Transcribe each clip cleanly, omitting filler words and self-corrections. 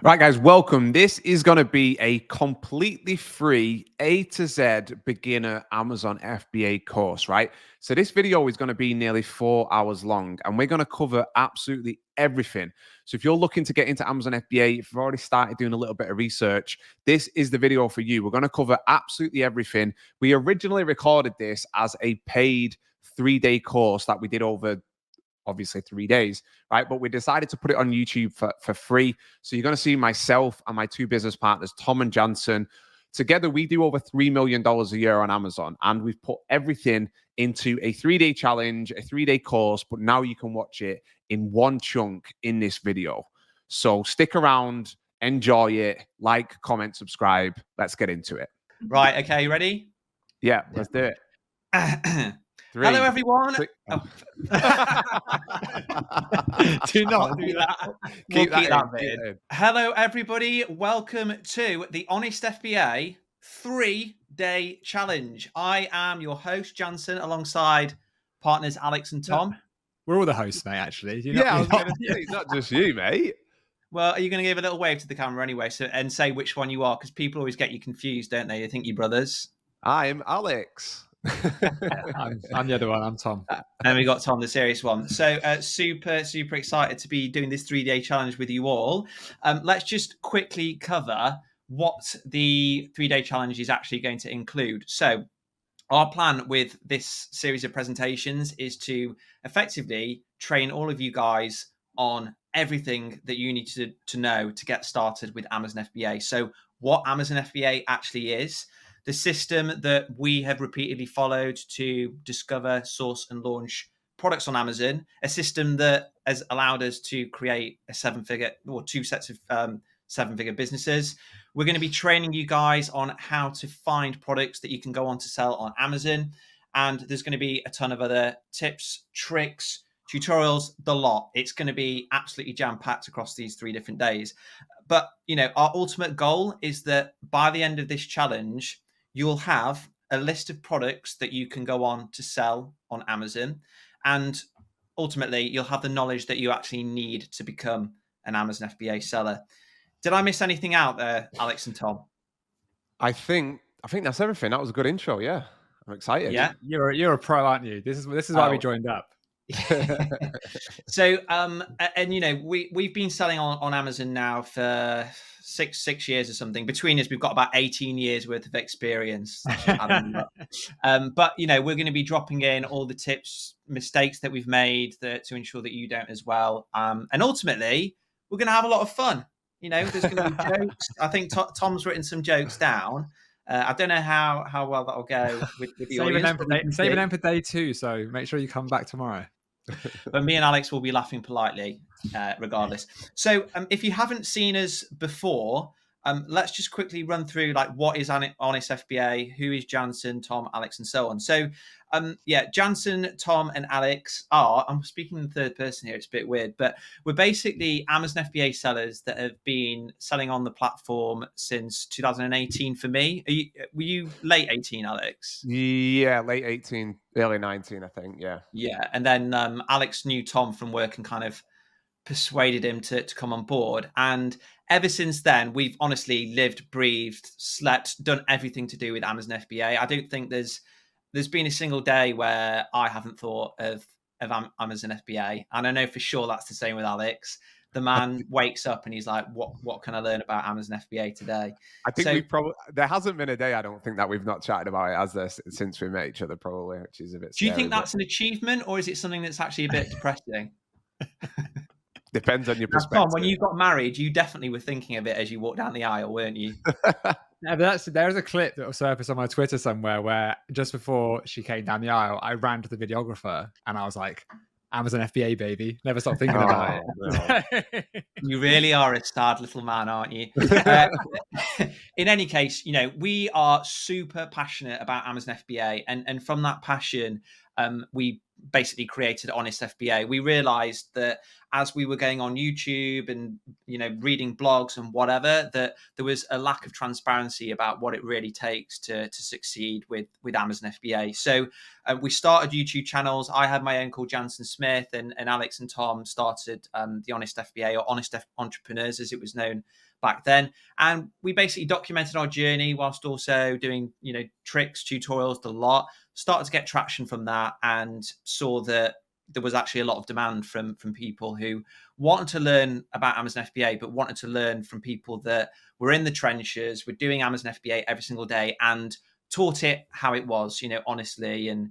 Right, guys, welcome. This is going to be a completely free A to Z beginner Amazon FBA course, right? So this video is going to be nearly 4 hours long, and we're going to cover absolutely everything. So if you're looking to get into Amazon FBA, if you've already started doing a little bit of research, this is the video for you. We're going to cover absolutely everything. We originally recorded this as a paid 3-day course that we did over obviously 3 days, right? But we decided to put it on YouTube for free. So you're going to see myself and my two business partners, Tom and Jansen. Together, we do over $3 million a year on Amazon. And we've put everything into a 3-day challenge, a 3-day course, but now you can watch it in one chunk in this video. So stick around, enjoy it, like, comment, subscribe. Let's get into it. Right, okay, you ready? Yeah, let's do it. Hello, everyone. Oh. Do not do that. Keep that bit in. Hello, everybody. Welcome to the Honest FBA 3-day challenge. I am your host, Jansen, alongside partners Alex and Tom. We're all the hosts, mate, actually. I was going to say, not just you, mate. Well, are you going to give a little wave to the camera anyway and say which one you are? Because people always get you confused, don't they? They think you're brothers. I'm Alex. I'm the other one. I'm Tom. And we got Tom, the serious one. So super excited to be doing this 3-day challenge with you all. Let's just quickly cover what the 3-day challenge is actually going to include. So our plan with this series of presentations is to effectively train all of you guys on everything that you need to know to get started with Amazon FBA. So what Amazon FBA actually is, the system that we have repeatedly followed to discover, source, and launch products on Amazon, a system that has allowed us to create a 7-figure or 2 sets of 7-figure businesses. We're going to be training you guys on how to find products that you can go on to sell on Amazon. And there's going to be a ton of other tips, tricks, tutorials, the lot. It's going to be absolutely jam-packed across these 3 different days. But, our ultimate goal is that by the end of this challenge, you'll have a list of products that you can go on to sell on Amazon. And ultimately, you'll have the knowledge that you actually need to become an Amazon FBA seller. Did I miss anything out there, Alex and Tom? I think that's everything. That was a good intro. Yeah, I'm excited. Yeah, you're a pro, aren't you? This is why we joined up. So, and we've been selling on Amazon now for six years or something. Between us, we've got about 18 years worth of experience. But we're going to be dropping in all the tips, mistakes that we've made to ensure that you don't as well. And ultimately, we're going to have a lot of fun. There's going to be jokes. I think Tom's written some jokes down. I don't know how well that'll go with the audience. Save them for day 2, so make sure you come back tomorrow. But me and Alex will be laughing politely, regardless. So if you haven't seen us before, let's just quickly run through what is Honest FBA, who is Jansen, Tom, Alex, and so on. So Jansen, Tom, and Alex I'm speaking in the third person here, it's a bit weird, but we're basically Amazon FBA sellers that have been selling on the platform since 2018 for me. Were you late 18, Alex? Yeah, late 18, early 19, I think, yeah. Yeah, and then Alex knew Tom from work and kind of persuaded him to come on board. And ever since then, we've honestly lived, breathed, slept, done everything to do with Amazon FBA. I don't think there's been a single day where I haven't thought of Amazon FBA. And I know for sure that's the same with Alex. The man wakes up and he's like, what can I learn about Amazon FBA today? I think there hasn't been a day, I don't think, that we've not chatted about it as this since we met each other, probably, which is a bit scary. Do you think that's an achievement, or is it something that's actually a bit depressing? Depends on your perspective. Tom, when you got married, you definitely were thinking of it as you walked down the aisle, weren't you? Yeah, but there's a clip that will surface on my Twitter somewhere where just before she came down the aisle, I ran to the videographer and I was like, Amazon FBA, baby. Never stop thinking about it. No. You really are a sad little man, aren't you? In any case, we are super passionate about Amazon FBA. And from that passion, we basically created Honest FBA. We realized that as we were going on YouTube and, reading blogs and whatever, that there was a lack of transparency about what it really takes to succeed with Amazon FBA. So we started YouTube channels. I had my own called Jansen Smith, and Alex and Tom started the Honest FBA, or Honest Entrepreneurs as it was known back then. And we basically documented our journey whilst also doing, tricks, tutorials, a lot. Started to get traction from that and saw that there was actually a lot of demand from people who wanted to learn about Amazon FBA, but wanted to learn from people that were in the trenches, were doing Amazon FBA every single day and taught it how it was, honestly, and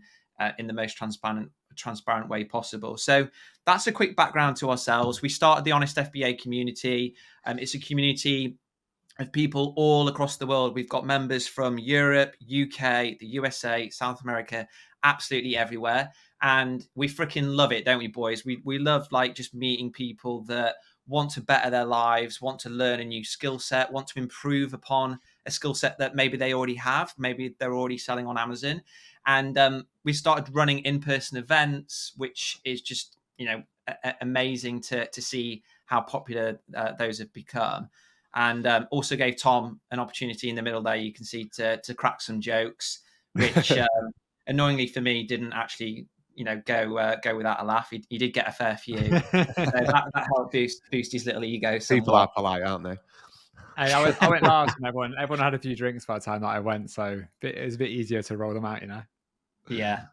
in the most transparent way possible. So that's a quick background to ourselves. We started the Honest FBA community. It's a community of people all across the world. We've got members from Europe, UK, the USA, South America, absolutely everywhere. And we freaking love it, don't we, boys? We love just meeting people that want to better their lives, want to learn a new skill set, want to improve upon a skill set that maybe they already have. Maybe they're already selling on Amazon. And we started running in-person events, which is just, amazing to see how popular those have become. And also gave Tom an opportunity in the middle there, you can see, to crack some jokes, which annoyingly for me didn't actually go without a laugh. He did get a fair few. So that helped boost his little ego somewhat. People are polite, aren't they? Hey, I went last, and everyone had a few drinks by the time that I went, so it was a bit easier to roll them out, Yeah.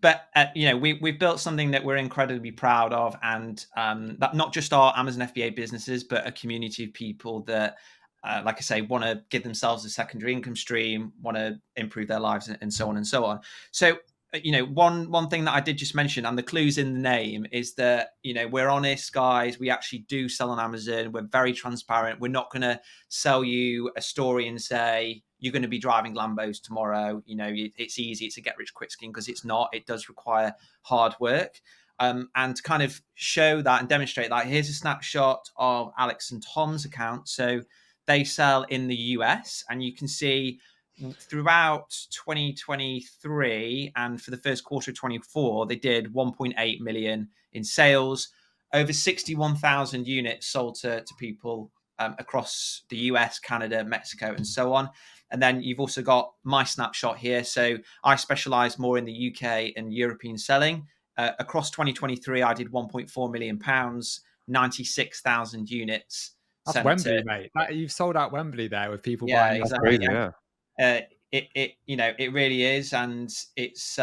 But we've built something that we're incredibly proud of, and that not just our Amazon FBA businesses, but a community of people that, like I say, want to give themselves a secondary income stream, want to improve their lives, and so on and so on. So, one thing that I did just mention, and the clue's in the name, is that we're honest, guys. We actually do sell on Amazon. We're very transparent. We're not going to sell you a story and say you're going to be driving Lambos tomorrow. It's easy. It's a get rich quick scheme, because it's not. It does require hard work. And to kind of show that and demonstrate that, here's a snapshot of Alex and Tom's account. So they sell in the US, and you can see throughout 2023 and for the first quarter of 24, they did 1.8 million in sales, over 61,000 units sold to people across the US, Canada, Mexico, and so on. And then you've also got my snapshot here. So I specialize more in the UK and European selling. Across 2023, I did 1.4 million pounds, 96,000 units. That's Wembley, mate. You've sold out Wembley there with people buying. Exactly. It really is, and it's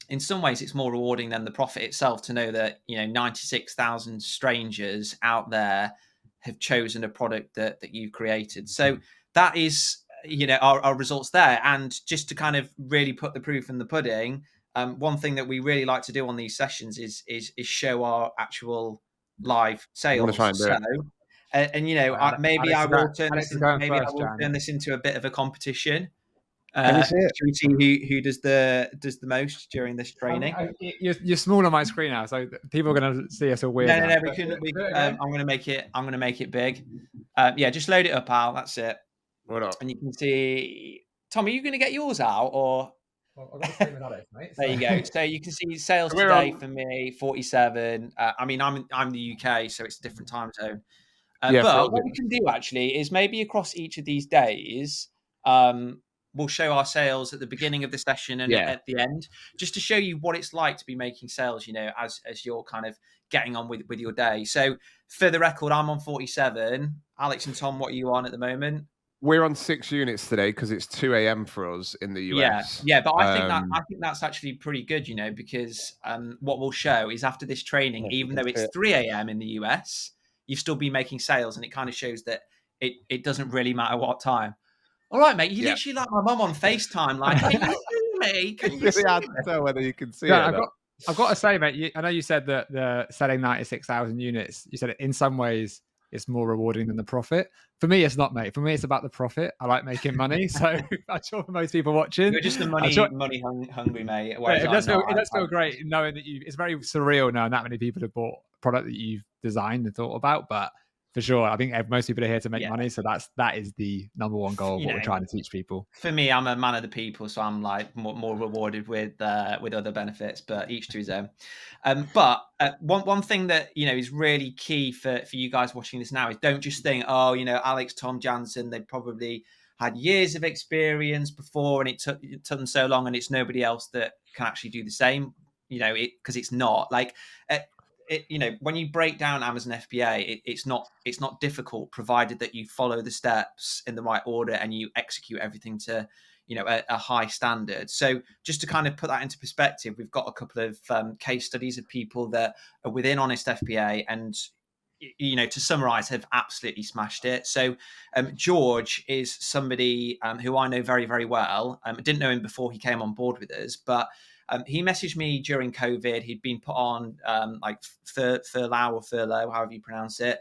in some ways it's more rewarding than the profit itself to know that 96,000 strangers out there have chosen a product that you've created. So that is our results there. And just to kind of really put the proof in the pudding, one thing that we really like to do on these sessions is show our actual live sales. Maybe I will turn this into a bit of a competition. Can you see it? Should we see who does the most during this training? You're small on my screen now, so people are going to see us all weird. No. I'm going to make it big. Just load it up, Al. That's it. What up? And you can see. Tom, are you going to get yours out, or? Well, I've got the screen without it, mate. There you go. So you can see sales today for me, 47. I'm the UK, so it's a different time zone. But what we can do actually is maybe across each of these days, we'll show our sales at the beginning of the session and at the end, just to show you what it's like to be making sales, as you're kind of getting on with your day. So for the record, I'm on 47. Alex and Tom, what are you on at the moment? We're on 6 units today because it's 2 a.m. for us in the US. Yeah, but I think that's actually pretty good, because what we'll show is after this training, even though it's 3 a.m. in the US, you've still been making sales, and it kind of shows that it doesn't really matter what time. All right, mate. You literally like my mum on FaceTime. Like, can you see me? Can you see me? I can tell whether you can see it. I've got to say, mate. I know you said that the selling 96,000 units. You said in some ways it's more rewarding than the profit. For me, it's not, mate. For me, it's about the profit. I like making money, so I'm sure for most people watching, you're just a money hungry, mate. It does feel great knowing that it's very surreal knowing that many people have bought a product that you've designed and thought about, but. For sure. I think most people are here to make money. So that is the number one goal of what we're trying to teach people. For me, I'm a man of the people. So I'm like more rewarded with other benefits, but each to his own. But one thing that, is really key for you guys watching this now is don't just think, Alex, Tom, Jansen, they probably had years of experience before and it took them so long and it's nobody else that can actually do the same, because it's not. Like, when you break down Amazon FBA, it's not difficult, provided that you follow the steps in the right order and you execute everything to a high standard. So just to kind of put that into perspective, we've got a couple of case studies of people that are within Honest FBA and to summarize, have absolutely smashed it. So George is somebody who I know very, very well. I didn't know him before he came on board with us, but he messaged me during COVID. He'd been put on like furlough, however you pronounce it.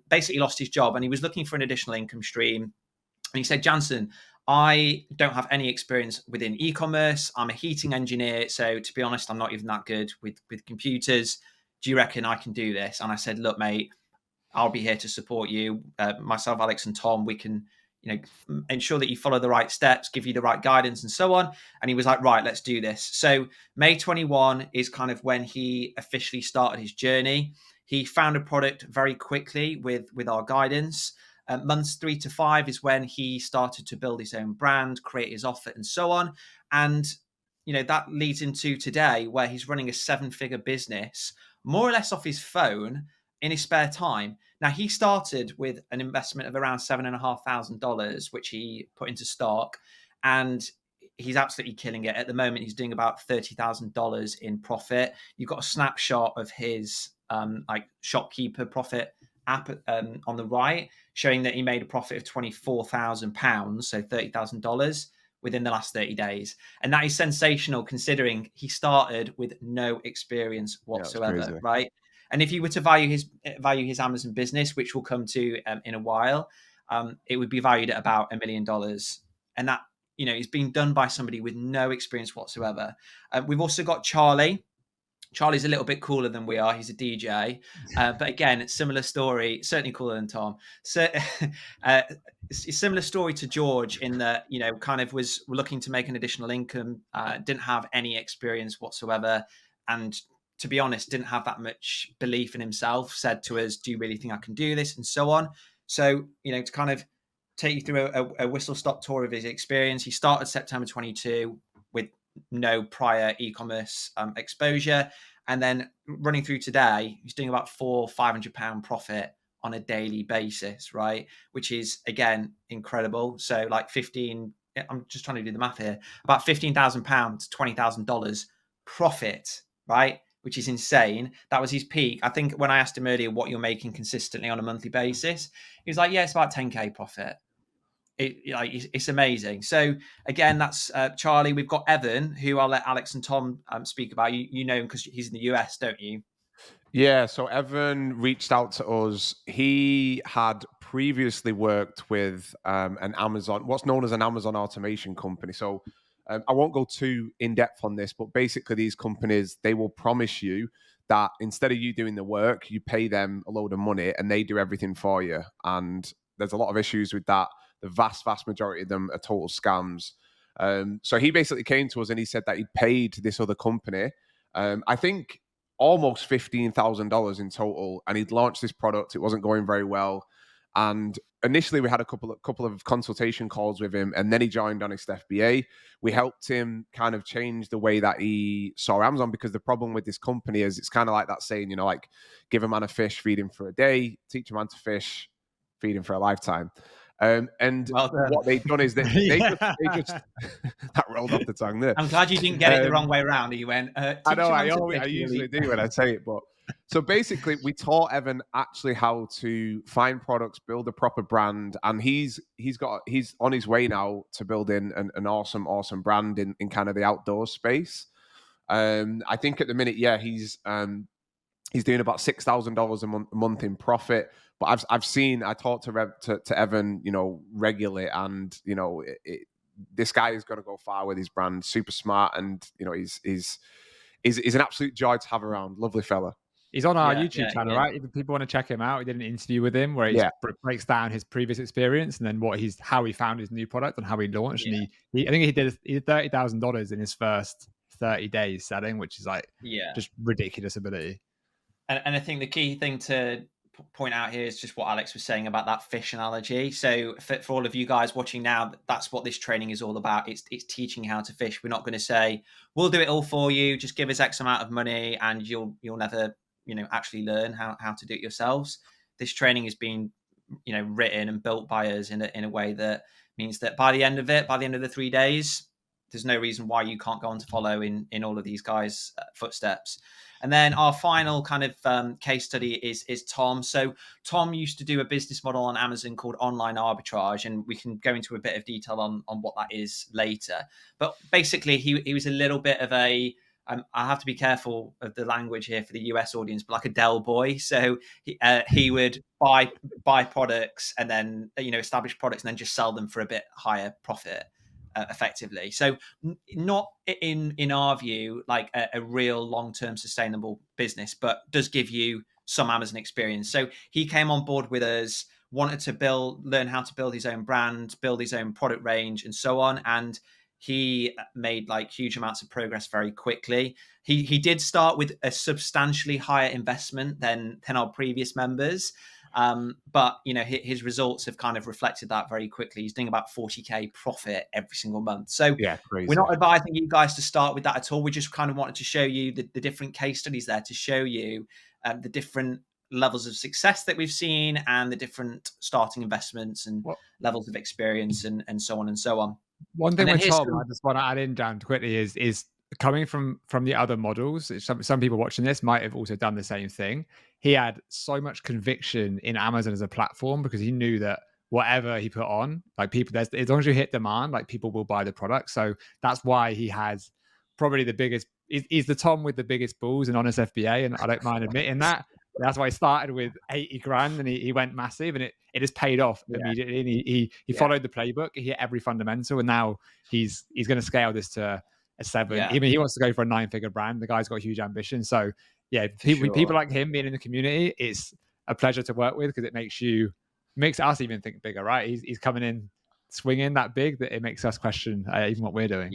Basically lost his job and he was looking for an additional income stream. And he said, Jansen, I don't have any experience within e-commerce. I'm a heating engineer. So to be honest, I'm not even that good with computers. Do you reckon I can do this? And I said, look, mate, I'll be here to support you. Myself, Alex and Tom, we can, ensure that you follow the right steps, give you the right guidance and so on. And he was like, right, let's do this. So May 21 is kind of when he officially started his journey. He found a product very quickly with our guidance. Months 3 to 5 is when he started to build his own brand, create his offer and so on. And, that leads into today where he's running a 7-figure business, more or less off his phone in his spare time. Now, he started with an investment of around $7,500, which he put into stock, and he's absolutely killing it. At the moment, he's doing about $30,000 in profit. You've got a snapshot of his shopkeeper profit app on the right, showing that he made a profit of £24,000, so $30,000 within the last 30 days. And that is sensational considering he started with no experience whatsoever, right? And if you were to value his Amazon business, which we'll come to in a while, it would be valued at about $1 million. And that, is being done by somebody with no experience whatsoever. We've also got Charlie. Charlie's a little bit cooler than we are. He's a DJ. But again, similar story, certainly cooler than Tom. So it's a similar story to George in that, kind of was looking to make an additional income, didn't have any experience whatsoever. And to be honest, didn't have that much belief in himself, said to us, do you really think I can do this? And so on. So, to kind of take you through a whistle-stop tour of his experience, he started September 22 with no prior e-commerce exposure. And then running through today, he's doing about £500 profit on a daily basis, right? Which is, again, incredible. So like I'm just trying to do the math here, about £15,000 to $20,000 profit, right? Which is insane. That was his peak. I think when I asked him earlier what you're making consistently on a monthly basis, he was like, yeah, it's about 10K profit. It's amazing. So again, that's Charlie. We've got Evan, who I'll let Alex and Tom speak about. You know him because he's in the US, don't you? Yeah, so Evan reached out to us. He had previously worked with an Amazon, what's known as an Amazon automation company. So I won't go too in depth on this, but basically these companies, they will promise you that instead of you doing the work, you pay them a load of money and they do everything for you. And there's a lot of issues with that. The vast majority of them are total scams. So he basically came to us and he said that he paid this other company, I think almost $15,000 in total, and he'd launched this product. It wasn't going very well. And initially we had a couple of consultation calls with him, and then he joined Honest FBA. We helped him kind of change the way that he saw Amazon, because the problem with this company is it's kind of like that saying, like give a man a fish, feed him for a day, teach a man to fish, feed him for a lifetime. And what they've done is they just that rolled off the tongue there. I'm glad you didn't get it the wrong way around. You went. I know. I usually do when I say it, but so basically, we taught Evan actually how to find products, build a proper brand, and he's on his way now to building an awesome brand in kind of the outdoor space. I think at the minute, he's doing about $6,000 a month in profit. But I talked to Evan, regularly, and this guy is going to go far with his brand. Super smart, and he's an absolute joy to have around. Lovely fella. He's on our YouTube channel, right? If people want to check him out, he did an interview with him where he breaks down his previous experience and then how he found his new product and how he launched. Yeah. And I think he did $30,000 in his first 30 days selling, which is just ridiculous ability. And I think the key thing to point out here is just what Alex was saying about that fish analogy. So for all of you guys watching now, that's what this training is all about. It's teaching how to fish. We're not going to say we'll do it all for you, just give us X amount of money and you'll never actually learn how to do it yourselves. This training is being written and built by us in a way that means that by the end of the 3 days, there's no reason why you can't go on to follow in all of these guys' footsteps. And then our final kind of case study is Tom. So Tom used to do a business model on Amazon called online arbitrage, and we can go into a bit of detail on what that is later. But basically, he was a little bit of a I have to be careful of the language here for the US audience, but like a Dell boy. So he would buy products and then establish products and then just sell them for a bit higher profit. Effectively, so not in our view like a real long-term sustainable business, but does give you some Amazon experience. So he came on board with us, wanted to learn how to build his own brand, build his own product range, and so on. And he made like huge amounts of progress very quickly. He did start with a substantially higher investment than our previous members. But his results have kind of reflected that very quickly. He's doing about 40k profit every single month. So crazy. We're not advising you guys to start with that at all. We just kind of wanted to show you the different case studies there to show you the different levels of success that we've seen and the different starting investments and levels of experience and so on and so on. One thing with Tom, I just want to add in down quickly is coming from the other models. Some people watching this might have also done the same thing. He had so much conviction in Amazon as a platform because he knew that whatever he put on, like people, as long as you hit demand, like people will buy the product. So that's why he has probably the biggest. He's the Tom with the biggest balls in Honest FBA, and I don't mind admitting that. That's why he started with 80 grand and he went massive, and it has paid off immediately. And he followed the playbook. He hit every fundamental, and now he's going to scale this to a 7. Yeah. Even he wants to go for a 9-figure brand. The guy's got huge ambition. So yeah, people like him being in the community, it's a pleasure to work with because it makes us even think bigger, right? He's coming in swinging that big that it makes us question even what we're doing.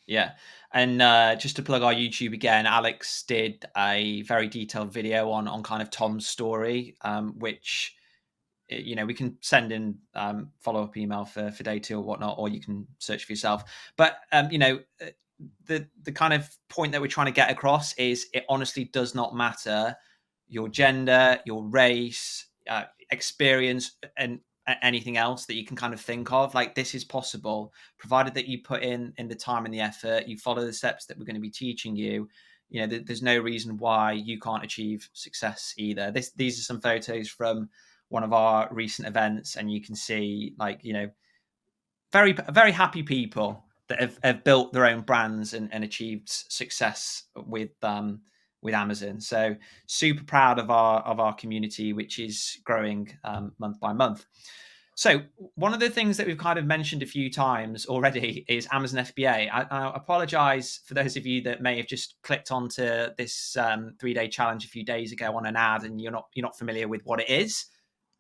Yeah. And just to plug our YouTube again, Alex did a very detailed video on kind of Tom's story, which, we can send in follow-up email for day 2 or whatnot, or you can search for yourself. But, the kind of point that we're trying to get across is it honestly does not matter your gender, your race, experience, and anything else that you can kind of think of. Like, this is possible provided that you put in the time and the effort, you follow the steps that we're going to be teaching you. There's no reason why you can't achieve success either. These are some photos from one of our recent events, and you can see very, very happy people that have built their own brands and achieved success with Amazon. So super proud of our community, which is growing month by month. So one of the things that we've kind of mentioned a few times already is Amazon FBA. I apologize for those of you that may have just clicked onto this 3-day challenge a few days ago on an ad and you're not familiar with what it is.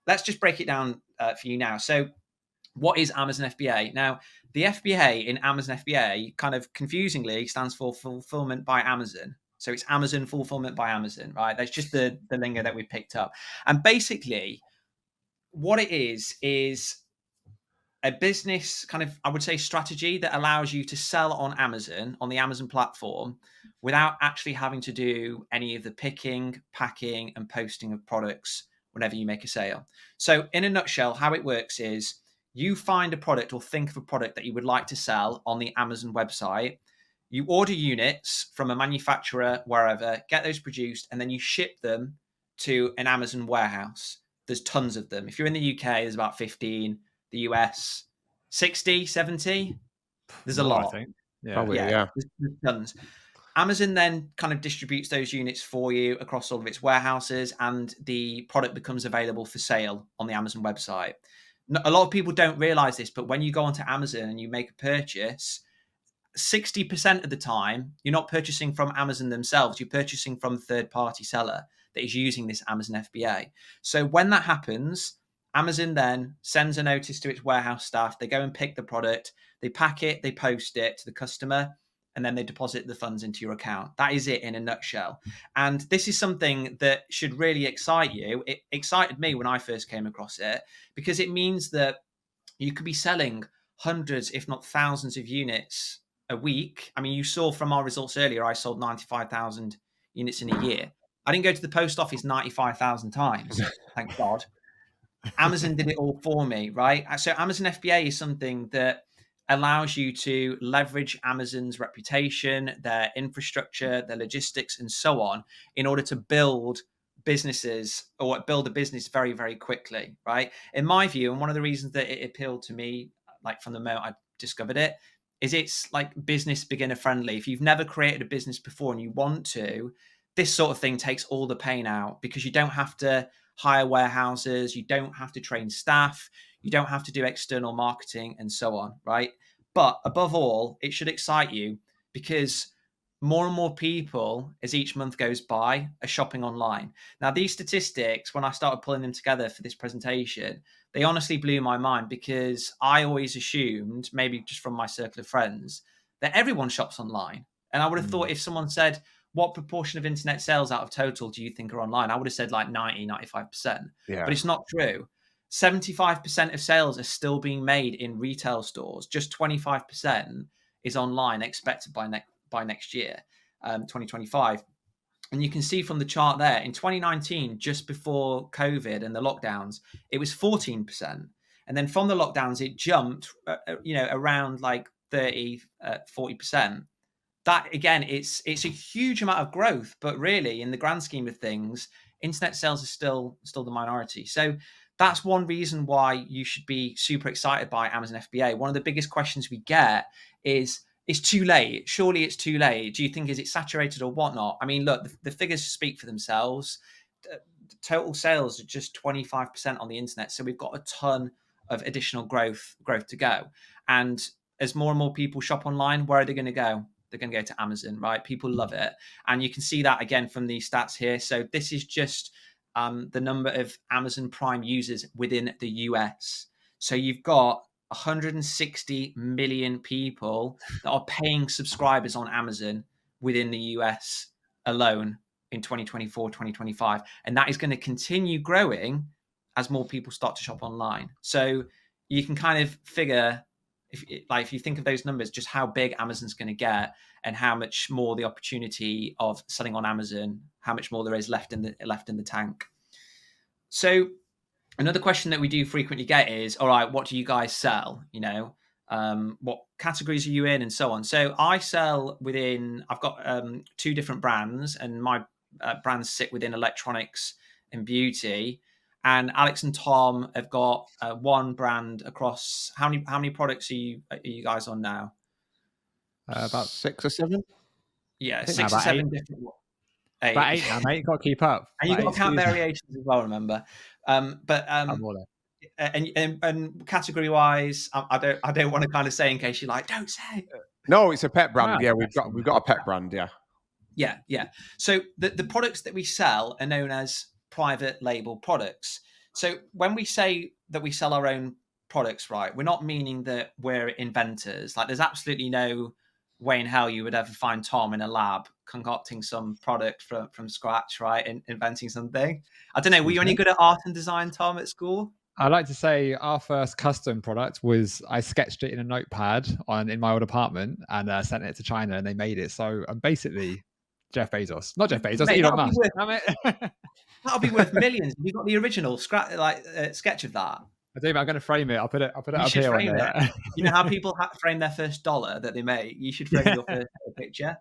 Let's just break it down for you now. So what is Amazon FBA? Now, the FBA in Amazon FBA kind of confusingly stands for Fulfillment by Amazon. So it's Amazon Fulfillment by Amazon, right? That's just the lingo that we picked up. And basically, what it is a business kind of, I would say, strategy that allows you to sell on Amazon, on the Amazon platform, without actually having to do any of the picking, packing, and posting of products whenever you make a sale. So in a nutshell, how it works is you find a product or think of a product that you would like to sell on the Amazon website. You order units from a manufacturer, wherever, get those produced, and then you ship them to an Amazon warehouse. There's tons of them. If you're in the UK, there's about 15. The US, 60, 70. There's a lot. I think. Yeah. There's tons. Amazon then kind of distributes those units for you across all of its warehouses, and the product becomes available for sale on the Amazon website. A lot of people don't realize this, but when you go onto Amazon and you make a purchase, 60% of the time, you're not purchasing from Amazon themselves. You're purchasing from a third-party seller that is using this Amazon FBA. So when that happens, Amazon then sends a notice to its warehouse staff. They go and pick the product, they pack it, they post it to the customer, and then they deposit the funds into your account. That is it in a nutshell. And this is something that should really excite you. It excited me when I first came across it because it means that you could be selling hundreds, if not thousands of units a week. I mean, you saw from our results earlier, I sold 95,000 units in a year. I didn't go to the post office 95,000 times, thank God. Amazon did it all for me, right? So Amazon FBA is something that allows you to leverage Amazon's reputation, their infrastructure, their logistics, and so on, in order to build businesses or build a business very, very quickly, right? In my view, and one of the reasons that it appealed to me, like from the moment I discovered it, is it's like business beginner friendly. If you've never created a business before and you want to, this sort of thing takes all the pain out, because you don't have to hire warehouses, you don't have to train staff, you don't have to do external marketing and so on, right? But above all, it should excite you, because more and more people, as each month goes by, are shopping online. Now, these statistics, when I started pulling them together for this presentation, they honestly blew my mind, because I always assumed, maybe just from my circle of friends, that everyone shops online. And I would have thought, if someone said, what proportion of internet sales out of total do you think are online? I would have said like 90, 95%. Yeah. But it's not true. 75% of sales are still being made in retail stores. Just 25% is online, expected by next year, 2025. And you can see from the chart there, in 2019, just before COVID and the lockdowns, it was 14%. And then from the lockdowns, it jumped, around like 30, 40%. That, again, it's a huge amount of growth, but really, in the grand scheme of things, internet sales are still the minority. So that's one reason why you should be super excited by Amazon FBA. One of the biggest questions we get is, it's too late. Surely it's too late. Do you think, is it saturated or whatnot? I mean, look, the figures speak for themselves. Total sales are just 25% on the internet. So we've got a ton of additional growth to go. And as more and more people shop online, where are they going to go? They're going to go to Amazon, right? People love it. And you can see that again from these stats here. So this is just the number of Amazon Prime users within the US. So you've got 160 million people that are paying subscribers on Amazon within the US alone in 2024, 2025. And that is going to continue growing as more people start to shop online. So you can kind of figure, if you think of those numbers, just how big Amazon's going to get, and how much more the opportunity of selling on Amazon, how much more there is left in the tank. So another question that we do frequently get is, all right, what do you guys sell? What categories are you in, and so on. So I sell I've got 2 different brands, and my brands sit within electronics and beauty. And Alex and Tom have got one brand across. How many products are you guys on now? About 6 or 7. Yeah, 6 or 7 different. About 8 now, mate. You've got to keep up. And you've got to count variations as well, remember. I'm all in. And category wise, I don't want to kind of say, in case you're like, don't say. No, it's a pet brand. Yeah, we've got a pet brand. Yeah. Yeah. So the products that we sell are known as private label products. So when we say that we sell our own products, right, we're not meaning that we're inventors. Like, there's absolutely no way in hell you would ever find Tom in a lab concocting some product from scratch, right, and inventing something. I don't know, were you any good at art and design, Tom, at school? I like to say our first custom product was, I sketched it in a notepad in my old apartment and sent it to China, and they made it. So I'm basically Jeff Bezos. Not Jeff Bezos, Mate, Elon Musk. That'll be worth millions. Have you got the original sketch of that? I do, but I'm going to frame it. I'll put it up here. Frame it. You know how people frame their first dollar that they make? You should frame your first picture.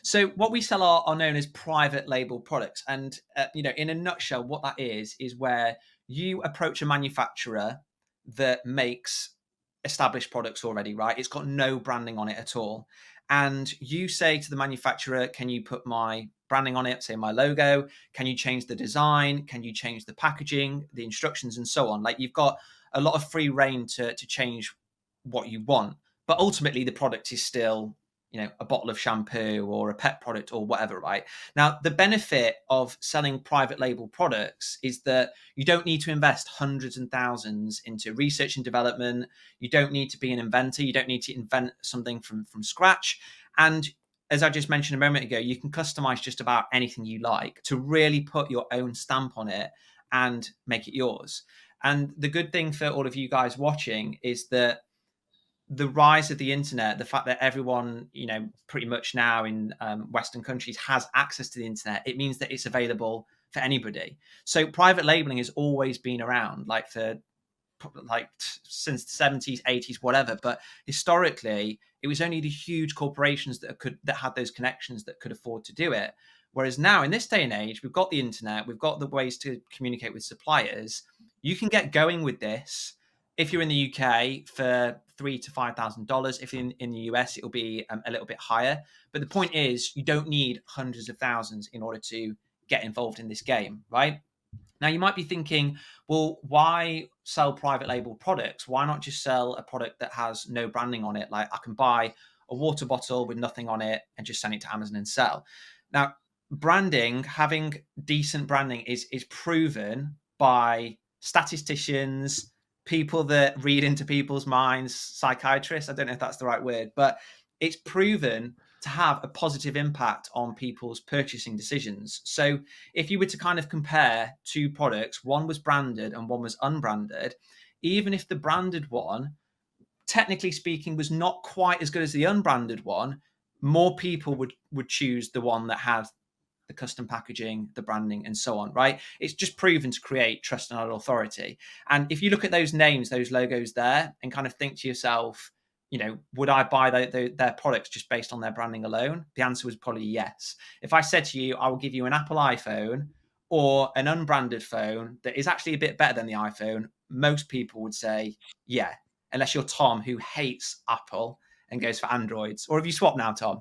So what we sell are known as private label products. And, in a nutshell, what that is where you approach a manufacturer that makes established products already, right? It's got no branding on it at all. And you say to the manufacturer, can you put my branding on it, say my logo? Can you change the design? Can you change the packaging, the instructions, and so on? Like, you've got a lot of free reign to change what you want. But ultimately, the product is still, a bottle of shampoo or a pet product or whatever, right? Now, the benefit of selling private label products is that you don't need to invest hundreds and thousands into research and development. You don't need to be an inventor. You don't need to invent something from scratch. And as I just mentioned a moment ago, you can customize just about anything you like to really put your own stamp on it and make it yours. And the good thing for all of you guys watching is that the rise of the internet, the fact that everyone, pretty much now in Western countries has access to the internet, it means that it's available for anybody. So private labeling has always been around, since the 70s, 80s, whatever. But historically, it was only the huge corporations that had those connections that could afford to do it. Whereas now, in this day and age, we've got the internet, we've got the ways to communicate with suppliers. You can get going with this. If you're in the UK, for $3,000 to $5,000. If in the US, it'll be a little bit higher. But the point is, you don't need hundreds of thousands in order to get involved in this game, right? Now, you might be thinking, well, why sell private label products? Why not just sell a product that has no branding on it? Like, I can buy a water bottle with nothing on it and just send it to Amazon and sell. Now, branding, having decent branding is proven by statisticians, people that read into people's minds, psychiatrists. I don't know if that's the right word, but it's proven to have a positive impact on people's purchasing decisions. So if you were to kind of compare two products, one was branded and one was unbranded, even if the branded one, technically speaking, was not quite as good as the unbranded one, more people would choose the one that had the custom packaging, the branding, and so on, right? It's just proven to create trust and authority. And if you look at those names, those logos there, and kind of think to yourself, would I buy their products just based on their branding alone? The answer was probably yes. If I said to you, I will give you an Apple iPhone or an unbranded phone that is actually a bit better than the iPhone, most people would say, yeah, unless you're Tom, who hates Apple and goes for Androids. Or have you swapped now, Tom?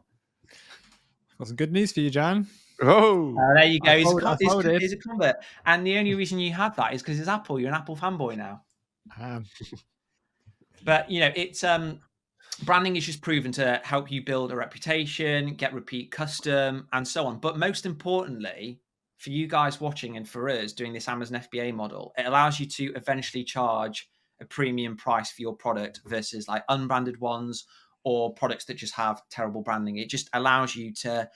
Got some good news for you, Jan. Oh, there you go. He's a convert. And the only reason you have that is because it's Apple. You're an Apple fanboy now. But, it's branding is just proven to help you build a reputation, get repeat custom, and so on. But most importantly, for you guys watching and for us doing this Amazon FBA model, it allows you to eventually charge a premium price for your product versus like unbranded ones or products that just have terrible branding. It just allows you to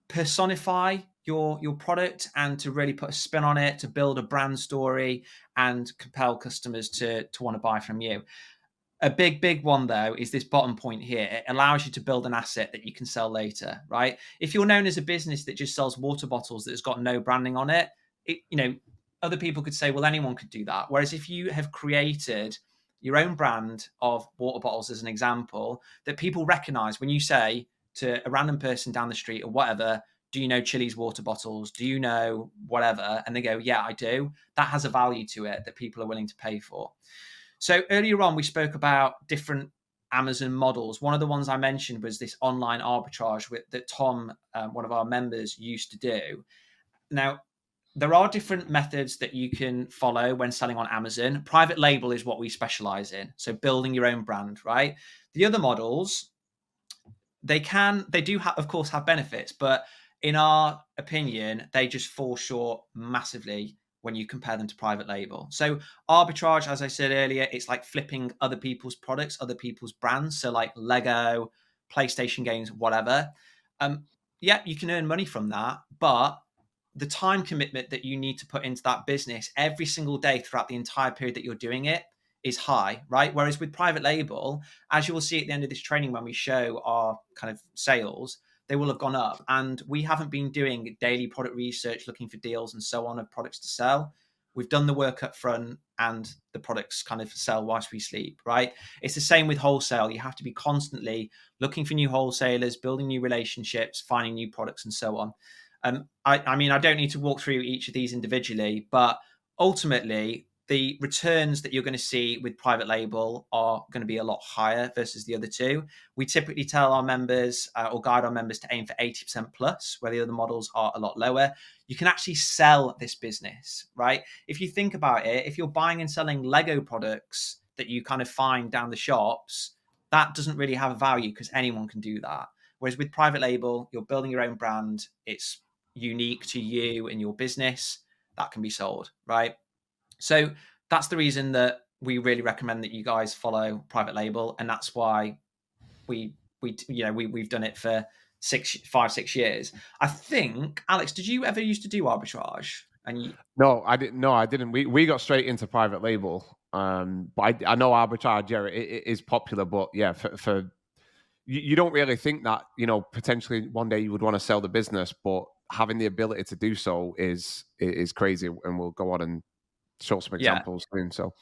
personify your product and to really put a spin on it, to build a brand story and compel customers to want to buy from you. A big one, though, is this bottom point here. It allows you to build an asset that you can sell later, right? If you're known as a business that just sells water bottles that has got no branding on it, other people could say, well, anyone could do that. Whereas if you have created your own brand of water bottles, as an example, that people recognize when you say to a random person down the street or whatever, do you know Chili's water bottles? Do you know whatever? And they go, yeah, I do. That has a value to it that people are willing to pay for. So earlier on, we spoke about different Amazon models. One of the ones I mentioned was this online arbitrage that Tom, one of our members, used to do. Now, there are different methods that you can follow when selling on Amazon. Private label is what we specialize in. So building your own brand, right? The other models, they do of course have benefits, but in our opinion, they just fall short massively when you compare them to private label. So arbitrage, as I said earlier, it's like flipping other people's products, other people's brands. So like Lego, PlayStation games, whatever. Yeah, you can earn money from that, but the time commitment that you need to put into that business every single day throughout the entire period that you're doing it is high, right? Whereas with private label, as you will see at the end of this training, when we show our kind of sales, they will have gone up. And we haven't been doing daily product research, looking for deals and so on of products to sell. We've done the work up front and the products kind of sell whilst we sleep, right? It's the same with wholesale. You have to be constantly looking for new wholesalers, building new relationships, finding new products and so on. I mean, I don't need to walk through each of these individually, but ultimately, the returns that you're going to see with private label are going to be a lot higher versus the other two. We typically tell our members or guide our members to aim for 80% plus, where the other models are a lot lower. You can actually sell this business, right? If you think about it, if you're buying and selling Lego products that you kind of find down the shops, that doesn't really have a value because anyone can do that. Whereas with private label, you're building your own brand. It's unique to you and your business. That can be sold, right? So that's the reason that we really recommend that you guys follow private label, and that's why we've done it for 5-6 years. I think, Alex, did you ever used to do arbitrage? No, I didn't. We got straight into private label. But I know arbitrage, yeah, it is popular, but yeah, for you don't really think that, potentially one day you would want to sell the business, but having the ability to do so is crazy. And we'll go on and show some Yeah. examples soon. So,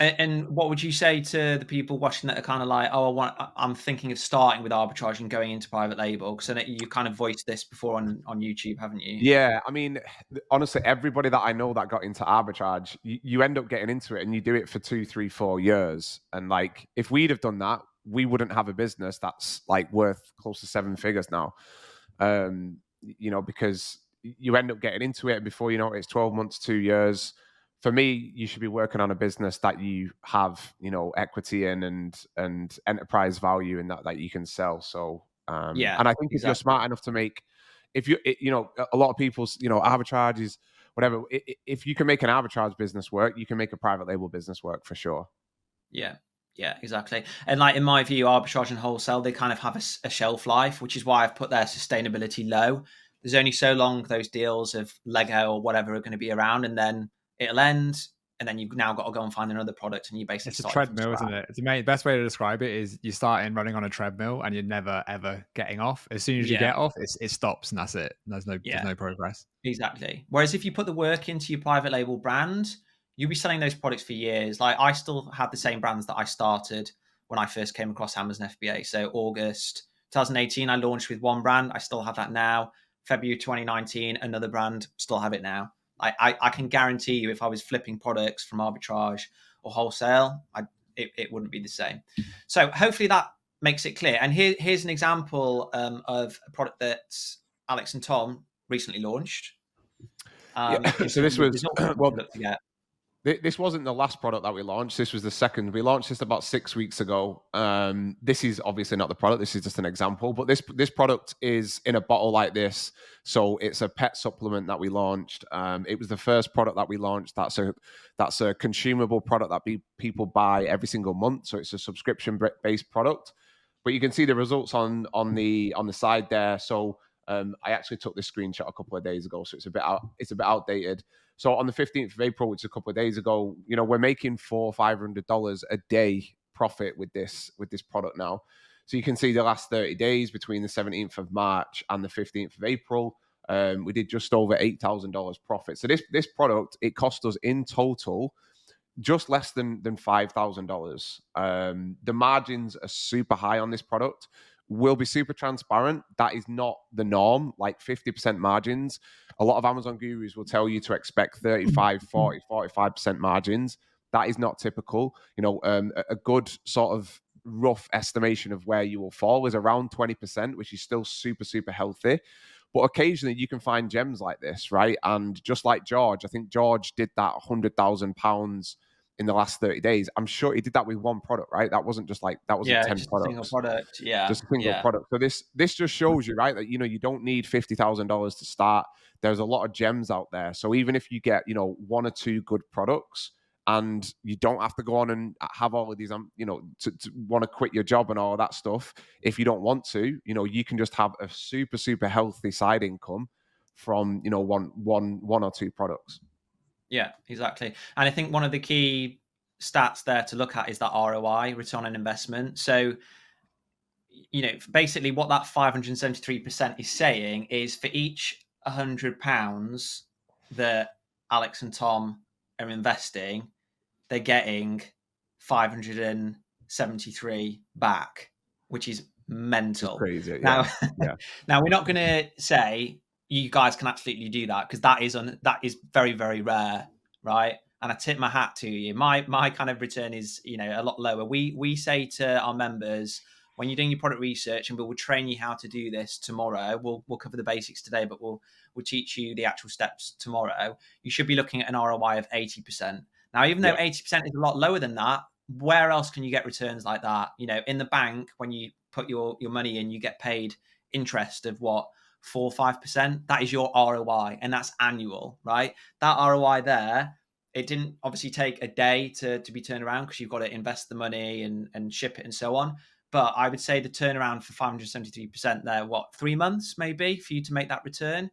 And what would you say to the people watching that are kind of like, oh, I'm thinking of starting with arbitrage and going into private label? Because you kind of voiced this before on YouTube, haven't you? yeah, I mean, honestly, everybody that I know that got into arbitrage, you end up getting into it and you do it for 2, 3, 4 years. And like, if we'd have done that, we wouldn't have a business that's like worth close to 7 figures now. Because you end up getting into it, and before you know it, it's 12 months, 2 years. For me, you should be working on a business that you have, equity in and enterprise value in that you can sell. So, Yeah, and I think if you're exactly. smart enough to make, if you, a lot of people's, arbitrage is whatever. If you can make an arbitrage business work, you can make a private label business work for sure. Yeah. Yeah, exactly. And like in my view, arbitrage and wholesale, they kind of have a shelf life, which is why I've put their sustainability low. There's only so long those deals of Lego or whatever are going to be around, and then it'll end, and then you've now got to go and find another product, and you basically It's a start from treadmill, isn't scratch. it? The best way to describe it is you start in running on a treadmill and you're never ever getting off. As soon as you Yeah, get off, it stops and that's it. There's yeah, no progress. exactly. Whereas if you put the work into your private label brand, you'll be selling those products for years. Like I still have the same brands that I started when I first came across Amazon FBA. So August 2018, I launched with one brand. I still have that now. February 2019, another brand, still have it now. I can guarantee you, if I was flipping products from arbitrage or wholesale, it wouldn't be the same. So hopefully that makes it clear. And here's an example of a product that Alex and Tom recently launched. Yeah. Just So some of this the was results we well. looked to get. This wasn't the last product that we launched. This was the second. We launched this about 6 weeks ago. This is obviously not the product. This is just an example. But this product is in a bottle like this. So it's a pet supplement that we launched. It was the first product that we launched. That's a consumable product that people buy every single month. So it's a subscription based product. But you can see the results on the side there. So I actually took this screenshot a couple of days ago. So it's a bit outdated. So on the 15th of April, which is a couple of days ago, we're making $400-$500 a day profit with this product now. So you can see the last 30 days between the 17th of March and the 15th of April, we did just over $8,000 profit. So this product, it cost us in total just less than $5,000. The margins are super high on this product. We'll be super transparent. That is not the norm, like 50% margins. A lot of Amazon gurus will tell you to expect 35, 40, 45% margins. That is not typical. A good sort of rough estimation of where you will fall is around 20%, which is still super, super healthy. But occasionally you can find gems like this, right? And just like George, I think George did that £100,000 in the last 30 days. I'm sure he did that with one product, right? That wasn't 10 Just a single products. product. Yeah. Just a single Yeah. product. So this just shows you, right, that you don't need $50,000 to start. There's a lot of gems out there. So even if you get, one or two good products, and you don't have to go on and have all of these, to want to quit your job and all of that stuff. If you don't want to, you can just have a super, super healthy side income from, one or two products. Yeah, exactly. And I think one of the key stats there to look at is that ROI, return on investment. So, basically what that 573% is saying is for each £100 that Alex and Tom are investing, they're getting 573 back, which is mental. It's crazy. Now, Yeah. now we're not going to say you guys can absolutely do that, because that is very, very rare, right? And I tip my hat to you. My kind of return is a lot lower. We say to our members, when you're doing your product research, and we'll train you how to do this tomorrow. We'll cover the basics today, but we'll teach you the actual steps tomorrow. You should be looking at an ROI of 80%. Now, even though 80% is a lot lower than that, where else can you get returns like that? In the bank, when you put your money in, you get paid interest of what, 4 or 5%. That is your ROI, and that's annual, right? That ROI there, it didn't obviously take a day to be turned around, because you've got to invest the money and ship it and so on. But I would say the turnaround for 573% there, 3 months maybe for you to make that return,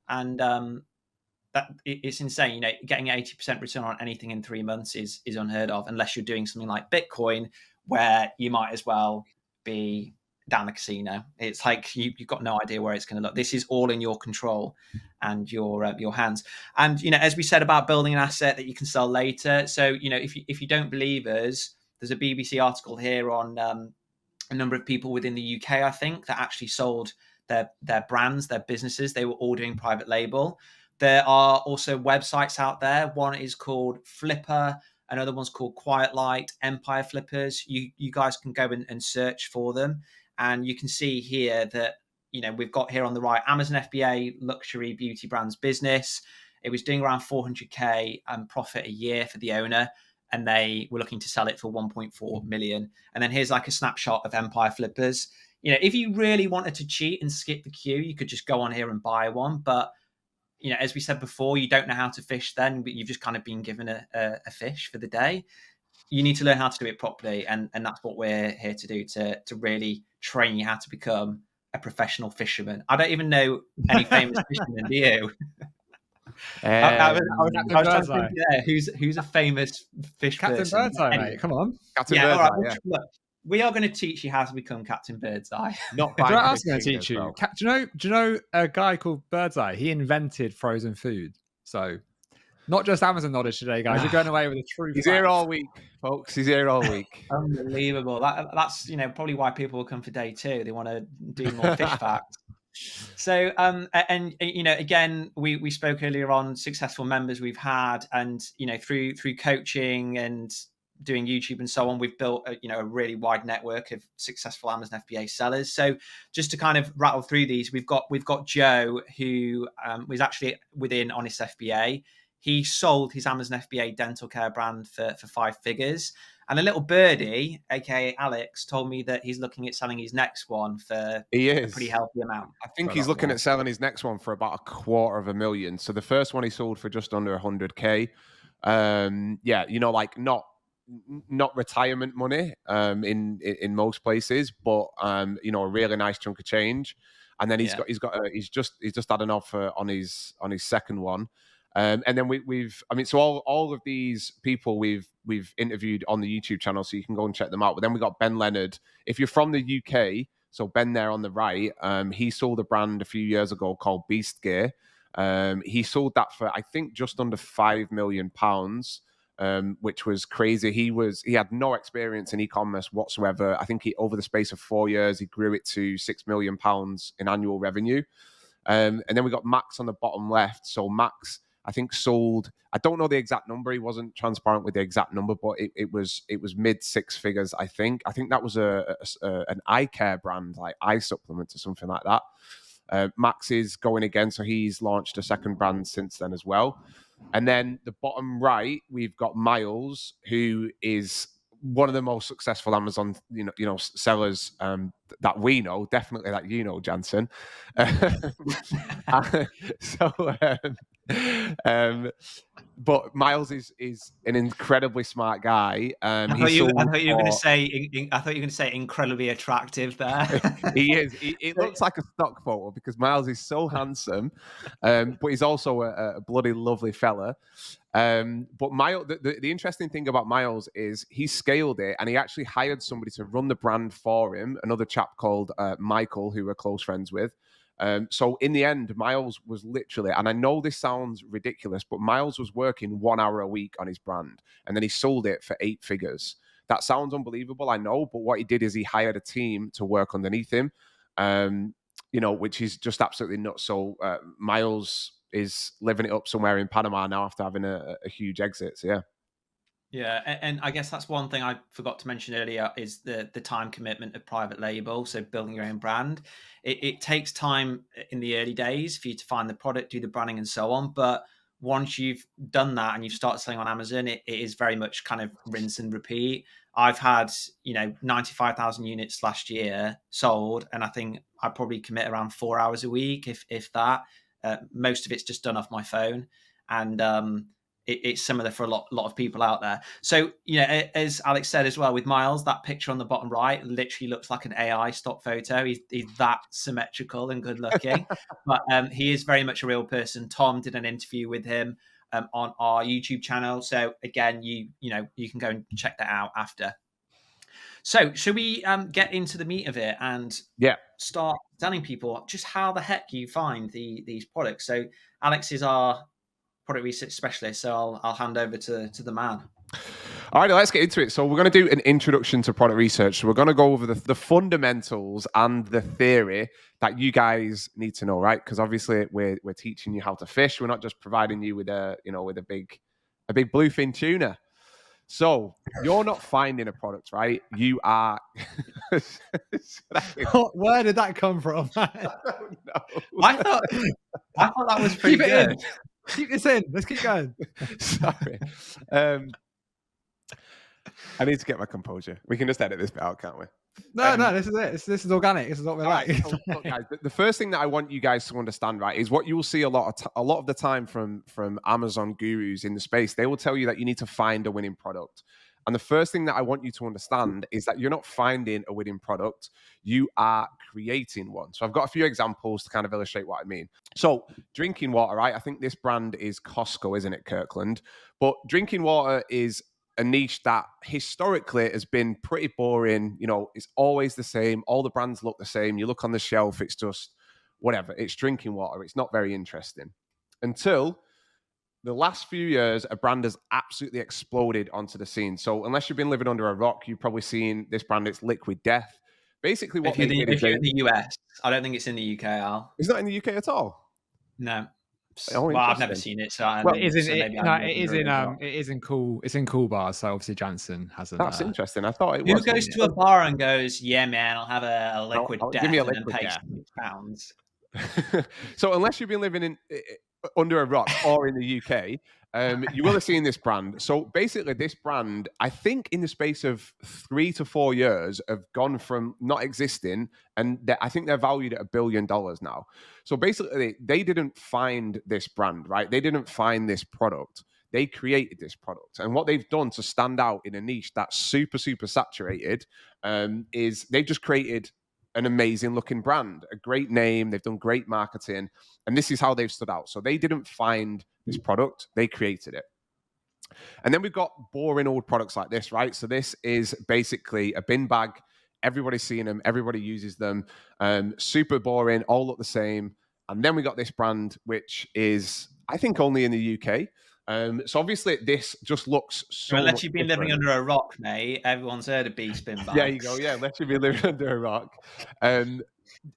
and it's insane. Getting 80% return on anything in 3 months is unheard of, unless you're doing something like Bitcoin, where you might as well be down the casino. It's like you've got no idea where it's going to look. This is all in your control and your hands. And as we said about building an asset that you can sell later. So if you don't believe us, there's a BBC article here on a number of people within the UK, I think, that actually sold their brands, their businesses. They were all doing private label. There are also websites out there. One is called Flipper. Another one's called Quiet Light, Empire Flippers. You guys can go and search for them. And you can see here that, we've got here on the right, Amazon FBA luxury beauty brands business. It was doing around 400K profit a year for the owner, and they were looking to sell it for 1.4 million. And then here's like a snapshot of Empire Flippers. If you really wanted to cheat and skip the queue, you could just go on here and buy one. But, as we said before, you don't know how to fish then, but you've just kind of been given a fish for the day. You need to learn how to do it properly, and that's what we're here to do, to really train you how to become a professional fisherman. I don't even know any famous fishermen, do you? I was trying to think there, who's a famous fish Captain person? Birdseye, Anyway. mate. Come on. Captain Birdseye, all right. Look, we are going to teach you how to become Captain Birdseye. Not Do by you know what else I'm going to fishing teach as you? well. Do you know a guy called Birdseye? He invented frozen food. So not just Amazon knowledge today, guys. You're going away with a true He's fact. here all week, folks. He's here all week. Unbelievable. That's probably why people will come for day 2. They want to do more fish facts. So and again, we spoke earlier on successful members we've had, and through coaching and doing YouTube and so on, we've built a really wide network of successful Amazon FBA sellers. So just to kind of rattle through these, we've got Joe, who was actually within Honest FBA. He sold his Amazon FBA dental care brand for 5 figures. And a little birdie, aka Alex, told me that he's looking at selling his next one for a pretty healthy amount. I think he's looking at selling his next one for about $250,000. So the first one he sold for just under 100K. Like not retirement money in most places, but a really nice chunk of change. And then he's just had an offer on his second one. And then so all of these people we've interviewed on the YouTube channel, so you can go and check them out. But then we got Ben Leonard. If you're from the UK, so Ben there on the right, he sold a brand a few years ago called Beast Gear. He sold that for, I think, just under £5 million, which was crazy. He had no experience in e-commerce whatsoever. I think over the space of 4 years, he grew it to £6 million in annual revenue. And then we got Max on the bottom left. So Max, I think, sold, I don't know the exact number. He wasn't transparent with the exact number, but it was mid 6 figures, I think. I think that was an eye care brand, like eye supplements or something like that. Max is going again, so he's launched a second brand since then as well. And then the bottom right, we've got Miles, who is one of the most successful Amazon, sellers that we know, definitely that Jansen. But Miles is an incredibly smart guy. I thought you were going to say incredibly attractive there. He is. It looks like a stock photo because Miles is so handsome, but he's also a bloody lovely fella. But Miles, the interesting thing about Miles is he scaled it, and he actually hired somebody to run the brand for him, another chap called Michael, who we're close friends with. So in the end, Miles was literally, and I know this sounds ridiculous, but Miles was working 1 hour a week on his brand, and then he sold it for 8 figures. That sounds unbelievable, I know, but what he did is he hired a team to work underneath him, which is just absolutely nuts. So Miles is living it up somewhere in Panama now after having a huge exit. So, yeah. Yeah, and I guess that's one thing I forgot to mention earlier is the time commitment of private label. So building your own brand, it takes time in the early days for you to find the product, do the branding, and so on. But once you've done that and you've started selling on Amazon, it is very much kind of rinse and repeat. I've had 95,000 units last year sold, and I think I probably commit around 4 hours a week, if that. Most of it's just done off my phone, and it's similar for a lot of people out there. So, you know, as Alex said as well, with Miles, that picture on the bottom right literally looks like an AI stock photo. He's that symmetrical and good looking, but he is very much a real person. Tom did an interview with him on our YouTube channel. So again, you can go and check that out after. So should we get into the meat of it and start telling people just how the heck you find these products? So Alex is our product research specialist, so I'll hand over to the man. All right, let's get into it. So we're going to do an introduction to product research. So we're going to go over the fundamentals and the theory that you guys need to know, right? Because obviously we're teaching you how to fish. We're not just providing you with a big bluefin tuna. So you're not finding a product, right? You are. Where did that come from? I thought that was pretty good. Keep this in. Let's keep going. Sorry. I need to get my composure. We can just edit this bit out, can't we? No, this is it. This is organic. This is what we like. Right, so, look, guys, the first thing that I want you guys to understand, right, is what you will see a lot of the time from Amazon gurus in the space. They will tell you that you need to find a winning product. And the first thing that I want you to understand is that you're not finding a winning product, you are creating one. So I've got a few examples to kind of illustrate what I mean. So drinking water, right? I think this brand is Costco, isn't it, Kirkland? But drinking water is a niche that historically has been pretty boring. You know, it's always the same. All the brands look the same. You look on the shelf, it's just whatever. It's drinking water. It's not very interesting. Until the last few years, a brand has absolutely exploded onto the scene. So unless you've been living under a rock, you've probably seen this brand. It's Liquid Death. Basically, what if you're in the US, I don't think it's in the UK, Al. It's not in the UK at all? No. Well, I've never seen it. So it is in cool bars. So obviously Jansen hasn't. That's interesting. I thought it was. Who goes to a bar and goes, "Yeah, man, I'll have a Liquid Death give me a and Liquid then pay £6." So unless you've been living under a rock or in the UK, you will have seen this brand. So basically, this brand, I think, in the space of 3 to 4 years, have gone from not existing, and I think they're valued at $1 billion now. So basically, they didn't find this brand, right? They didn't find this product. They created this product, and what they've done to stand out in a niche that's super, super saturated is they've just created an amazing looking brand, a great name. They've done great marketing, and this is how they've stood out. So they didn't find this product, they created it. And then we've got boring old products like this, right? So this is basically a bin bag. Everybody's seen them, everybody uses them. Super boring, all look the same. And then we got this brand, which is, I think, only in the UK. So obviously this just looks so unless you've been different. living under a rock, mate, everyone's heard of beast bin bags. There you go. Yeah, unless you've been living under a rock.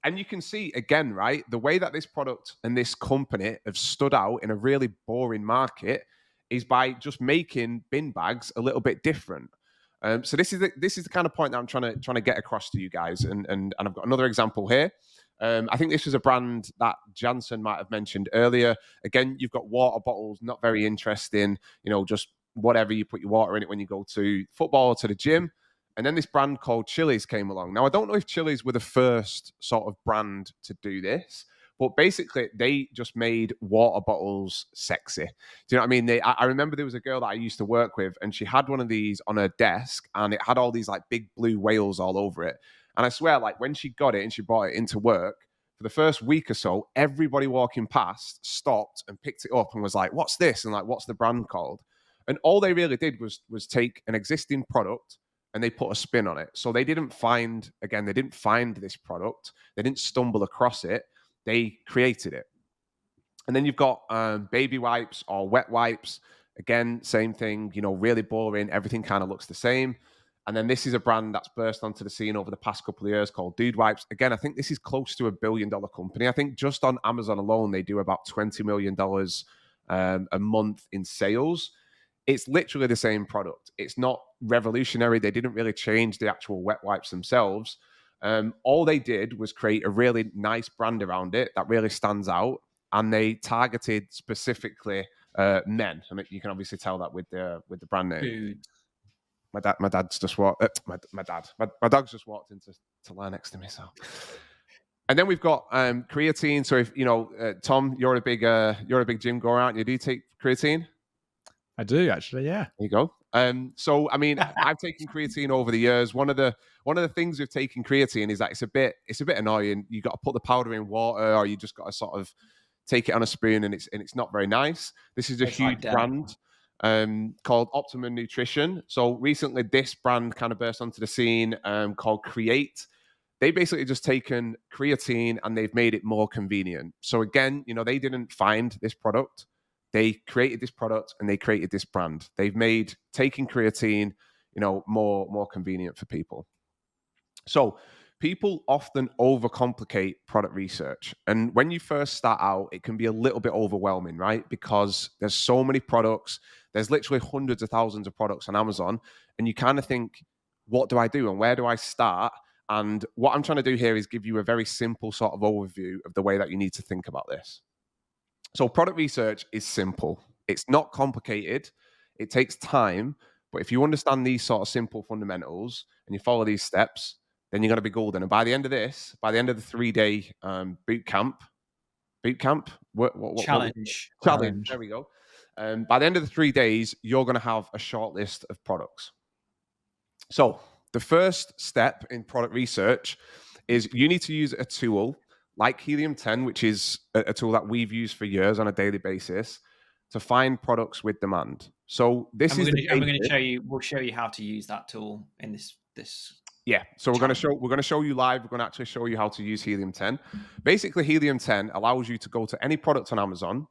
And you can see again, right, the way that this product and this company have stood out in a really boring market is by just making bin bags a little bit different. So this is the kind of point that I'm trying to get across to you guys. And I've got another example here. I think this was a brand that Jansen might have mentioned earlier. Again, you've got water bottles, not very interesting, you know, just whatever, you put your water in it when you go to football or to the gym. And then this brand called Chili's came along. Now, I don't know if Chili's were the first sort of brand to do this, but basically they just made water bottles sexy. Do you know what I mean? I remember there was a girl that I used to work with, and she had one of these on her desk, and it had all these like big blue whales all over it. And I swear, like when she got it and she brought it into work, for the first week or so, everybody walking past stopped and picked it up and was like, "What's this?" And like, "What's the brand called?" And all they really did was take an existing product and they put a spin on it. So they didn't find this product. They didn't stumble across it. They created it. And then you've got baby wipes or wet wipes. Again, same thing, you know, really boring. Everything kind of looks the same. And then this is a brand that's burst onto the scene over the past couple of years called Dude Wipes. Again, I think this is close to $1 billion company. I think just on Amazon alone, they do about $20 million a month in sales. It's literally the same product. It's not revolutionary. They didn't really change the actual wet wipes themselves. All they did was create a really nice brand around it that really stands out. And they targeted specifically men. And you can obviously tell that with the brand name. Dude. My dad's just walked. My dog's just walked into lie next to me. So, and then we've got creatine. So if you know, Tom, you're a big gym goer, aren't you? Do you take creatine? I do actually, yeah. There you go. So I mean, I've taken creatine over the years. One of the things with taking creatine is that it's a bit annoying. You got to put the powder in water, or you just got to sort of take it on a spoon, and it's not very nice. This is a huge brand called Optimum Nutrition. So recently, this brand kind of burst onto the scene called Create. They basically just taken creatine and they've made it more convenient. So again, they didn't find this product. They created this product and they created this brand. They've made taking creatine, more convenient for people. So people often overcomplicate product research. And when you first start out, it can be a little bit overwhelming, right? Because there's so many products. There's literally hundreds of thousands of products on Amazon. And you kind of think, what do I do and where do I start? And what I'm trying to do here is give you a very simple sort of overview of the way that you need to think about this. So product research is simple. It's not complicated. It takes time. But if you understand these sort of simple fundamentals and you follow these steps, then you're going to be golden. And by the end of the 3-day boot camp, challenge. There we go. By the end of the 3 days, you're going to have a short list of products. So the first step in product research is you need to use a tool like Helium 10, which is a tool that we've used for years on a daily basis to find products with demand. So we're going to show you. We'll show you how to use that tool in this. Yeah. So we're going to show you live. We're going to actually show you how to use Helium 10. Basically, Helium 10 allows you to go to any product on Amazon,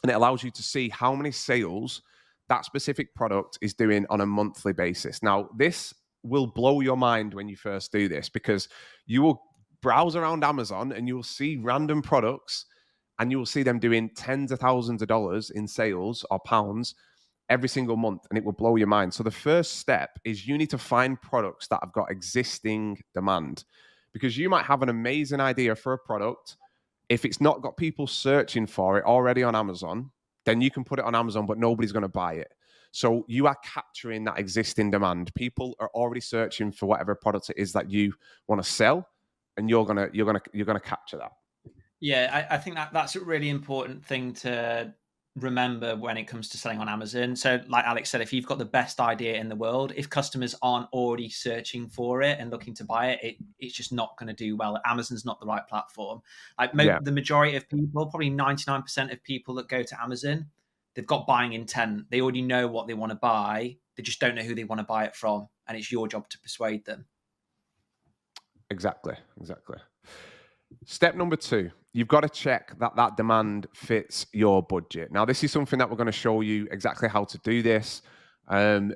and it allows you to see how many sales that specific product is doing on a monthly basis. Now, this will blow your mind when you first do this, because you will browse around Amazon and you will see random products and you will see them doing tens of thousands of dollars in sales or pounds every single month, and it will blow your mind. So the first step is you need to find products that have got existing demand, because you might have an amazing idea for a product. If it's not got people searching for it already on Amazon, then you can put it on Amazon, but nobody's going to buy it. So you are capturing that existing demand. People are already searching for whatever product it is that you want to sell, and you're gonna capture that. Yeah, I think that's a really important thing to remember when it comes to selling on Amazon. So like Alex said, if you've got the best idea in the world, if customers aren't already searching for it and looking to buy it, it's just not going to do well. Amazon's not the right platform. The majority of people, probably 99% of people that go to Amazon, they've got buying intent. They already know what they want to buy. They just don't know who they want to buy it from. And it's your job to persuade them. Exactly. Step number 2, you've got to check that demand fits your budget. Now, this is something that we're going to show you exactly how to do this.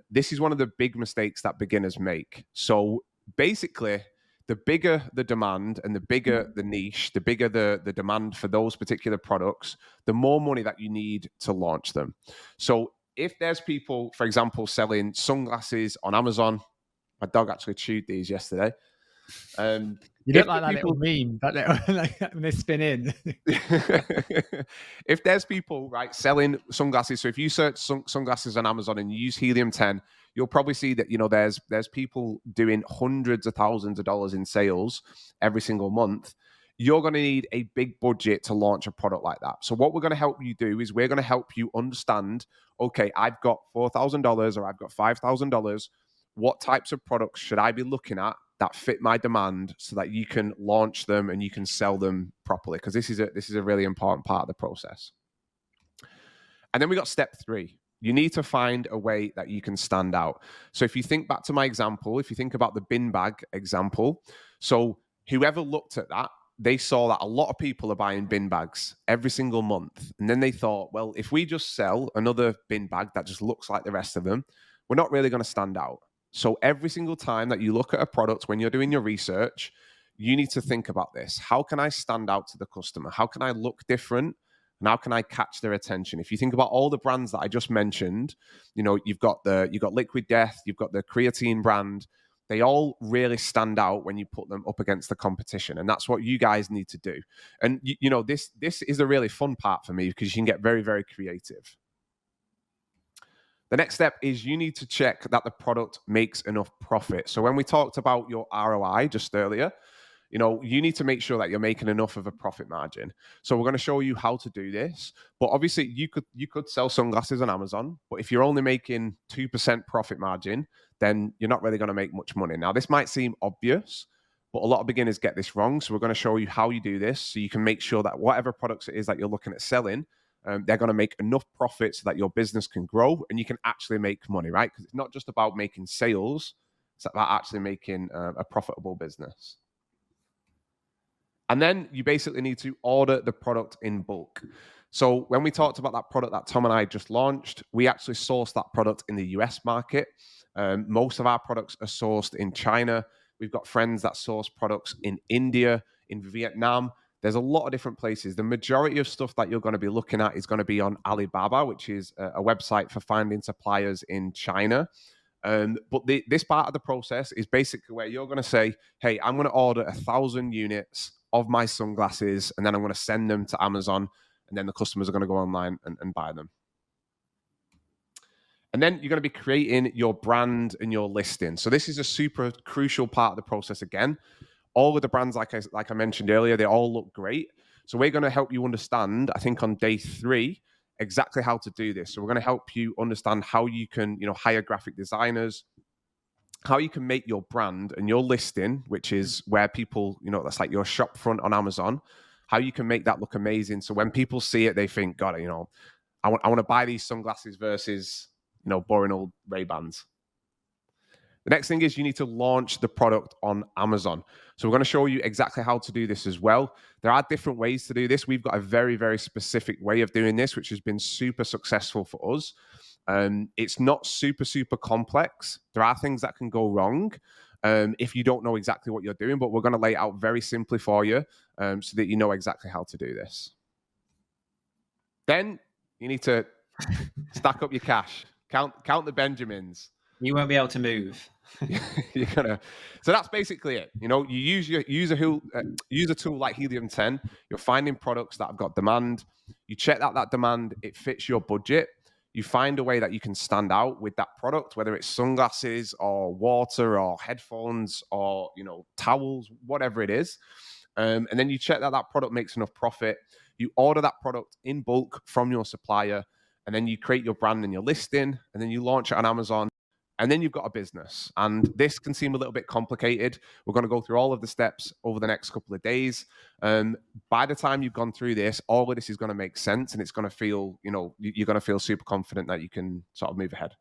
This is one of the big mistakes that beginners make. So basically, the bigger the demand and the bigger the niche, the bigger the demand for those particular products, the more money that you need to launch them. So if there's people, for example, selling sunglasses on Amazon, my dog actually chewed these yesterday. You don't like that little meme, that little, like, when they spin in. If there's people, right, selling sunglasses, so if you search sunglasses on Amazon and you use Helium 10, you'll probably see that there's people doing hundreds of thousands of dollars in sales every single month. You're going to need a big budget to launch a product like that. So what we're going to help you do is we're going to help you understand, okay, I've got $4,000 or I've got $5,000. What types of products should I be looking at that fit my demand so that you can launch them and you can sell them properly? Because this is a really important part of the process. And then we got step 3. You need to find a way that you can stand out. So if you think back to my example, if you think about the bin bag example, so whoever looked at that, they saw that a lot of people are buying bin bags every single month. And then they thought, well, if we just sell another bin bag that just looks like the rest of them, we're not really going to stand out. So every single time that you look at a product when you're doing your research, you need to think about this. How can I stand out to the customer? How can I look different? And how can I catch their attention? If you think about all the brands that I just mentioned, you've got Liquid Death, you've got the creatine brand. They all really stand out when you put them up against the competition. And that's what you guys need to do. And this is a really fun part for me because you can get very, very creative. The next step is you need to check that the product makes enough profit. So when we talked about your ROI just earlier, You know, you need to make sure that you're making enough of a profit margin. So we're going to show you how to do this. But obviously, you could sell sunglasses on Amazon, but if you're only making 2% profit margin, then you're not really going to make much money. Now, this might seem obvious, but a lot of beginners get this wrong. So we're going to show you how you do this, so you can make sure that whatever products it is that you're looking at selling, they're going to make enough profit so that your business can grow and you can actually make money, right? Because it's not just about making sales, it's about actually making a profitable business. And then you basically need to order the product in bulk. So when we talked about that product that Tom and I just launched, we actually sourced that product in the US market. Most of our products are sourced in China. We've got friends that source products in India, in Vietnam. There's a lot of different places. The majority of stuff that you're going to be looking at is going to be on Alibaba, which is a website for finding suppliers in China. But this part of the process is basically where you're going to say, hey, I'm going to order 1,000 units of my sunglasses, and then I'm going to send them to Amazon, and then the customers are going to go online and buy them. And then you're going to be creating your brand and your listing. So this is a super crucial part of the process again. All of the brands, like I mentioned earlier, they all look great. So we're going to help you understand, I think on day 3, exactly how to do this. So we're going to help you understand how you can, hire graphic designers, how you can make your brand and your listing, which is where people, that's like your shop front on Amazon, how you can make that look amazing. So when people see it, they think, God, I want to buy these sunglasses versus, boring old Ray-Bans. The next thing is you need to launch the product on Amazon. So we're going to show you exactly how to do this as well. There are different ways to do this. We've got a very, very specific way of doing this, which has been super successful for us. It's not super, super complex. There are things that can go wrong if you don't know exactly what you're doing, but we're going to lay it out very simply for you so that you know exactly how to do this. Then you need to stack up your cash, count the Benjamins. You won't be able to move. You're gonna. So that's basically it. You use a tool like Helium 10. You're finding products that have got demand. You check that demand, it fits your budget. You find a way that you can stand out with that product, whether it's sunglasses or water or headphones or towels, whatever it is. And then you check that product makes enough profit. You order that product in bulk from your supplier, and then you create your brand and your listing, and then you launch it on Amazon. And then you've got a business. And this can seem a little bit complicated. We're going to go through all of the steps over the next couple of days. By the time you've gone through this, all of this is going to make sense, and it's going to feel, you're going to feel super confident that you can sort of move ahead.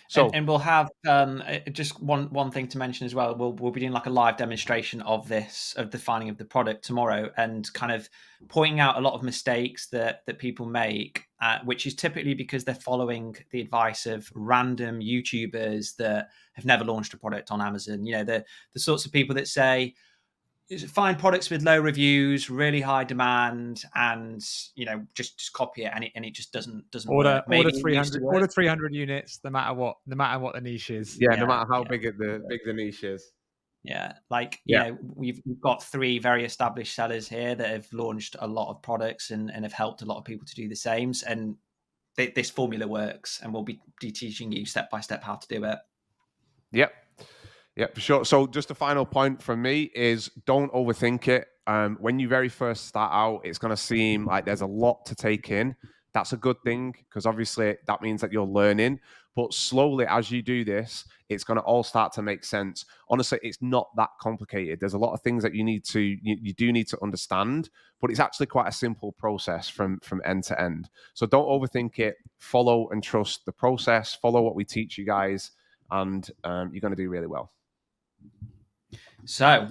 So, and we'll have just one thing to mention as well. We'll be doing like a live demonstration of this, of the finding of the product tomorrow, and kind of pointing out a lot of mistakes that people make, which is typically because they're following the advice of random YouTubers that have never launched a product on Amazon. The sorts of people that say, find products with low reviews, really high demand, and just copy it, and it just doesn't order work. 300 units, no matter what the niche is. Yeah, no matter how big the niche is. Yeah, we've got 3 very established sellers here that have launched a lot of products and have helped a lot of people to do the same. And this formula works, and we'll be teaching you step by step how to do it. Yep. Yeah, for sure. So just a final point from me is don't overthink it. When you very first start out, it's going to seem like there's a lot to take in. That's a good thing, because obviously that means that you're learning. But slowly, as you do this, it's going to all start to make sense. Honestly, it's not that complicated. There's a lot of things that you do need to understand, but it's actually quite a simple process from end to end. So don't overthink it. Follow and trust the process. Follow what we teach you guys, and you're going to do really well. So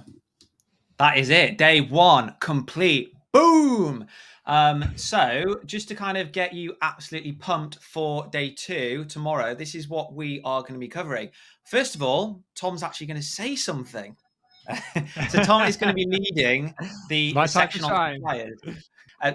that is it. Day 1 complete. Boom. So just to kind of get you absolutely pumped for day 2 tomorrow, this is what we are going to be covering. First of all, Tom's actually going to say something. So Tom is going to be leading the section on suppliers.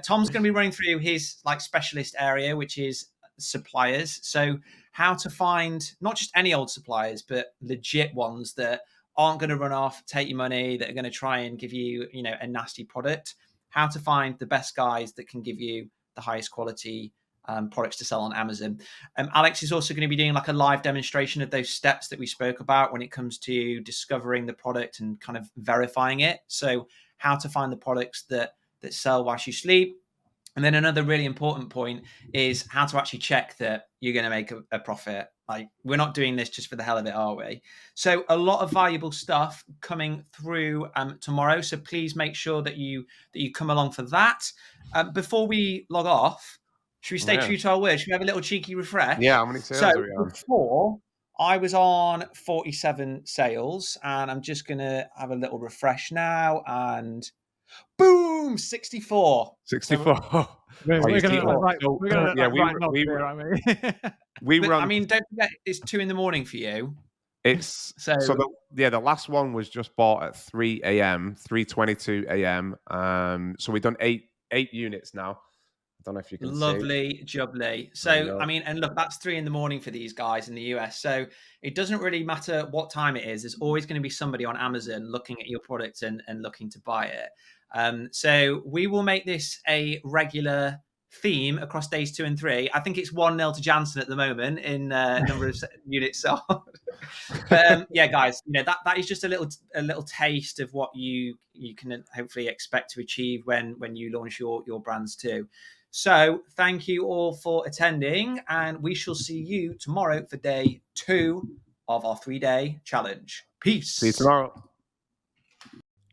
Tom's going to be running through his specialist area, which is suppliers. So how to find not just any old suppliers, but legit ones that aren't going to run off, take your money, that are going to try and give you, a nasty product. How to find the best guys that can give you the highest quality products to sell on Amazon. Alex is also going to be doing like a live demonstration of those steps that we spoke about when it comes to discovering the product and kind of verifying it. So how to find the products that sell whilst you sleep. And then another really important point is how to actually check that you're going to make a profit. Like, we're not doing this just for the hell of it, are we? So a lot of valuable stuff coming through tomorrow. So please make sure that you come along for that. Before we log off, should we stay true to our word? Should we have a little cheeky refresh? Yeah, how many sales are we on? Before, I was on 47 sales, and I'm just going to have a little refresh now, and boom, 64. 64. We're going to we run. I mean, don't forget, it's 2 a.m. for you. It's so the last one was just bought at 3 a.m., 3:22 a.m. So we've done eight units now. I don't know if you can see. Lovely, jubbly. So, I mean, and look, that's 3 a.m. for these guys in the US. So it doesn't really matter what time it is. There's always going to be somebody on Amazon looking at your product and looking to buy it. So we will make this a regular theme across days 2 and 3. I think it's 1-0 to Jansen at the moment in number of units sold. But yeah, guys, that is just a little taste of what you can hopefully expect to achieve when you launch your brands too. So thank you all for attending, and we shall see you tomorrow for day 2 of our 3-day challenge. Peace. See you tomorrow.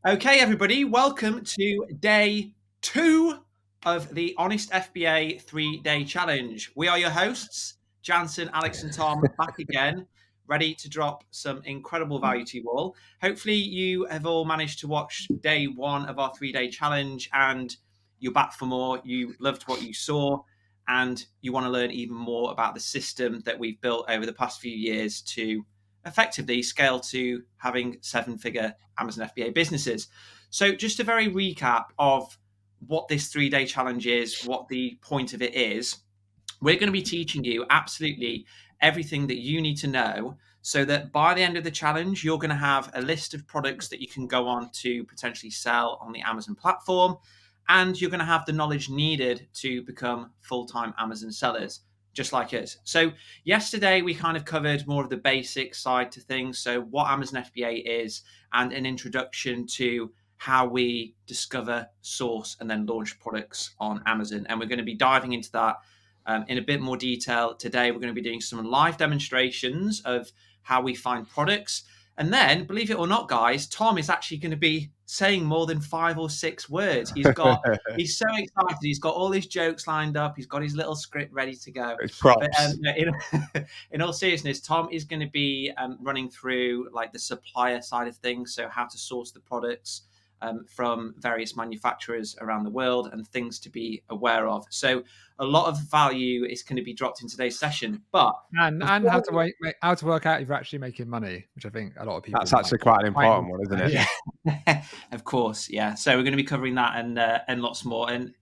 Okay, everybody, welcome to day 2 of the Honest FBA 3-day challenge. We are your hosts, Jansen, Alex, and Tom, back again, ready to drop some incredible value to you all. Hopefully you have all managed to watch day 1 of our 3-day challenge, and you're back for more. You loved what you saw, and you want to learn even more about the system that we've built over the past few years to effectively scale to having 7-figure Amazon FBA businesses. So just a very recap of what this 3-day challenge is, what the point of it is. We're going to be teaching you absolutely everything that you need to know so that by the end of the challenge, you're going to have a list of products that you can go on to potentially sell on the Amazon platform. And you're going to have the knowledge needed to become full-time Amazon sellers, just like us. So yesterday, we kind of covered more of the basic side to things. So what Amazon FBA is, and an introduction to how we discover, source, and then launch products on Amazon. And we're going to be diving into that in a bit more detail today. We're going to be doing some live demonstrations of how we find products. And then, believe it or not, guys, Tom is actually going to be saying more than 5 or 6 words. He's so excited. He's got all his jokes lined up. He's got his little script ready to go. It's props. But, in all seriousness, Tom is going to be running through like the supplier side of things. So how to source the products from various manufacturers around the world and things to be aware of. So a lot of value is going to be dropped in today's session. But and how to work out if you're actually making money, which I think a lot of people. That's actually quite an important one, isn't it? Yeah. Of course, yeah. So we're going to be covering that and lots more. And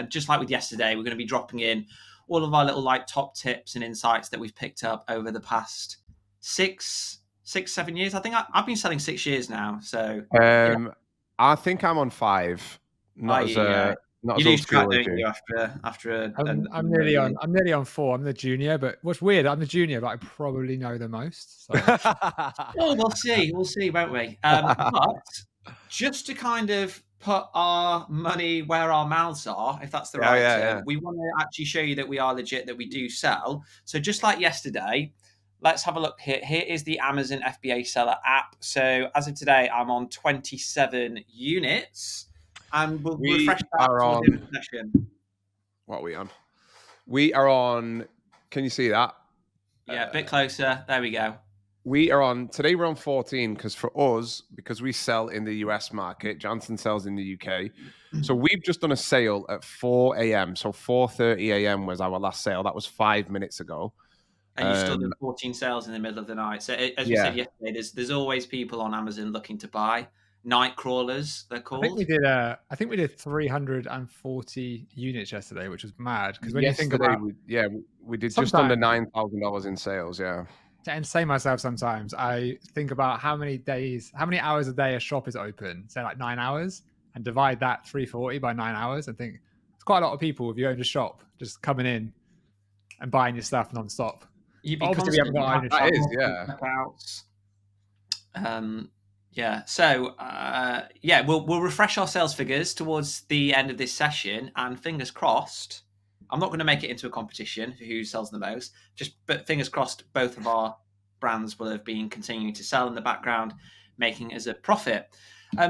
just like with yesterday, we're going to be dropping in all of our little like top tips and insights that we've picked up over the past 6-7 years. I think I've been selling 6 years now. So I think I'm on 5. Not as lose track, don't you? After I'm nearly on 4. I'm the junior, but what's weird, I'm the junior, but I probably know the most. So. We'll see, won't we? But just to kind of put our money where our mouths are, if that's the right term, we want to actually show you that we are legit, that we do sell. So just like yesterday, let's have a look here. Here is the Amazon FBA seller app. So as of today, I'm on 27 units. And we'll refresh that to a different session. What are we on? We are on, can you see that? Yeah, a bit closer. There we go. Today we're on 14 because we sell in the US market. Jansen sells in the UK. So we've just done a sale at 4 a.m. So 4:30 a.m. was our last sale. That was 5 minutes ago. And you still did 14 sales in the middle of the night. So as we said yesterday, there's always people on Amazon looking to buy. Night crawlers, they're called. I think we did 340 units yesterday, which was mad. Because when you think about, we did just under $9,000 in sales. Yeah. To entertain myself, sometimes I think about how many hours a day a shop is open. Say like 9 hours, and divide that 340 by 9 hours, and think it's quite a lot of people if you own a shop just coming in and buying your stuff non-stop. You'd be Obviously, we haven't got constantly That ownership. is, yeah. Yeah. So yeah, we'll refresh our sales figures towards the end of this session, and fingers crossed. I'm not going to make it into a competition for who sells the most. But fingers crossed, both of our brands will have been continuing to sell in the background, making us a profit.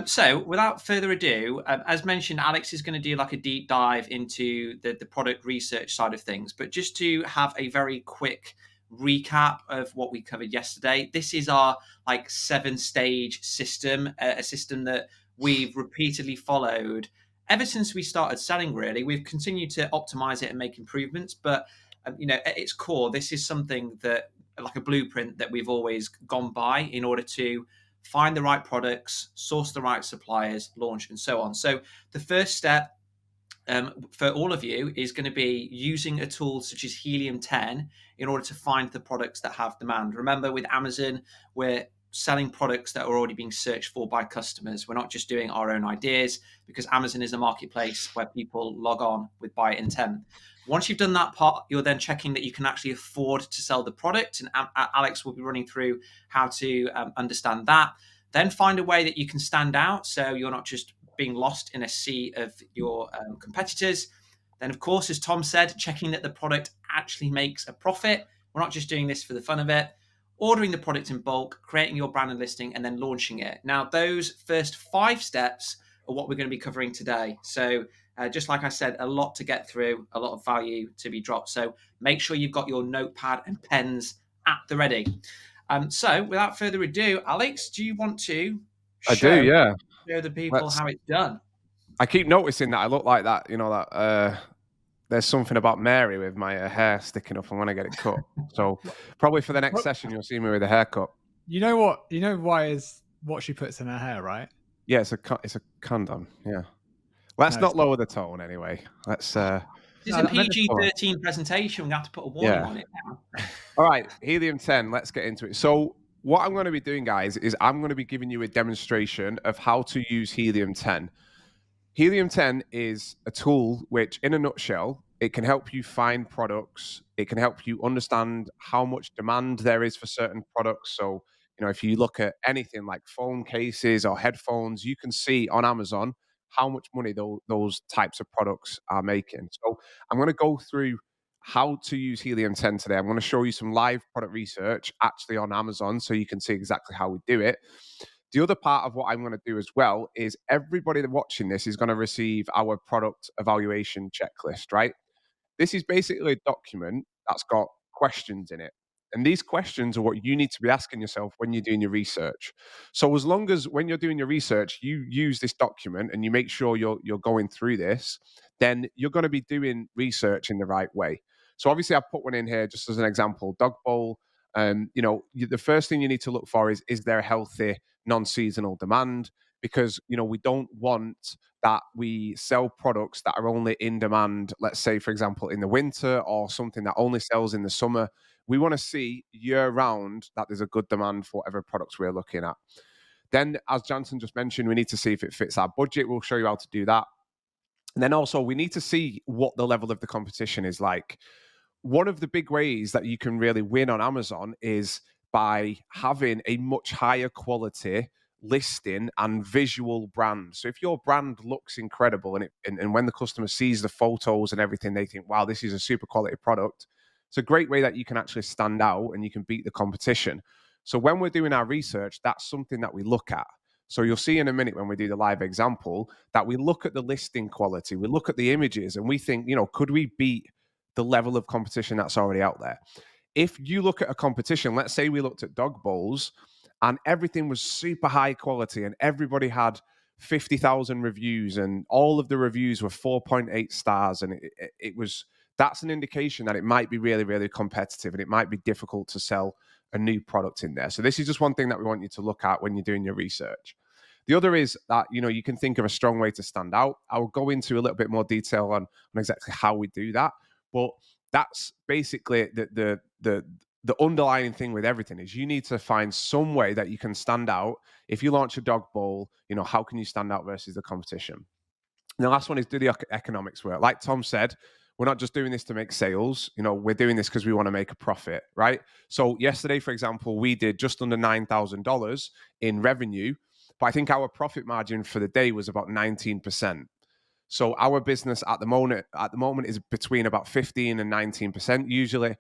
So without further ado, as mentioned, Alex is going to do like a deep dive into the product research side of things. But just to have a very quick recap of what we covered yesterday, this is our like 7-stage system, a system that we've repeatedly followed ever since we started selling. Really, we've continued to optimize it and make improvements, but at its core, this is something that, like a blueprint that we've always gone by in order to find the right products, source the right suppliers, launch, and so on. So the first step for all of you is going to be using a tool such as Helium 10 in order to find the products that have demand. Remember, with Amazon, we're selling products that are already being searched for by customers. We're not just doing our own ideas, because Amazon is a marketplace where people log on with buy intent. Once you've done that part, you're then checking that you can actually afford to sell the product. And Alex will be running through how to understand that. Then find a way that you can stand out, so you're not just being lost in a sea of your competitors. Then, of course, as Tom said, checking that the product actually makes a profit. We're not just doing this for the fun of it. Ordering the product in bulk, creating your brand and listing, and then launching it. Now, those first 5 steps are what we're going to be covering today. So just like I said, a lot to get through, a lot of value to be dropped. So make sure you've got your notepad and pens at the ready. So without further ado, Alex, do you want to show the people how it's done? I keep noticing that I look like that, that there's something about Mary with my hair sticking up and when I get it cut. So probably for the next session, you'll see me with a haircut. You know what? You know why is what she puts in her hair, right? Yeah, it's a condom. Yeah. Let's not lower the tone anyway. Let's. It's a PG-13 presentation. We have to put a warning on it now. All right, Helium 10. Let's get into it. So what I'm going to be doing, guys, is I'm going to be giving you a demonstration of how to use Helium 10. Helium 10 is a tool which, in a nutshell, it can help you find products. It can help you understand how much demand there is for certain products. So, if you look at anything like phone cases or headphones, you can see on Amazon how much money those types of products are making. So I'm going to go through how to use Helium 10 today. I'm going to show you some live product research actually on Amazon so you can see exactly how we do it. The other part of what I'm going to do as well is everybody watching this is going to receive our product evaluation checklist, right? This is basically a document that's got questions in it. And these questions are what you need to be asking yourself when you're doing your research. So as long as when you're doing your research, you use this document and you make sure you're going through this, then you're going to be doing research in the right way. So obviously I've put one in here just as an example, dog bowl. The first thing you need to look for is there a healthy non-seasonal demand? Because, we don't want that we sell products that are only in demand, let's say, for example, in the winter, or something that only sells in the summer. We want to see year round that there's a good demand for whatever products we're looking at. Then, as Jansen just mentioned, we need to see if it fits our budget. We'll show you how to do that. And then also we need to see what the level of the competition is like. One of the big ways that you can really win on Amazon is by having a much higher quality listing and visual brand. So if your brand looks incredible and when the customer sees the photos and everything, they think, wow, this is a super quality product. It's a great way that you can actually stand out and you can beat the competition. So when we're doing our research, that's something that we look at. So you'll see in a minute when we do the live example that we look at the listing quality, we look at the images, and we think, could we beat the level of competition that's already out there? If you look at a competition, let's say we looked at dog bowls and everything was super high quality and everybody had 50,000 reviews and all of the reviews were 4.8 stars. And that's an indication that it might be really, really competitive and it might be difficult to sell a new product in there. So this is just one thing that we want you to look at when you're doing your research. The other is that, you can think of a strong way to stand out. I will go into a little bit more detail on exactly how we do that. But that's basically the underlying thing with everything is you need to find some way that you can stand out. If you launch a dog bowl, how can you stand out versus the competition? And the last one is, do the economics work? Like Tom said, We're not just doing this to make sales. You know, we're doing this because we want to make a profit, right? So yesterday, for example, we did just under $9,000 in revenue, but I think our profit margin for the day was about 19%. So our business at the moment is between about 15 and 19% usually.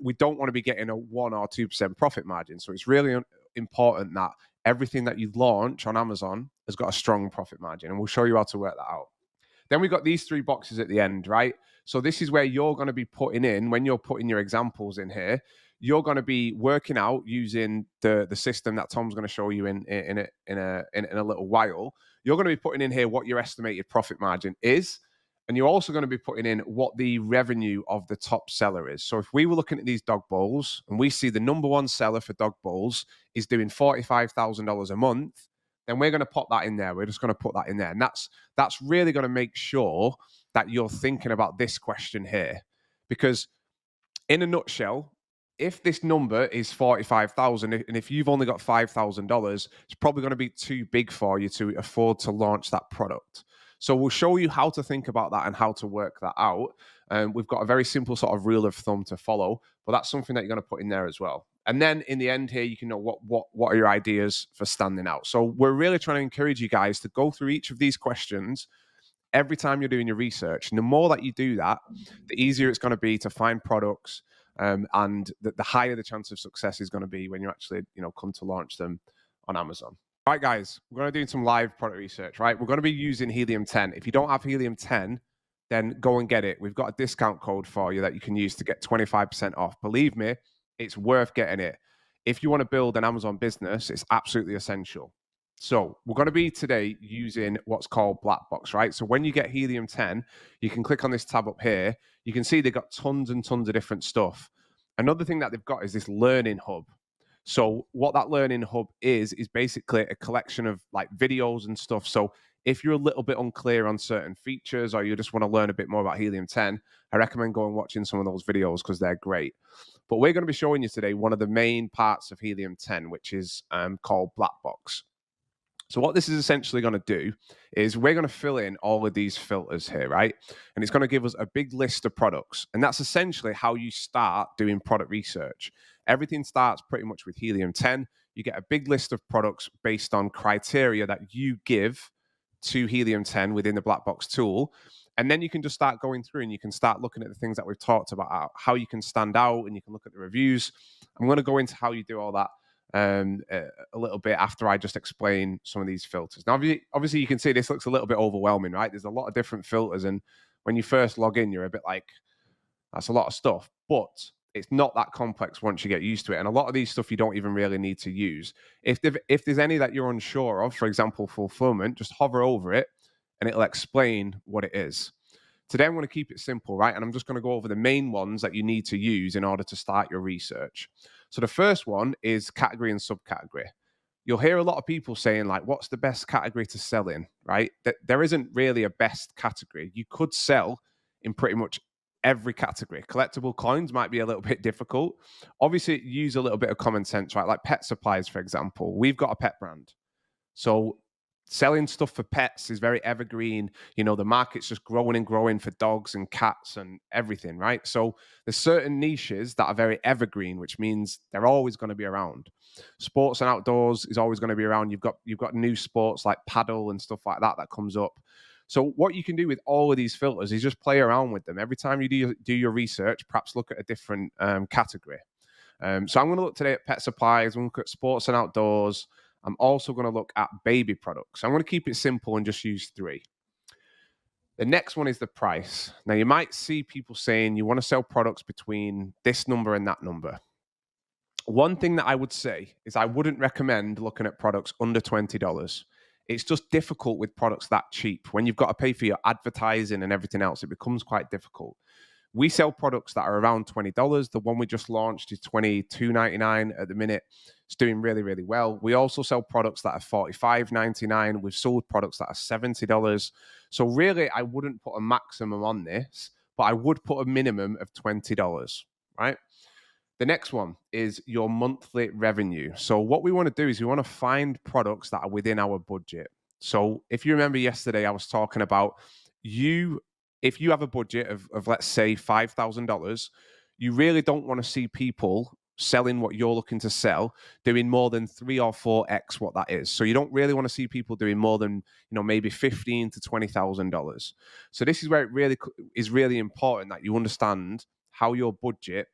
We don't want to be getting a 1 or 2% profit margin. So it's really important that everything that you launch on Amazon has got a strong profit margin, and we'll show you how to work that out. Then we've got these 3 boxes at the end, right? So this is where you're going to be putting in, when you're putting your examples in here, you're going to be working out using the system that Tom's going to show you in a little while. You're going to be putting in here what your estimated profit margin is, and you're also going to be putting in what the revenue of the top seller is. So if we were looking at these dog bowls and we see the number 1 seller for dog bowls is doing $45,000 a month, then we're going to pop that in there. We're just going to put that in there. And that's really going to make sure that you're thinking about this question here. Because in a nutshell, if this number is 45,000, and if you've only got $5,000, it's probably going to be too big for you to afford to launch that product. So we'll show you how to think about that and how to work that out. We've got a very simple sort of rule of thumb to follow, but that's something that you're going to put in there as well. And then in the end here, you can know what are your ideas for standing out. So we're really trying to encourage you guys to go through each of these questions every time you're doing your research. And the more that you do that, the easier it's going to be to find products, and the higher the chance of success is going to be when you actually, come to launch them on Amazon. All right, guys, we're going to do some live product research, right? We're going to be using Helium 10. If you don't have Helium 10, then go and get it. We've got a discount code for you that you can use to get 25% off. Believe me, it's worth getting it. If you want to build an Amazon business, it's absolutely essential. So we're going to be today using what's called Black Box, right? So when you get Helium 10, you can click on this tab up here. You can see they've got tons and tons of different stuff. Another thing that they've got is this learning hub. So what that learning hub is basically a collection of like videos and stuff. So if you're a little bit unclear on certain features, or you just want to learn a bit more about Helium 10, I recommend going and watching some of those videos because they're great. But we're going to be showing you today one of the main parts of Helium 10, which is called Black Box. So what this is essentially going to do is we're going to fill in all of these filters here, right? And it's going to give us a big list of products. And that's essentially how you start doing product research. Everything starts pretty much with Helium 10. You get a big list of products based on criteria that you give to Helium 10 within the Black Box tool. And then you can just start going through and you can start looking at the things that we've talked about, how you can stand out, and you can look at the reviews. I'm going to go into how you do all that a little bit after I just explain some of these filters. Now, obviously you can see this looks a little bit overwhelming, right? There's a lot of different filters, and when you first log in, you're a bit like, that's a lot of stuff, but it's not that complex once you get used to it. And a lot of these stuff you don't even really need to use. If there's any that you're unsure of, for example, fulfillment, just hover over it and it'll explain what it is. Today, I'm going to keep it simple, right? And I'm just going to go over the main ones that you need to use in order to start your research. So the first one is category and subcategory. You'll hear a lot of people saying, like, what's the best category to sell in, right? There isn't really a best category. You could sell in pretty much every category. Collectible coins might be a little bit difficult. Obviously, use a little bit of common sense, right? Like pet supplies, for example. We've got a pet brand. So selling stuff for pets is very evergreen. The market's just growing and growing for dogs and cats and everything, right? So there's certain niches that are very evergreen, which means they're always going to be around. Sports and outdoors is always going to be around. You've got new sports like paddle and stuff like that comes up. So what you can do with all of these filters is just play around with them. Every time you do your research, perhaps look at a different category. So I'm going to look today at pet supplies. I'm going to look at sports and outdoors. I'm also going to look at baby products. I'm going to keep it simple and just use 3. The next one is the price. Now, you might see people saying you want to sell products between this number and that number. One thing that I would say is I wouldn't recommend looking at products under $20. It's just difficult with products that cheap. When you've got to pay for your advertising and everything else, it becomes quite difficult. We sell products that are around $20. The one we just launched is $22.99 at the minute. It's doing really, really well. We also sell products that are $45.99. We've sold products that are $70. So really, I wouldn't put a maximum on this, but I would put a minimum of $20, right? The next one is your monthly revenue. So what we want to do is we want to find products that are within our budget. So if you remember yesterday, I was talking about you if you have a budget of let's say $5,000, you really don't want to see people selling what you're looking to sell doing more than 3 or 4x what that is. So you don't really want to see people doing more than, maybe $15,000 to $20,000. So this is where it really is really important that you understand how your budget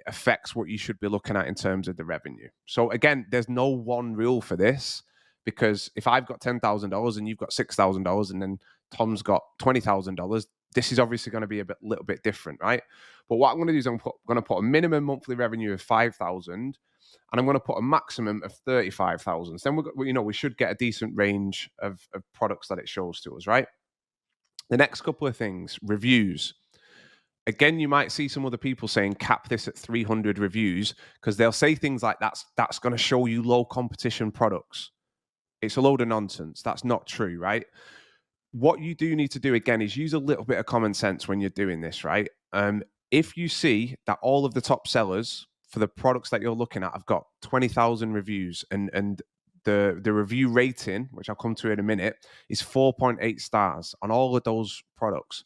affects what you should be looking at in terms of the revenue. So again, there's no one rule for this, because if I've got $10,000 and you've got $6,000 and then Tom's got $20,000, this is obviously going to be little bit different, right? But what I'm going to do is I'm going to put a minimum monthly revenue of 5,000, and I'm going to put a maximum of 35,000. So then we should get a decent range of products that it shows to us, right? The next couple of things, reviews. Again, you might see some other people saying cap this at 300 reviews, because they'll say things like that's going to show you low competition products. It's a load of nonsense. That's not true, right? What you do need to do, again, is use a little bit of common sense when you're doing this, right? If you see that all of the top sellers for the products that you're looking at have got 20,000 reviews, and the review rating, which I'll come to in a minute, is 4.8 stars on all of those products,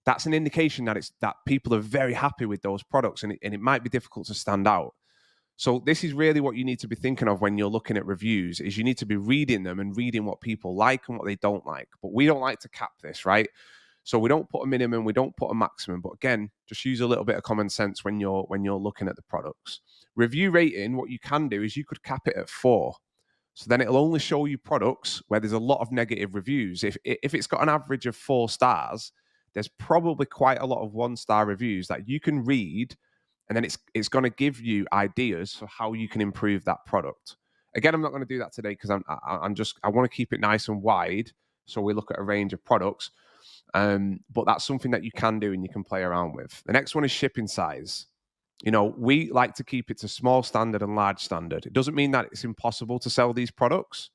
that's an indication that people are very happy with those products, and it might be difficult to stand out. So this is really what you need to be thinking of when you're looking at reviews, is you need to be reading them and reading what people like and what they don't like. But we don't like to cap this, right? So we don't put a minimum, we don't put a maximum. But again, just use a little bit of common sense when you're looking at the products. Review rating, what you can do is you could cap it at 4. So then it'll only show you products where there's a lot of negative reviews. If it's got an average of 4 stars, there's probably quite a lot of 1-star reviews that you can read, and then it's going to give you ideas for how you can improve that product. Again, I'm not going to do that today, because I want to keep it nice and wide, so we look at a range of products. But that's something that you can do and you can play around with. The next one is shipping size. We like to keep it to small standard and large standard. It doesn't mean that it's impossible to sell these products.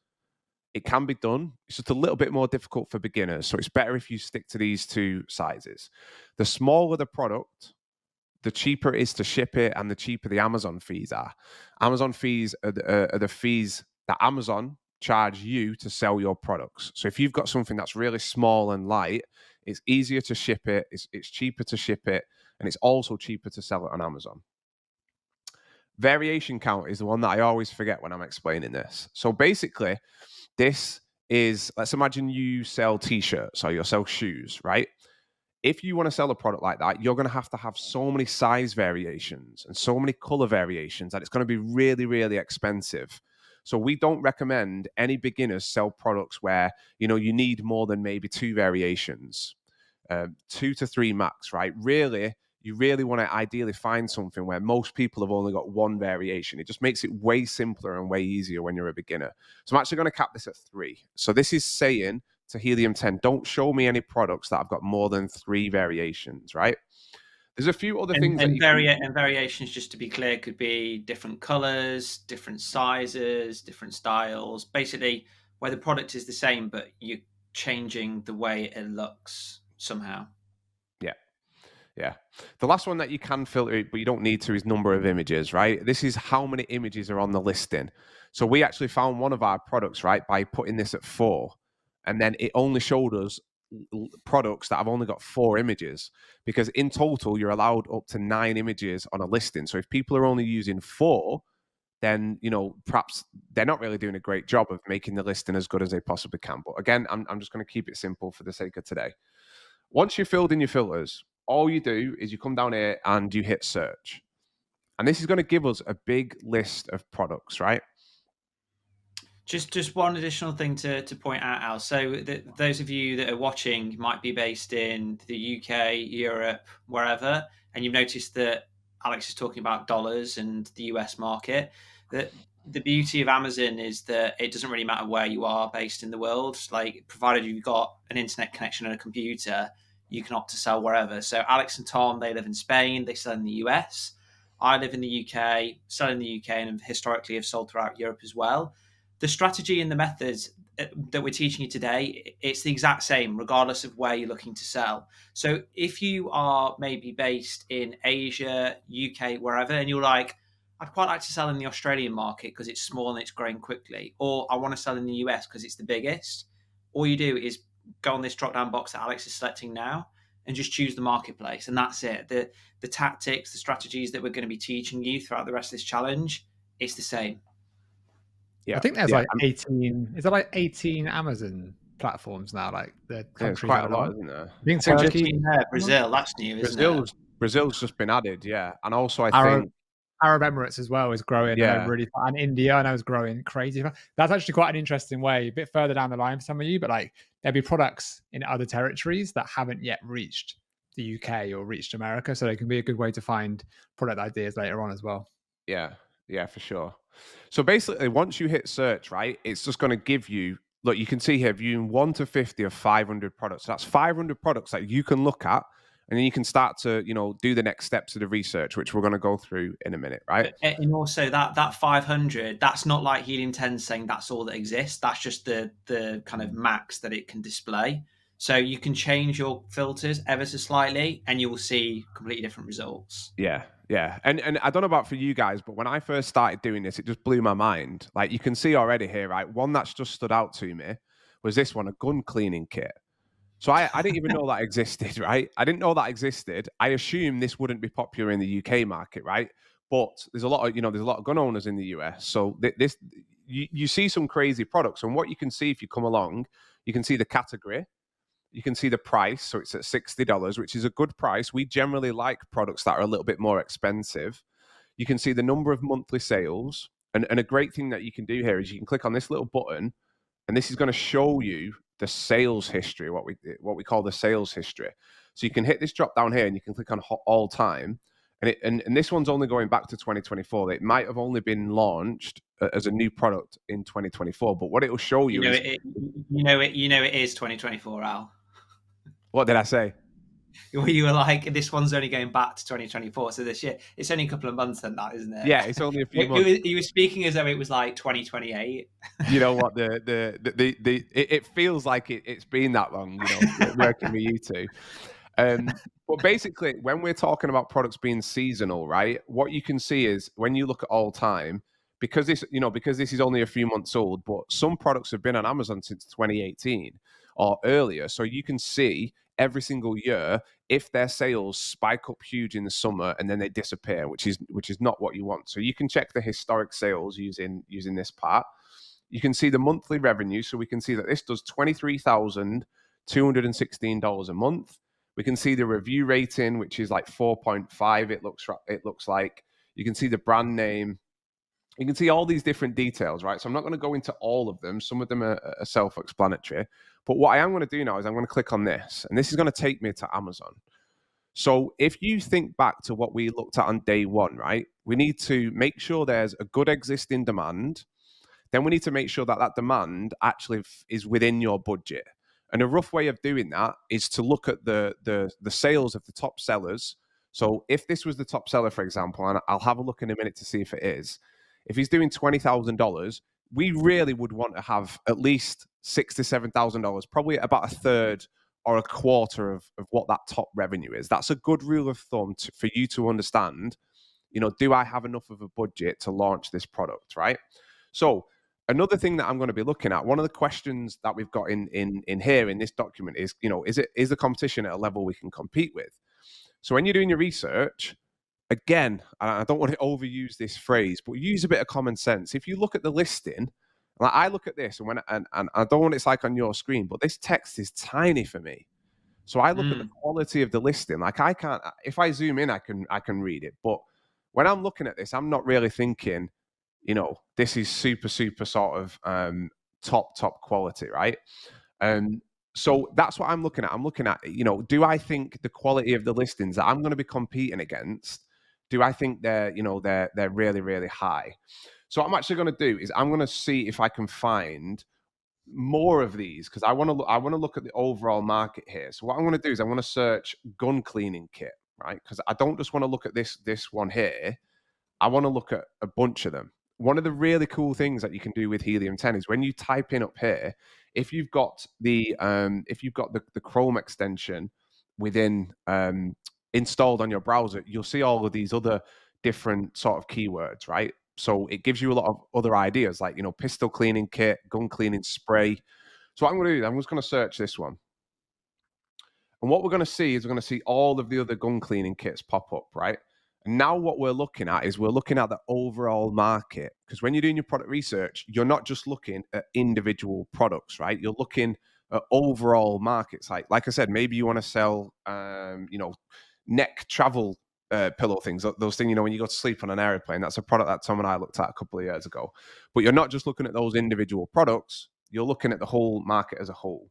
It can be done. It's just a little bit more difficult for beginners. So it's better if you stick to these 2 sizes. The smaller the product, the cheaper it is to ship it, and the cheaper the Amazon fees are. Amazon fees are the fees that Amazon charge you to sell your products. So if you've got something that's really small and light, it's easier to ship it, it's cheaper to ship it, and it's also cheaper to sell it on Amazon. Variation count is the one that I always forget when I'm explaining this. So basically, this is, let's imagine you sell t-shirts or you sell shoes, right? If you want to sell a product like that, you're going to have so many size variations and so many color variations that it's going to be really, really expensive. So we don't recommend any beginners sell products where, you need more than maybe 2 variations, 2 to 3 max, right? Really, you really want to ideally find something where most people have only got 1 variation. It just makes it way simpler and way easier when you're a beginner. So I'm actually going to cap this at 3. So this is saying to Helium 10, don't show me any products that have got more than 3 variations, right? There's a few other things and variations, just to be clear, could be different colors, different sizes, different styles. Basically, where the product is the same, but you're changing the way it looks somehow. Yeah. The last one that you can filter, but you don't need to, is number of images, right? This is how many images are on the listing. So we actually found one of our products, right, by putting this at 4. And then it only showed us products that have only got 4 images, because in total you're allowed up to 9 images on a listing. So if people are only using 4, then perhaps they're not really doing a great job of making the listing as good as they possibly can. But again, I'm just going to keep it simple for the sake of today. Once you've filled in your filters, all you do is you come down here and you hit search, and this is going to give us a big list of products, right? Just one additional thing to point out, Al. So those of you that are watching might be based in the UK, Europe, wherever, and you've noticed that Alex is talking about dollars and the US market. The beauty of Amazon is that it doesn't really matter where you are based in the world. Like, provided you've got an internet connection and a computer, you can opt to sell wherever. So Alex and Tom, they live in Spain, they sell in the US. I live in the UK, sell in the UK, and historically have sold throughout Europe as well. The strategy and the methods that we're teaching you today, it's the exact same, regardless of where you're looking to sell. So if you are maybe based in Asia, UK, wherever, and you're like, I'd quite like to sell in the Australian market because it's small and it's growing quickly, or I want to sell in the US because it's the biggest, all you do is go on this drop-down box that Alex is selecting now, and just choose the marketplace, and that's it. The tactics, the strategies that we're going to be teaching you throughout the rest of this challenge, it's the same. Yeah, I think there's yeah, like 18. Is there like 18 Amazon platforms now? Like the yeah, it's countries quite that a are lot, on. isn't there? I think So just Turkey, in there, Brazil, that's new, isn't it? Brazil's just been added, yeah, and also I Arab, think Arab Emirates as well is growing. I know yeah, really, and India I know is growing crazy. That's actually quite an interesting way. A bit further down the line for some of you, but like there'll be products in other territories that haven't yet reached the UK or reached America, so they can be a good way to find product ideas later on as well. yeah, yeah, for sure. So basically, once you hit search, right, it's just going to give you. Look, you can see here viewing 1 to 50 of 500 products. So that's 500 products that you can look at, and then you can start to, do the next steps of the research, which we're going to go through in a minute, right? And also that 500, that's not like Helium 10 saying that's all that exists. That's just the kind of max that it can display. So you can change your filters ever so slightly, and you will see completely different results. Yeah, yeah. And I don't know about for you guys, but when I first started doing this, it just blew my mind. Like you can see already here, right? One that's just stood out to me was this one, a gun cleaning kit. So I didn't even know that existed, right? I didn't know that existed. I assumed this wouldn't be popular in the UK market, right? But there's a lot of, there's a lot of gun owners in the US. So you see some crazy products. And what you can see if you come along, you can see the category. You can see the price, so it's at $60, which is a good price. We generally like products that are a little bit more expensive. You can see the number of monthly sales. And a great thing that you can do here is you can click on this little button, and this is going to show you the sales history, what we call the sales history. So you can hit this drop down here, and you can click on all time. And this one's only going back to 2024. It might have only been launched as a new product in 2024, but what it will show you is, it is 2024, Al. What did I say? You were like, this one's only going back to 2024, so this year it's only a couple of months than that, isn't it? Yeah, it's only a few months. You were speaking as though it was like 2028. You know what? It feels like it's been that long. Working with you two. But basically, when we're talking about products being seasonal, right? What you can see is when you look at all time, because this is only a few months old, but some products have been on Amazon since 2018 or earlier. So you can see every single year if their sales spike up huge in the summer and then they disappear, which is not what you want. So you can check the historic sales using this part. You can see the monthly revenue. So we can see that this does $23,216 a month. We can see the review rating, which is like 4.5. It looks like. You can see the brand name. You can see all these different details, right? So I'm not going to go into all of them. Some of them are self-explanatory. But what I am going to do now is I'm going to click on this, and this is going to take me to Amazon. So if you think back to what we looked at on day one, right? We need to make sure there's a good existing demand. Then we need to make sure that that demand actually is within your budget. And a rough way of doing that is to look at the sales of the top sellers. So if this was the top seller, for example, and I'll have a look in a minute to see if it is, if he's doing $20,000, we really would want to have at least $6,000 to $7,000, probably about a third or a quarter of what that top revenue is. That's a good rule of thumb for you to understand, do I have enough of a budget to launch this product, right? So another thing that I'm going to be looking at, one of the questions that we've got in here in this document is, is the competition at a level we can compete with? So when you're doing your research, again, I don't want to overuse this phrase, but use a bit of common sense. If you look at the listing, like I look at this, and I don't know what it's like on your screen, but this text is tiny for me. So I look at the quality of the listing. Like I can't, if I zoom in, I can read it. But when I'm looking at this, I'm not really thinking, this is super sort of top quality, right? So that's what I'm looking at. I'm looking at, do I think the quality of the listings that I'm going to be competing against, do I think they're really, really high? So what I'm actually going to do is I'm going to see if I can find more of these, because I want to look at the overall market here. So what I'm going to do is I'm going to search gun cleaning kit, right? Because I don't just want to look at this one here. I want to look at a bunch of them. One of the really cool things that you can do with Helium 10 is when you type in up here, if you've got the Chrome extension within installed on your browser, you'll see all of these other different sort of keywords, right? So it gives you a lot of other ideas, like pistol cleaning kit, gun cleaning spray. So what I'm going to do, I'm just going to search this one. And what we're going to see is we're going to see all of the other gun cleaning kits pop up, right? And now what we're looking at is we're looking at the overall market, because when you're doing your product research, you're not just looking at individual products, right? You're looking at overall markets. Like I said, maybe you want to sell, neck travel pillow things, those things, when you go to sleep on an airplane. That's a product that Tom and I looked at a couple of years ago. But you're not just looking at those individual products, you're looking at the whole market as a whole.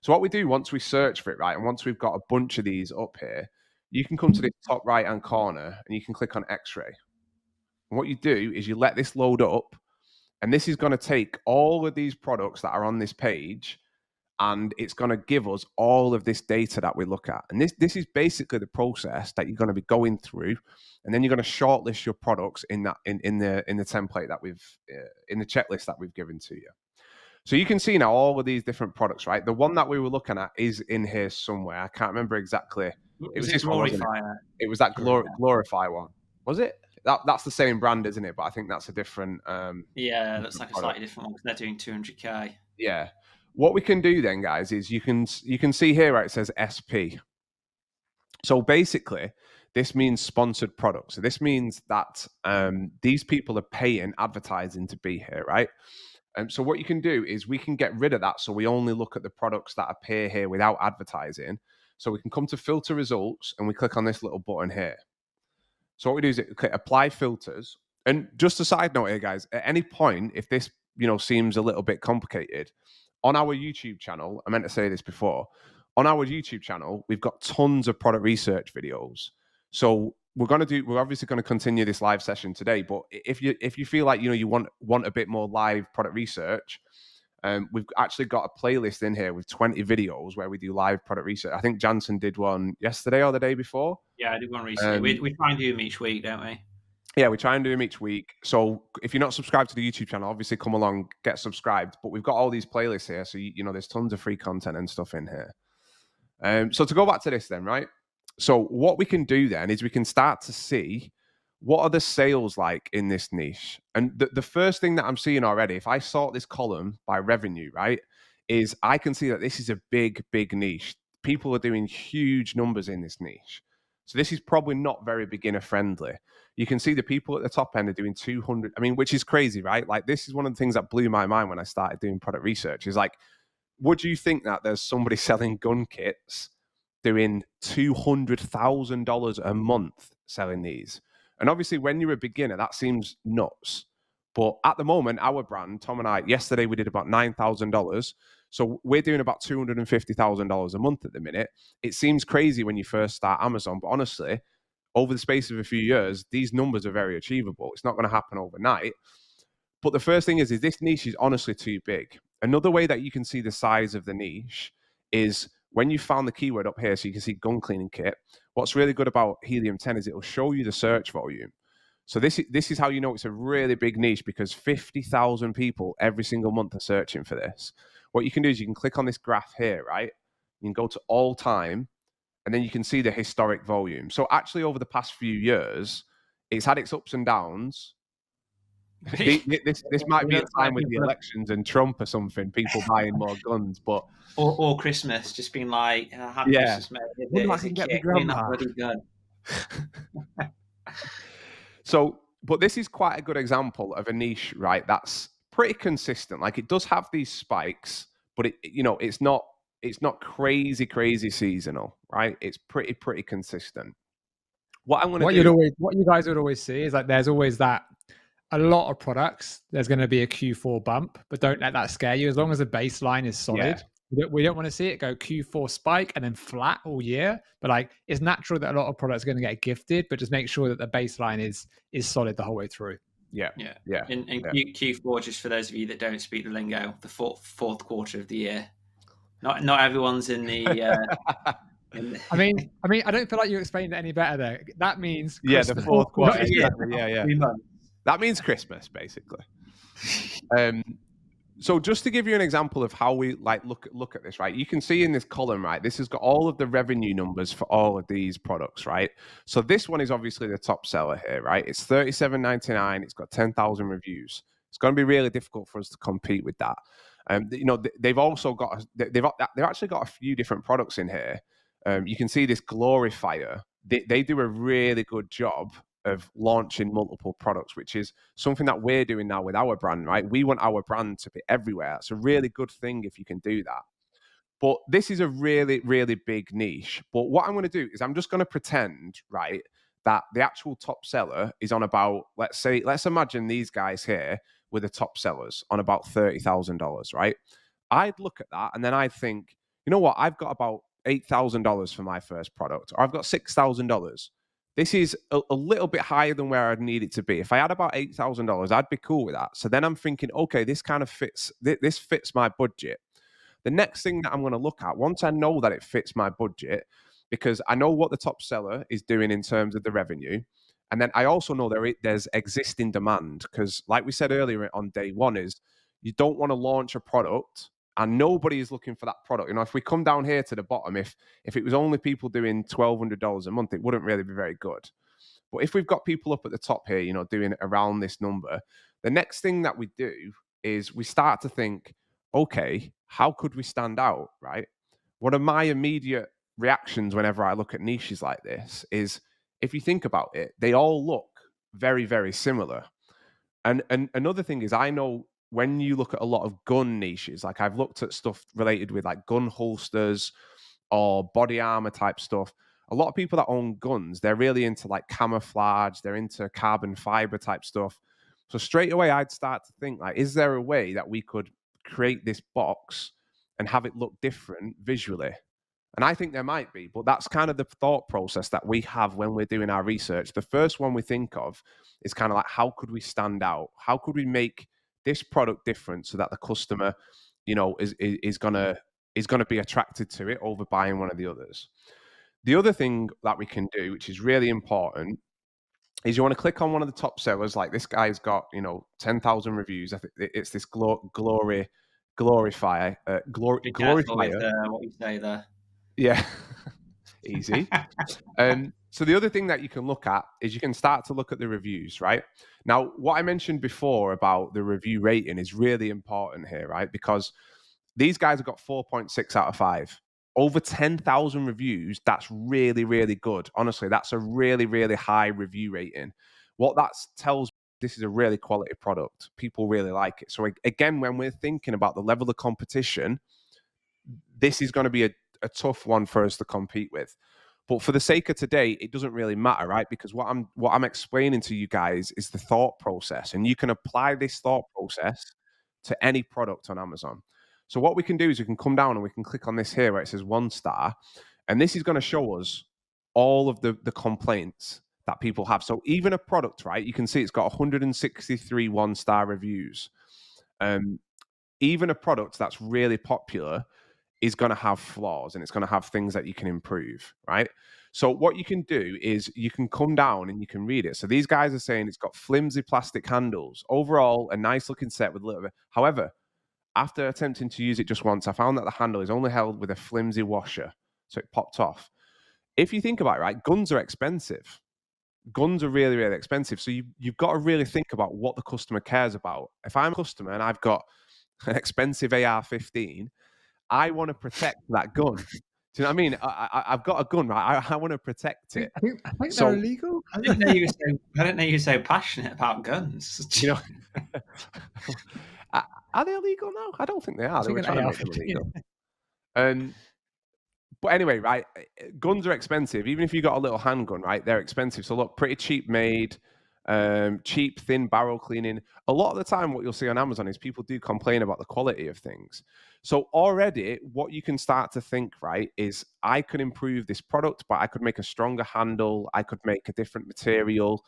So what we do once we search for it, right, and once we've got a bunch of these up here, you can come to the top right-hand corner and you can click on X-ray. And what you do is you let this load up, and this is going to take all of these products that are on this page, and it's going to give us all of this data that we look at. And this is basically the process that you're going to be going through, and then you're going to shortlist your products in the template that we've in the checklist that we've given to you. So you can see now all of these different products, right? The one that we were looking at is in here somewhere. I can't remember exactly. It was this one, wasn't it? It was that Glorify one. Was it? That's the same brand, isn't it? But I think that's a different. Yeah, that's like a slightly different one because they're doing 200K. Yeah. What we can do then, guys, is you can see here, right? It says SP. So basically, this means sponsored products. So this means that these people are paying advertising to be here, right? So what you can do is we can get rid of that. So we only look at the products that appear here without advertising. So we can come to filter results and we click on this little button here. So what we do is click apply filters. And just a side note here, guys, at any point, if this, seems a little bit complicated, on our YouTube channel, I meant to say this before, on our YouTube channel, we've got tons of product research videos. So we're obviously going to continue this live session today, but if you feel like you want a bit more live product research, we've actually got a playlist in here with 20 videos where we do live product research. I think Jansen did one yesterday or the day before. Yeah, I did one recently. We try and do them each week, don't we? Yeah, we try and do them each week. So if you're not subscribed to the YouTube channel, obviously come along, get subscribed. But we've got all these playlists here, so there's tons of free content and stuff in here. So to go back to this then, right? So what we can do then is we can start to see what are the sales like in this niche. And the first thing that I'm seeing already, if I sort this column by revenue, right, is I can see that this is a big, big niche. People are doing huge numbers in this niche. So this is probably not very beginner friendly. You can see the people at the top end are doing 200. I mean, which is crazy, right? Like this is one of the things that blew my mind when I started doing product research is like, would you think that there's somebody selling gun kits doing $200,000 a month selling these? And obviously when you're a beginner, that seems nuts. But at the moment, our brand, Tom and I, yesterday we did about $9,000. So we're doing about $250,000 a month at the minute. It seems crazy when you first start Amazon, but honestly, over the space of a few years, these numbers are very achievable. It's not going to happen overnight. But the first thing is this niche is honestly too big. Another way that you can see the size of the niche is when you found the keyword up here, so you can see gun cleaning kit. What's really good about Helium 10 is it will show you the search volume. So this is how you know it's a really big niche, because 50,000 people every single month are searching for this. What you can do is you can click on this graph here, right? You can go to all time, and then you can see the historic volume. So actually over the past few years, it's had its ups and downs. This might be a time with the elections and Trump or something, people buying more guns, but or Christmas, just being like, happy Christmas, mate. Wonder I can get my grandma. So, but this is quite a good example of a niche, right? That's pretty consistent. Like it does have these spikes, but it's not crazy seasonal, right? It's pretty consistent. What you guys would always see is like there's always that. A lot of products, there's going to be a Q4 bump, but don't let that scare you. As long as the baseline is solid, we don't want to see it go Q4 spike and then flat all year. But like, it's natural that a lot of products are going to get gifted, but just make sure that the baseline is solid the whole way through. Yeah. In Q4, just for those of you that don't speak the lingo, the fourth quarter of the year. Not everyone's in the. I mean, I don't feel like you explained it any better there. That means Christmas. The fourth quarter. Exactly. Yeah. That means Christmas, basically. So just to give you an example of how we like look at this, right? You can see in this column, right? This has got all of the revenue numbers for all of these products, right? So this one is obviously the top seller here, right? It's $37.99. It's got 10,000 reviews. It's going to be really difficult for us to compete with that. They've also got they've actually got a few different products in here. You can see this glorifier. They do a really good job of launching multiple products, which is something that we're doing now with our brand, right? We want our brand to be everywhere. It's a really good thing if you can do that. But this is a really, really big niche. But what I'm going to do is I'm just going to pretend, right, that the actual top seller is on about, let's imagine these guys here with the top sellers on about $30,000, right? I'd look at that and then I'd think, you know what? I've got about $8,000 for my first product, or I've got $6,000. This is a little bit higher than where I'd need it to be. If I had about $8,000, I'd be cool with that. So then I'm thinking, okay, this kind of fits. This fits my budget. The next thing that I'm going to look at, once I know that it fits my budget, because I know what the top seller is doing in terms of the revenue, and then I also know there's existing demand, because like we said earlier on day one, is you don't want to launch a product and nobody is looking for that product. You know, if we come down here to the bottom, if it was only people doing $1,200 a month, it wouldn't really be very good. But if we've got people up at the top here, you know, doing around this number, the next thing that we do is we start to think, okay, how could we stand out, right? One of my immediate reactions whenever I look at niches like this is, if you think about it, they all look very, very similar. And another thing is, I know when you look at a lot of gun niches, like I've looked at stuff related with like gun holsters or body armor type stuff. A lot of people that own guns, they're really into like camouflage, they're into carbon fiber type stuff. So straight away, I'd start to think, like, is there a way that we could create this box and have it look different visually? And I think there might be, but that's kind of the thought process that we have when we're doing our research. The first one we think of is kind of like, how could we stand out? How could we make this product different so that the customer, you know, is gonna be attracted to it over buying one of the others? The other thing that we can do, which is really important, is you want to click on one of the top sellers. Like this guy's got, you know, 10,000 reviews. I think it's this glorifier. Be careful with what you say there. Yeah, easy. So the other thing that you can look at is you can start to look at the reviews, right? Now, what I mentioned before about the review rating is really important here, right? Because these guys have got 4.6 out of 5. Over 10,000 reviews, that's really, really good. Honestly, that's a really, really high review rating. What that tells me, this is a really quality product. People really like it. So again, when we're thinking about the level of competition, this is going to be a tough one for us to compete with. But for the sake of today, it doesn't really matter, right? Because what I'm explaining to you guys is the thought process, and you can apply this thought process to any product on Amazon. So what we can do is we can come down and we can click on this here where it says 1 star, and this is going to show us all of the complaints that people have. So even a product, right? You can see it's got 163 1-star reviews. Even a product that's really popular is going to have flaws, and it's going to have things that you can improve, right? So what you can do is you can come down and you can read it. So these guys are saying it's got flimsy plastic handles. Overall, a nice looking set with a little bit. However, after attempting to use it just once, I found that the handle is only held with a flimsy washer, so it popped off. If you think about it, right, guns are expensive. Guns are really, really expensive. So you've got to really think about what the customer cares about. If I'm a customer and I've got an expensive AR-15, I want to protect that gun. Do you know what I mean? I've got a gun, right? I want to protect it. I think they're illegal. I didn't know you were so passionate about guns. You know, are they illegal now? I don't think they are. They were trying to make them illegal. But anyway, right? Guns are expensive. Even if you got a little handgun, right? They're expensive. So look, pretty cheap made. Cheap, thin barrel cleaning. A lot of the time, what you'll see on Amazon is people do complain about the quality of things. So already, what you can start to think, right, is I could improve this product, but I could make a stronger handle. I could make a different material.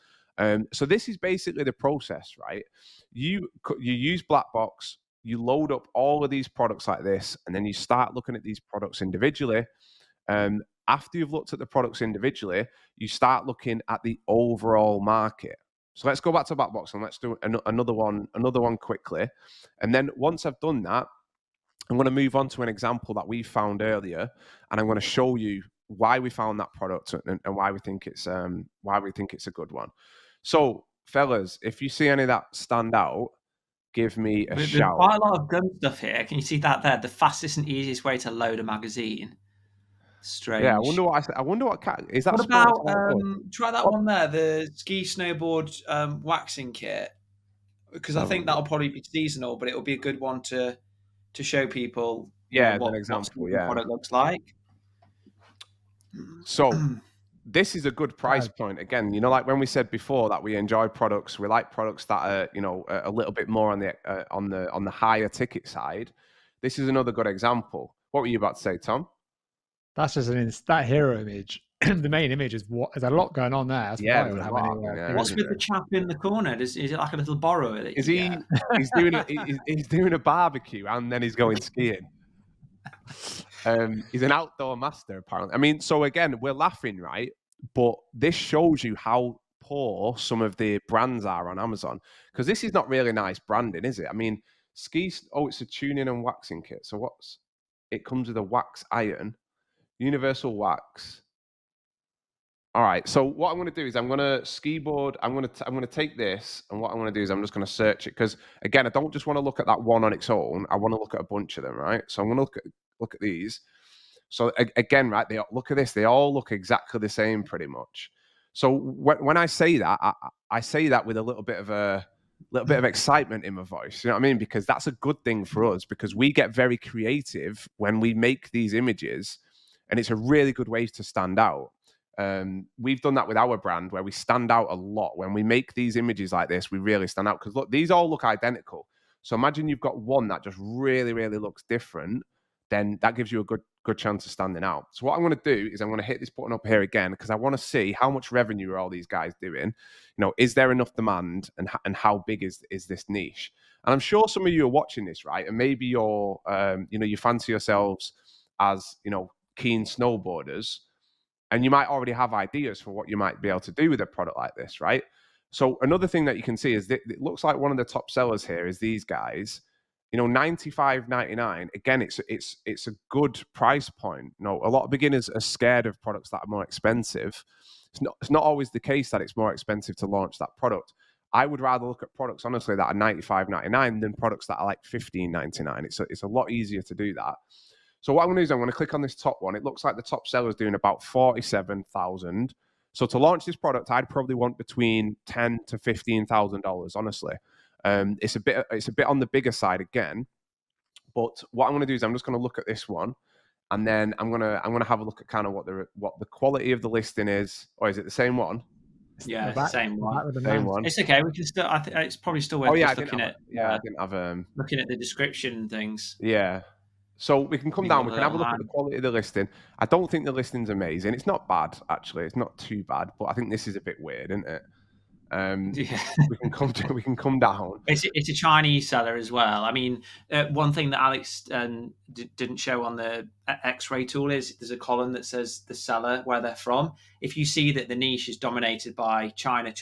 So this is basically the process, right? You use Blackbox, you load up all of these products like this, and then you start looking at these products individually. After you've looked at the products individually, you start looking at the overall market. So let's go back to Blackbox and let's do another one quickly. And then once I've done that, I'm going to move on to an example that we found earlier, and I'm going to show you why we found that product and why we think it's a good one. So, fellas, if you see any that stand out, give me a shout. There's quite a lot of gun stuff here. Can you see that there? The fastest and easiest way to load a magazine. Strange. Yeah, I wonder what is that. What about sport? try that one there, the ski snowboard waxing kit? Because I think that'll probably be seasonal, but it'll be a good one to show people, Yeah, as an what example. the Yeah. product looks like. So this is a good price point. Again, like when we said before that we enjoy products, we like products that are, a little bit more on the higher ticket side. This is another good example. What were you about to say, Tom? That's just that hero image. The main image is there's a lot going on there. That's Yeah, wild there's a how lot many, happening there, What's isn't with there? the chap in the corner? Is it like a little borrower that Is you he? get? He's doing a barbecue and then he's going skiing. He's an outdoor master, apparently. I mean, so again, we're laughing, right? But this shows you how poor some of the brands are on Amazon, because this is not really nice branding, is it? I mean, it's a tuning and waxing kit. So it comes with a wax iron, universal wax. All right. So what I'm going to do is I'm going to ski board. I'm going to take this, and what I'm going to do is I'm just going to search it, because again, I don't just want to look at that one on its own. I want to look at a bunch of them, right? So I'm going to look at these. So again, right? Look at this. They all look exactly the same, pretty much. So when I say that, I say that with a little bit of excitement in my voice. You know what I mean? Because that's a good thing for us, because we get very creative when we make these images, and it's a really good way to stand out. We've done that with our brand, where we stand out a lot. When we make these images like this, we really stand out, because look, these all look identical. So imagine you've got one that just really, really looks different. Then that gives you a good chance of standing out. So what I'm going to do is I'm going to hit this button up here again, because I want to see how much revenue are all these guys doing. Is there enough demand, and how big is this niche? And I'm sure some of you are watching this, right? And maybe you're, you fancy yourselves as, keen snowboarders, and you might already have ideas for what you might be able to do with a product like this, right? So another thing that you can see is that it looks like one of the top sellers here is these guys. $95.99. Again, it's a good price point. A lot of beginners are scared of products that are more expensive. It's not always the case that it's more expensive to launch that product. I would rather look at products, honestly, that are $95.99 than products that are like $15.99. It's a lot easier to do that. So what I'm going to do is I'm going to click on this top one. It looks like the top seller is doing about 47,000. So to launch this product, I'd probably want between $10,000 to $15,000, honestly. It's a bit on the bigger side again, but what I'm going to do is I'm just going to look at this one, and then I'm going to have a look at kind of what the quality of the listing is. Or is it the same one? Yeah, it's the same one. Same one. It's okay. We can still. It's probably still worth looking at. I didn't have looking at the description and things. Yeah. So we can come down. We can have a look at the quality of the listing. I don't think the listing's amazing. It's not bad, actually. It's not too bad, but I think this is a bit weird, isn't it? Yeah. we can come down. It's a Chinese seller as well. I mean, one thing that Alex didn't show on the X-ray tool is there's a column that says the seller, where they're from. If you see that the niche is dominated by China,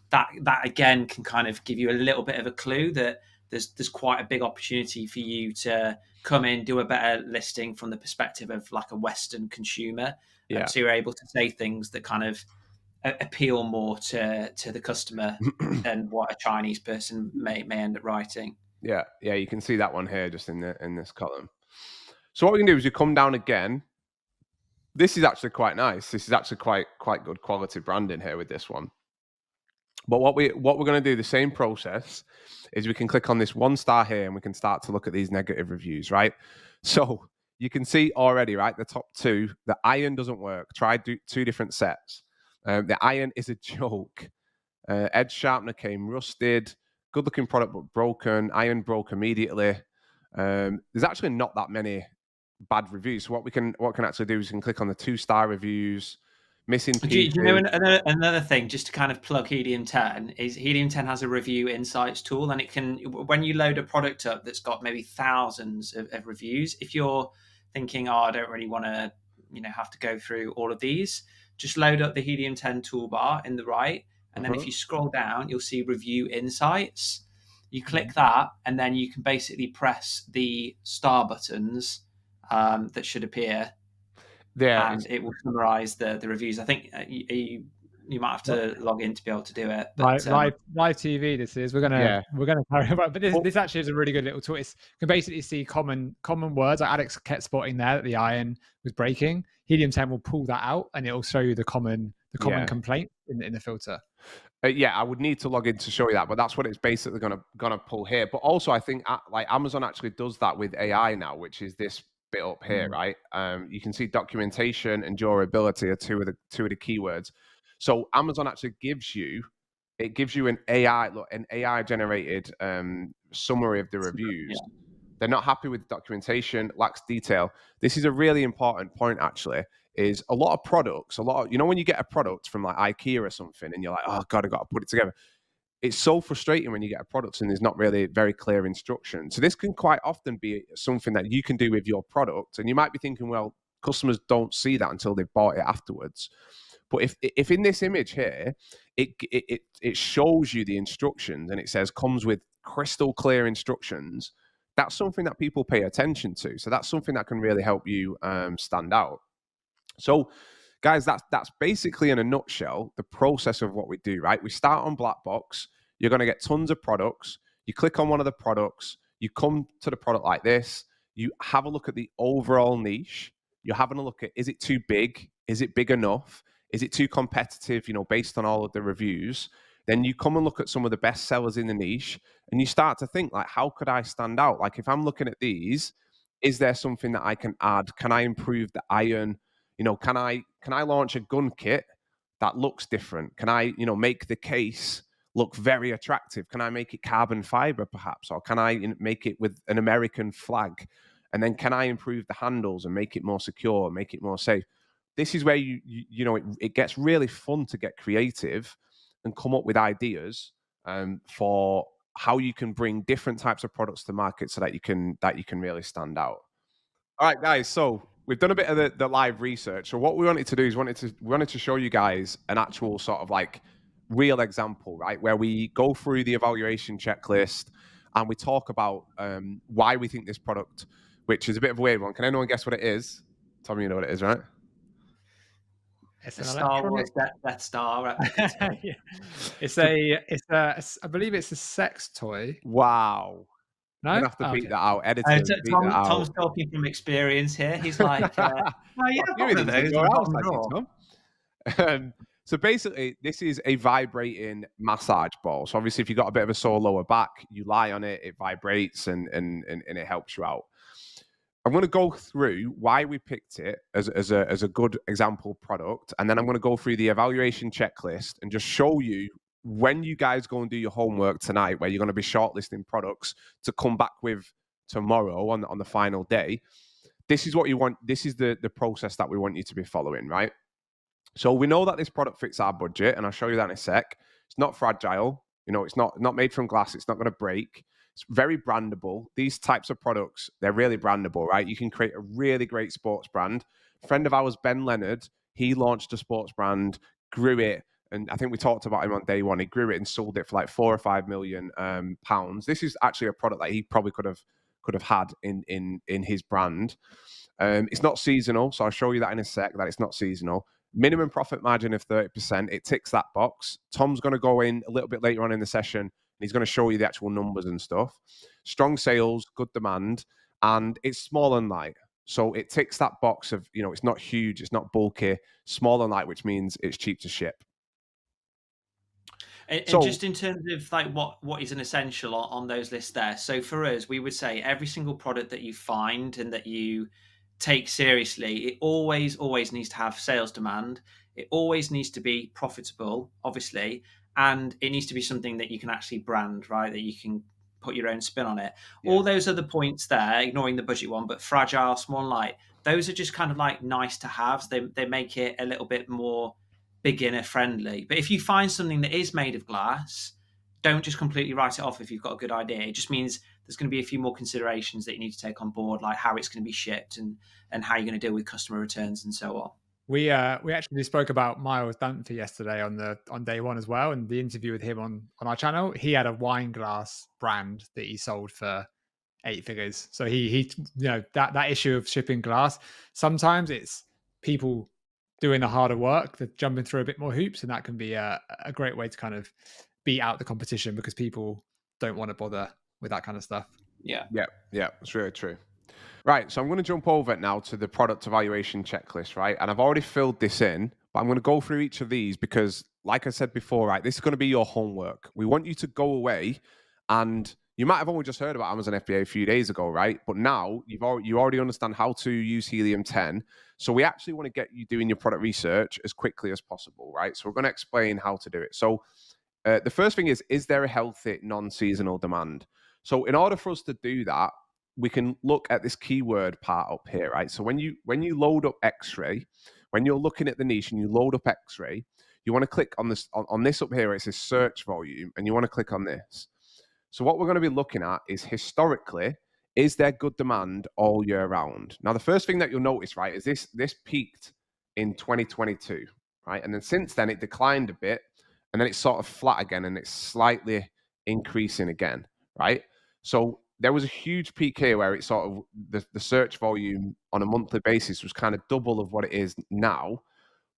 that again can kind of give you a little bit of a clue that there's quite a big opportunity for you to come in, do a better listing from the perspective of like a Western consumer. Yeah. So you're able to say things that kind of appeal more to the customer than what a Chinese person may end up writing. Yeah, you can see that one here just in this column. So what we can do is you come down again. This is actually quite nice. This is actually quite good quality branding here with this one. But what we're going to do, the same process, is we can click on this 1 star here, and we can start to look at these negative reviews, right? So you can see already, right, the top 2, the iron doesn't work. Try 2 different sets. The iron is a joke. Edge sharpener came rusted. Good looking product, but broken. Iron broke immediately. There's actually not that many bad reviews. So what can actually do is we can click on the 2-star reviews. Missing pieces. Do you know another thing, just to kind of plug Helium 10, is Helium 10 has a review insights tool, and it can, when you load a product up that's got maybe thousands of reviews, if you're thinking, I don't really want to, have to go through all of these, just load up the Helium 10 toolbar in the right, and then if you scroll down, you'll see review insights. You click that, and then you can basically press the star buttons that should appear. Yeah, and it will summarize the reviews. I think are you You might have to log in to be able to do it. But, But live TV. This is we're gonna carry on. But this actually is a really good little tool. You can basically see common words. Like Alex kept spotting there that the iron was breaking. Helium 10 will pull that out, and it will show you the common complaint in the filter. Yeah, I would need to log in to show you that, but that's what it's basically gonna pull here. But also, I think like Amazon actually does that with AI now, which is this bit up here, right? You can see documentation and durability are two of the keywords. So Amazon actually gives you an AI generated summary of the reviews. Yeah. They're not happy with documentation, lacks detail. This is a really important point, actually. Is a lot of products, when you get a product from like IKEA or something, and you're like, oh God, I got to put it together. It's so frustrating when you get a product and there's not really very clear instructions. So this can quite often be something that you can do with your product, and you might be thinking, well, customers don't see that until they've bought it afterwards. But if in this image here, it shows you the instructions and it says comes with crystal clear instructions, that's something that people pay attention to. So that's something that can really help you stand out. So, guys, that's basically in a nutshell the process of what we do, right? We start on Blackbox. You're going to get tons of products. You click on one of the products. You come to the product like this. You have a look at the overall niche. You're having a look at, is it too big? Is it big enough? Is it too competitive, based on all of the reviews? Then you come and look at some of the best sellers in the niche, and you start to think, like, how could I stand out? Like, if I'm looking at these, is there something that I can add? Can I improve the iron? Can I launch a gun kit that looks different? Can I, make the case look very attractive? Can I make it carbon fiber perhaps? Or can I make it with an American flag? And then can I improve the handles and make it more secure, make it more safe? This is where it gets really fun to get creative and come up with ideas for how you can bring different types of products to market so that you can really stand out. All right, guys. So we've done a bit of the live research. So what we wanted to do is we wanted to show you guys an actual sort of like real example, right? Where we go through the evaluation checklist and we talk about why we think this product, which is a bit of a weird one. Can anyone guess what it is? Tommy, you know what it is, right? It's a Star Wars Death Star. Yeah. It's I believe it's a sex toy. Wow. No, I'm gonna have to beat that out. Editors, beat that out. Tom's talking from experience here. He's like, "Oh yeah, one of those your house, Tom." So basically, this is a vibrating massage ball. So obviously, if you've got a bit of a sore lower back, you lie on it, it vibrates, and it helps you out. I'm going to go through why we picked it as a good example product, and then I'm going to go through the evaluation checklist and just show you when you guys go and do your homework tonight, where you're going to be shortlisting products to come back with tomorrow on the final day. This is what you want. This is the process that we want you to be following, right? So we know that this product fits our budget, and I'll show you that in a sec. It's not fragile. It's not made from glass. It's not going to break. It's very brandable. These types of products, they're really brandable, right? You can create a really great sports brand. A friend of ours, Ben Leonard, he launched a sports brand, grew it, and I think we talked about him on day one. He grew it and sold it for like £4 or £5 million pounds. This is actually a product that he probably could have had in his brand. It's not seasonal, so I'll show you that in a sec, that it's not seasonal. Minimum profit margin of 30%. It ticks that box. Tom's going to go in a little bit later on in the session, and he's going to show you the actual numbers and stuff. Strong sales, good demand, and it's small and light. So it ticks that box of, it's not huge, it's not bulky, small and light, which means it's cheap to ship. And just in terms of like what is an essential on those lists there. So for us, we would say every single product that you find and that you take seriously, it always needs to have sales demand. It always needs to be profitable, obviously, and it needs to be something that you can actually brand, right? That you can put your own spin on it. Yeah. All those other points there, ignoring the budget one, but fragile, small and light, those are just kind of like nice to have. They make it a little bit more beginner friendly. But if you find something that is made of glass, don't just completely write it off if you've got a good idea. It just means there's going to be a few more considerations that you need to take on board, like how it's going to be shipped and how you're going to deal with customer returns and so on. We actually spoke about Miles Dunphy yesterday on day one as well, and the interview with him on our channel. He had a wine glass brand that he sold for 8 figures. So he that issue of shipping glass, sometimes it's people doing the harder work, the jumping through a bit more hoops, and that can be a great way to kind of beat out the competition because people don't want to bother with that kind of stuff. Yeah. It's really true. Right, so I'm going to jump over now to the product evaluation checklist, right? And I've already filled this in, but I'm going to go through each of these because, like I said before, right, this is going to be your homework. We want you to go away, and you might have only just heard about Amazon FBA a few days ago, right? But now you already understand how to use Helium-10. So we actually want to get you doing your product research as quickly as possible, right? So we're going to explain how to do it. So the first thing is there a healthy non-seasonal demand? So in order for us to do that, we can look at this keyword part up here, right? So when you load up X-ray, when you're looking at the niche and you load up X-ray, you want to click on this on this up here where it says search volume, and you want to click on this. So what we're going to be looking at is historically, is there good demand all year round? Now, the first thing that you'll notice, right, is this peaked in 2022, right? And then since then it declined a bit, and then it's sort of flat again, and it's slightly increasing again, right? So there was a huge peak here where it sort of the search volume on a monthly basis was kind of double of what it is now.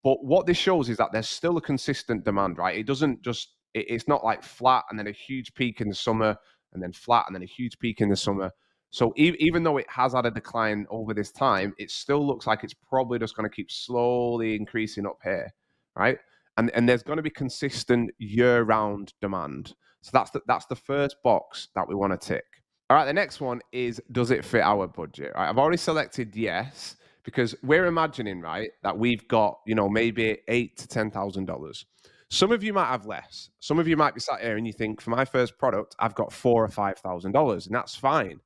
But what this shows is that there's still a consistent demand, right? It doesn't just, it's not like flat and then a huge peak in the summer and then flat and then a huge peak in the summer. So even though it has had a decline over this time, it still looks like it's probably just going to keep slowly increasing up here, right? And there's going to be consistent year-round demand. So that's the first box that we want to tick. All right, the next one is, does it fit our budget? Right, I've already selected yes, because we're imagining, right, that we've got, maybe $8,000 to $10,000. Some of you might have less. Some of you might be sat here and you think, for my first product, I've got $4,000 or $5,000, and that's fine.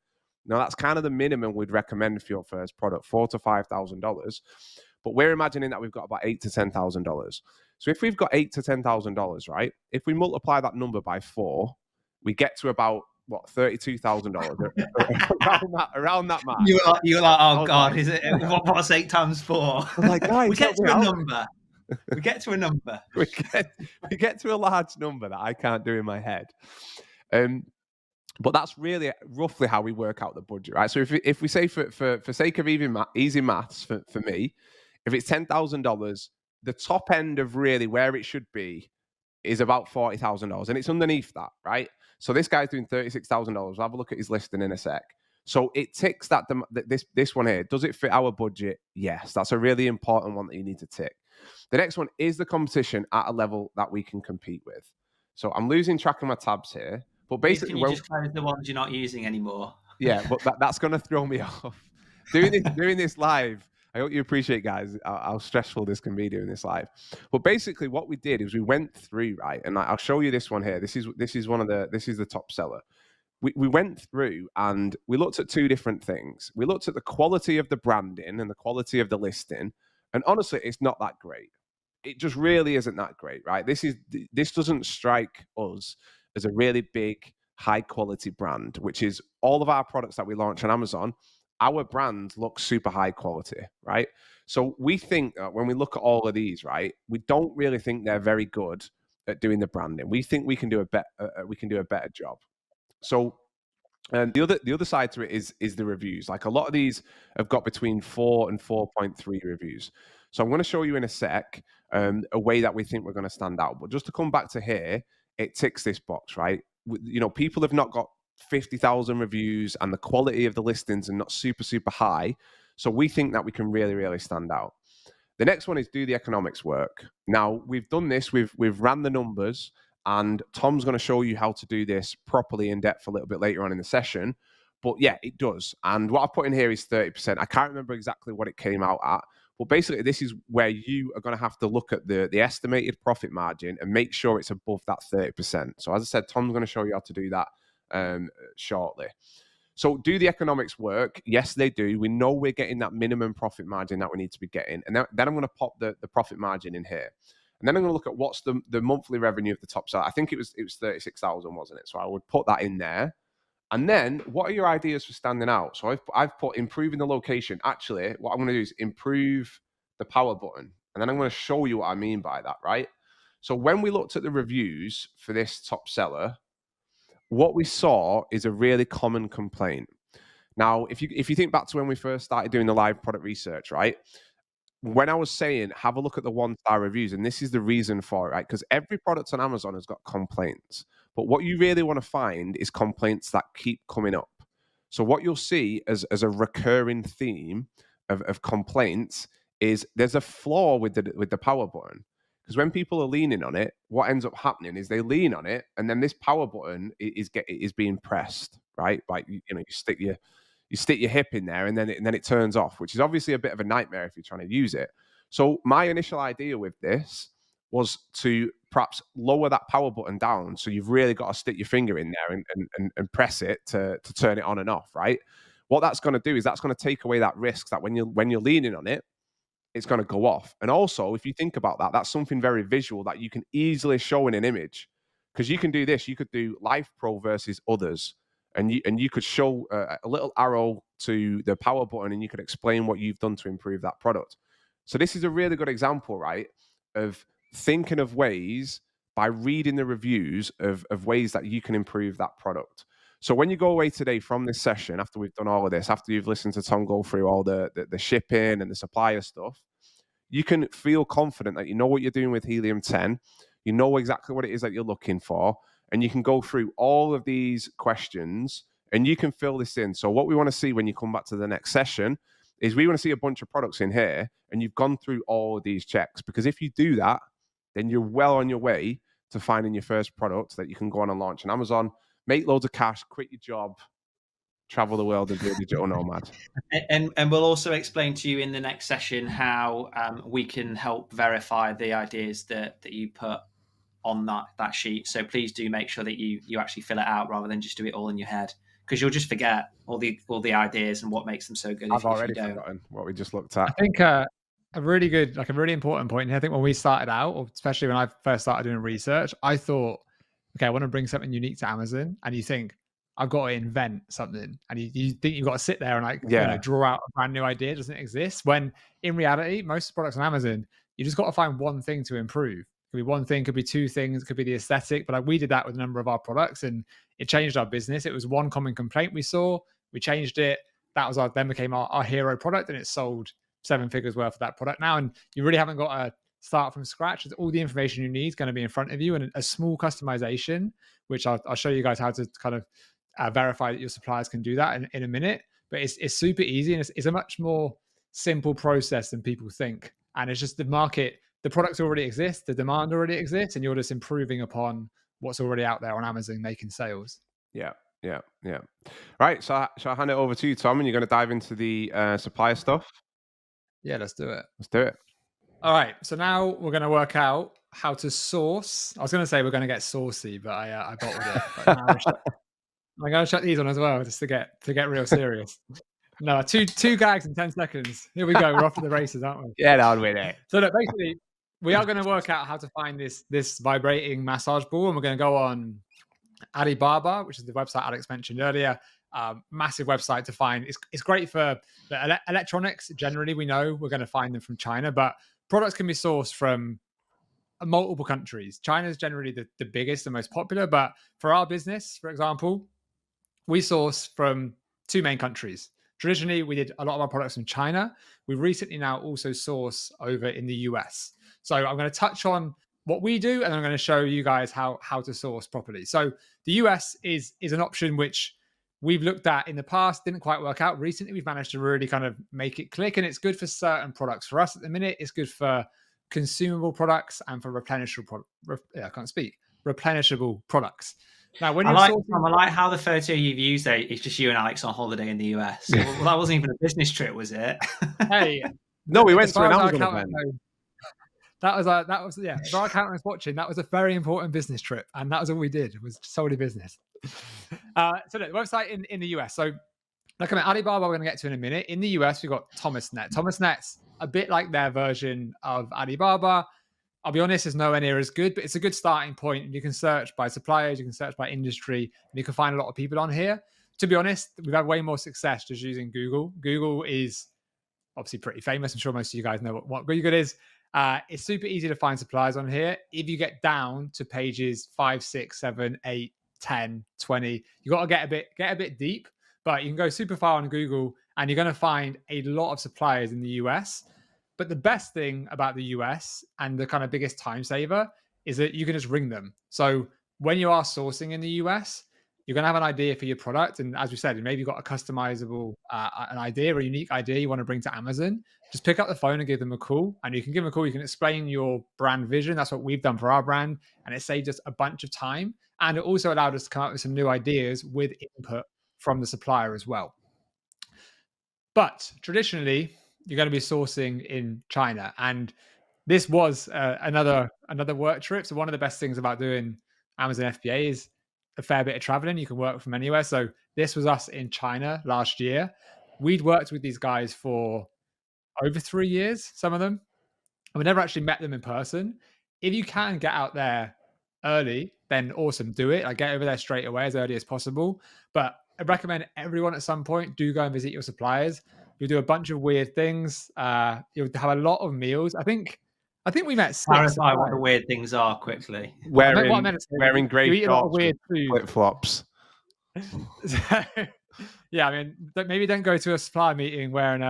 Now, that's kind of the minimum we'd recommend for your first product, $4,000 to $5,000. But we're imagining that we've got about $8,000 to $10,000. So if we've got $8,000 to $10,000, right, if we multiply that number by 4, we get to about $32,000 around that mark. You're like, oh God, is it? What's 8 times 4? I'm like, guys, we get to a number. We get to a number. we get to a large number that I can't do in my head. But that's really roughly how we work out the budget, right? So if we say for sake of easy maths for me, if it's $10,000, the top end of really where it should be is about $40,000, and it's underneath that, right? So this guy's doing $36,000. We'll have a look at his listing in a sec. So it ticks that this one here. Does it fit our budget? Yes, that's a really important one that you need to tick. The next one is the competition at a level that we can compete with. So I'm losing track of my tabs here, but basically, can you just close the ones you're not using anymore? Yeah, but that's going to throw me off. Doing this live. I hope you appreciate, guys, how stressful this can be doing this live. But basically, what we did is we went through, right, and I'll show you this one here. This is the top seller. We went through and we looked at two different things. We looked at the quality of the branding and the quality of the listing, and honestly, it's not that great. It just really isn't that great, right? This doesn't strike us as a really big, high quality brand, which is all of our products that we launch on Amazon. Our brand looks super high quality, right? So we think that when we look at all of these, right, we don't really think they're very good at doing the branding. We think we can do a better job. So the other side to it is the reviews. Like a lot of these have got between 4 and 4.3 reviews. So I'm going to show you in a sec a way that we think we're going to stand out. But just to come back to here, it ticks this box, right? People have not got 50,000 reviews and the quality of the listings are not super, super high. So we think that we can really, really stand out. The next one is do the economics work. Now, we've done this. We've ran the numbers, and Tom's going to show you how to do this properly in depth a little bit later on in the session. But yeah, it does. And what I've put in here is 30%. I can't remember exactly what it came out at. But basically, this is where you are going to have to look at the estimated profit margin and make sure it's above that 30%. So as I said, Tom's going to show you how to do that shortly. So do the economics work? Yes, they do. We know we're getting that minimum profit margin that we need to be getting. And then I'm going to pop the profit margin in here. And then I'm going to look at what's the monthly revenue of the top seller. I think it was 36,000, wasn't it? So I would put that in there. And then what are your ideas for standing out? So I've put improving the location. Actually, what I'm going to do is improve the power button. And then I'm going to show you what I mean by that, right? So when we looked at the reviews for this top seller, what we saw is a really common complaint. Now, if you think back to when we first started doing the live product research, right? when I was saying have a look at the 1-star reviews, and this is the reason for it, right? Because every product on Amazon has got complaints, but what you really want to find is complaints that keep coming up. So what you'll see as a recurring theme of complaints is there's a flaw with the power button. Because when people are leaning on it, what ends up happening is they lean on it, and then this power button is being pressed, right? Like you stick your hip in there, and then it turns off, which is obviously a bit of a nightmare if you're trying to use it. So my initial idea with this was to perhaps lower that power button down, so you've really got to stick your finger in there and press it to turn it on and off, right? What that's going to do is that's going to take away that risk that when you're leaning on it, it's going to go off. And also, if you think about that, that's something very visual that you can easily show in an image, because you can do this. You could do Life Pro versus others, and you could show a little arrow to the power button, and you could explain what you've done to improve that product. So this is a really good example, right, of thinking of ways by reading the reviews of ways that you can improve that product. So when you go away today from this session, after we've done all of this, after you've listened to Tom go through all the shipping and the supplier stuff, you can feel confident that you know what you're doing with Helium 10, you know exactly what it is that you're looking for, and you can go through all of these questions and you can fill this in. So what we want to see when you come back to the next session is we want to see a bunch of products in here and you've gone through all of these checks, because if you do that, then you're well on your way to finding your first product that you can go on and launch on Amazon, make loads of cash, quit your job, travel the world and be a digital nomad. And we'll also explain to you in the next session how we can help verify the ideas that you put on that sheet. So please do make sure that you actually fill it out rather than just do it all in your head, because you'll just forget all the ideas and what makes them so good. I've already forgotten what we just looked at. I think a really good, like a really important point here. I think when we started out, or especially when I first started doing research, I thought, okay, I want to bring something unique to Amazon, and you think I've got to invent something, and you think you've got to sit there and like draw out a brand new idea that doesn't exist. When in reality, most products on Amazon, you just got to find one thing to improve. It could be one thing, could be two things, it could be the aesthetic. But like we did that with a number of our products, and it changed our business. It was one common complaint we saw, we changed it. That was then became our hero product, and it sold 7 figures worth of that product now. And you really haven't got to start from scratch. All the information you need is going to be in front of you, and a small customization, which I'll show you guys how to kind of verify that your suppliers can do that in a minute. But it's super easy, and it's a much more simple process than people think. And it's just the market, the products already exist, the demand already exists, and you're just improving upon what's already out there on Amazon making sales. Yeah. Right. So shall I hand it over to you, Tom, and you're going to dive into the supplier stuff? Yeah, let's do it. Let's do it. All right. So now we're going to work out how to source. I was going to say we're going to get saucy, but I bottled it. But now I'm going to shut these on as well, just to get real serious. No, two gags in 10 seconds. Here we go. We're off to the races, aren't we? Yeah, on with it. So look, basically, we are going to work out how to find this vibrating massage ball, and we're going to go on Alibaba, which is the website Alex mentioned earlier. Massive website to find. It's great for the electronics. Generally, we know we're going to find them from China, but products can be sourced from multiple countries. China is generally the biggest and most popular, but for our business, for example, we source from 2 main countries. Traditionally, we did a lot of our products from China. We recently now also source over in the US. So I'm going to touch on what we do, and I'm going to show you guys how to source properly. So the US is an option which we've looked at in the past, didn't quite work out. Recently, we've managed to really kind of make it click, and it's good for certain products. For us at the minute, it's good for consumable products and for replenishable products. Now, when I like how the photo you've used there is just you and Alex on holiday in the US. Well, that wasn't even a business trip, was it? Hey, no, we went to an Amazon event. That was if our accountant was watching, that was a very important business trip, and that was all we did. It was solely business. So the website in the US. So like Alibaba, we're going to get to in a minute. In the US, we've got ThomasNet. ThomasNet's a bit like their version of Alibaba. I'll be honest, it's nowhere near as good, but it's a good starting point. You can search by suppliers, you can search by industry, and you can find a lot of people on here. To be honest, we've had way more success just using Google. Google is obviously pretty famous. I'm sure most of you guys know what Google is. It's super easy to find suppliers on here. If you get down to pages 5, 6, 7, 8, 10, 20, you got to get a bit deep, but you can go super far on Google and you're going to find a lot of suppliers in the US. But the best thing about the US and the kind of biggest time saver is that you can just ring them. So when you are sourcing in the US, you're going to have an idea for your product. And as we said, maybe you've got a customizable, an idea or a unique idea you want to bring to Amazon. Just pick up the phone and give them a call. And you can give them a call. You can explain your brand vision. That's what we've done for our brand. And it saved us a bunch of time. And it also allowed us to come up with some new ideas with input from the supplier as well. But traditionally, you're going to be sourcing in China. And this was another work trip. So one of the best things about doing Amazon FBA is a fair bit of traveling. You can work from anywhere. So this was us in China last year. We'd worked with these guys for over 3 years, some of them. And we never actually met them in person. If you can get out there early, then awesome, do it. Like get over there straight away as early as possible. But I recommend everyone at some point do go and visit your suppliers. You'll do a bunch of weird things. You'll have a lot of meals. I think we met 6. Clarify what the weird things are quickly. Wearing grey shorts weird with flip-flops. Yeah, I mean, maybe don't go to a supplier meeting wearing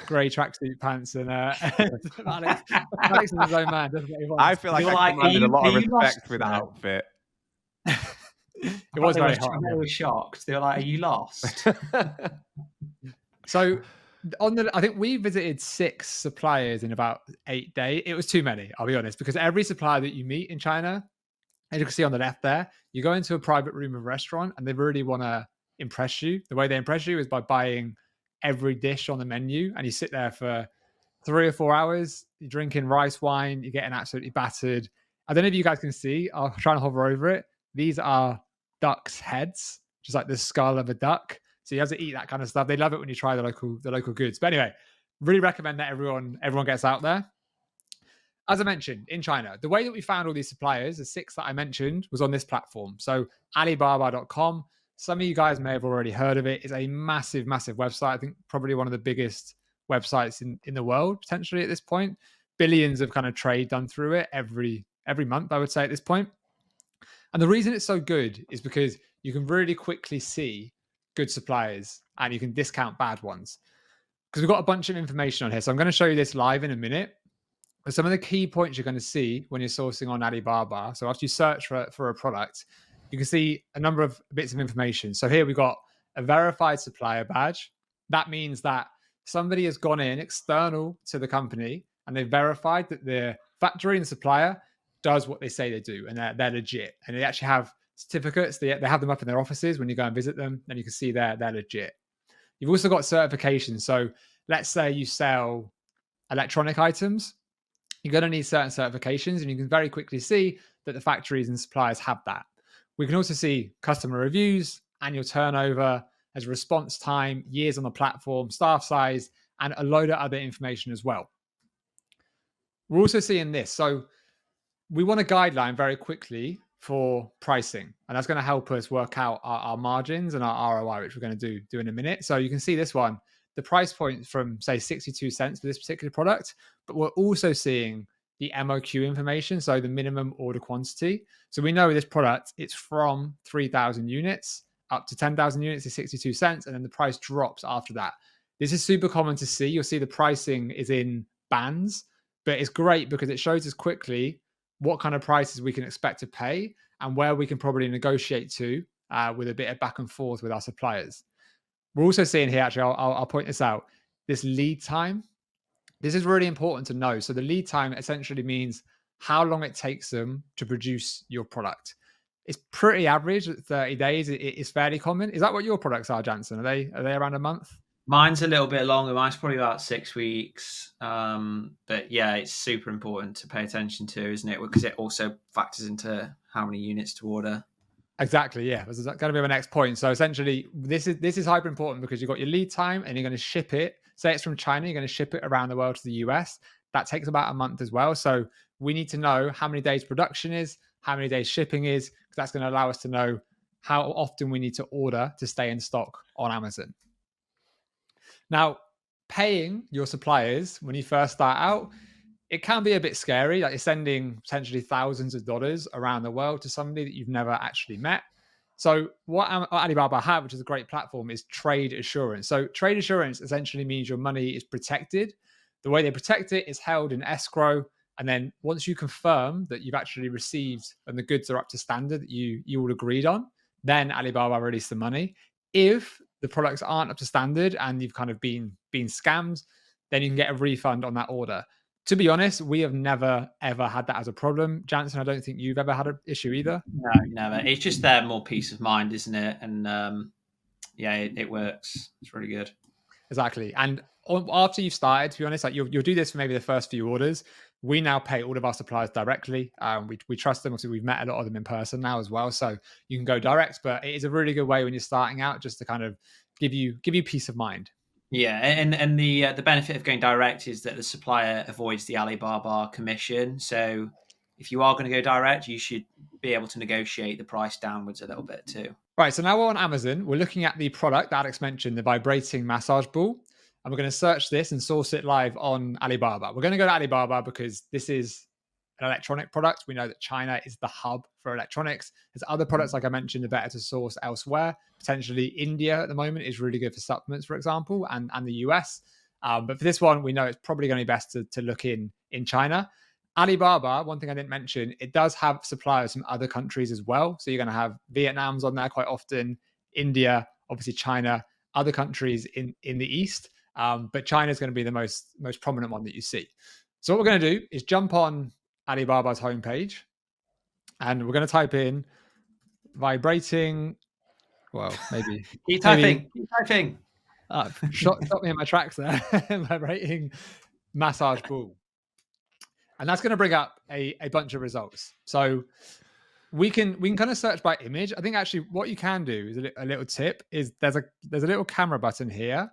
grey tracksuit pants and Alex is his own man. Doesn't he? I feel like I commanded a lot of respect with that outfit. It was very hot. They were shocked. They were like, "Are you lost?" So I think we visited 6 suppliers in about 8 days. It was too many, I'll be honest, because every supplier that you meet in China, as you can see on the left there, you go into a private room of a restaurant and they really want to impress you. The way they impress you is by buying every dish on the menu, and you sit there for 3 or 4 hours, you're drinking rice wine, you're getting absolutely battered. I don't know if you guys can see, I'll try and hover over it. These are ducks' heads, just like the skull of a duck. So you have to eat that kind of stuff. They love it when you try the local goods. But anyway, really recommend that everyone gets out there. As I mentioned, in China, the way that we found all these suppliers, the 6 that I mentioned, was on this platform. So Alibaba.com. Some of you guys may have already heard of it. It's a massive, massive website. I think probably one of the biggest websites in the world, potentially at this point. Billions of kind of trade done through it every month, I would say at this point. And the reason it's so good is because you can really quickly see good suppliers and you can discount bad ones. Because we've got a bunch of information on here. So I'm going to show you this live in a minute. But some of the key points you're going to see when you're sourcing on Alibaba. So after you search for a product, you can see a number of bits of information. So here we've got a verified supplier badge. That means that somebody has gone in external to the company and they've verified that the factory and the supplier does what they say they do, and they're legit. And they actually have certificates. They have them up in their offices when you go and visit them, and you can see they're legit. You've also got certifications. So let's say you sell electronic items. You're going to need certain certifications, and you can very quickly see that the factories and suppliers have that. We can also see customer reviews, annual turnover, as response time, years on the platform, staff size, and a load of other information as well. We're also seeing this. So we want a guideline very quickly for pricing, and that's going to help us work out our margins and our ROI, which we're going to do in a minute. So you can see this one, the price point from say 62 cents for this particular product, but we're also seeing the MOQ information, so the minimum order quantity. So we know with this product, it's from 3,000 units up to 10,000 units is 62 cents, and then the price drops after that. This is super common to see. You'll see the pricing is in bands, but it's great because it shows us quickly what kind of prices we can expect to pay and where we can probably negotiate to with a bit of back and forth with our suppliers. We're also seeing here, actually, I'll point this out, this lead time. This is really important to know. So the lead time essentially means how long it takes them to produce your product. It's pretty average at 30 days. It's fairly common. Is that what your products are, Jansen? Are they around a month? Mine's a little bit longer. Mine's probably about 6 weeks. But yeah, it's super important to pay attention to, isn't it? Because it also factors into how many units to order. Exactly. Yeah. This is going to be my next point. So essentially, this is hyper important because you've got your lead time and you're going to ship it. Say it's from China, you're going to ship it around the world to the US. That takes about a month as well. So we need to know how many days production is, how many days shipping is, because that's going to allow us to know how often we need to order to stay in stock on Amazon. Now, paying your suppliers when you first start out, it can be a bit scary. Like you're sending potentially thousands of dollars around the world to somebody that you've never actually met. So what Alibaba have, which is a great platform, is trade assurance. So trade assurance essentially means your money is protected. The way they protect it is held in escrow. And then once you confirm that you've actually received and the goods are up to standard that you all agreed on, then Alibaba release the money. If the products aren't up to standard and you've kind of been scammed, then you can get a refund on that order. To be honest, we have never ever had that as a problem. Jansen, I don't think you've ever had an issue either. No, never. It's just there more peace of mind, isn't it? And yeah, it works. It's really good. Exactly. And after you've started, to be honest, like you'll do this for maybe the first few orders. We now pay all of our suppliers directly. We trust them. Obviously, we've met a lot of them in person now as well, so you can go direct. But it is a really good way when you're starting out, just to kind of give you peace of mind. Yeah, and the benefit of going direct is that the supplier avoids the Alibaba commission. So if you are going to go direct, you should be able to negotiate the price downwards a little bit too. Right, so now we're on Amazon. We're looking at the product that Alex mentioned, the vibrating massage ball. And we're going to search this and source it live on Alibaba. We're going to go to Alibaba because this is an electronic product. We know that China is the hub for electronics. There's other products, like I mentioned, are better to source elsewhere. Potentially India at the moment is really good for supplements, for example, and the US. But for this one, we know it's probably going to be best to look in China. Alibaba, one thing I didn't mention, it does have suppliers from other countries as well. So you're going to have Vietnam's on there quite often, India, obviously China, other countries in the East. But China is going to be the most prominent one that you see. So what we're going to do is jump on Alibaba's homepage, and we're going to type in vibrating. Well, maybe keep typing. Shot me in my tracks there. Vibrating massage ball. And that's going to bring up a bunch of results. So we can kind of search by image. I think actually what you can do is a little tip is there's a little camera button here.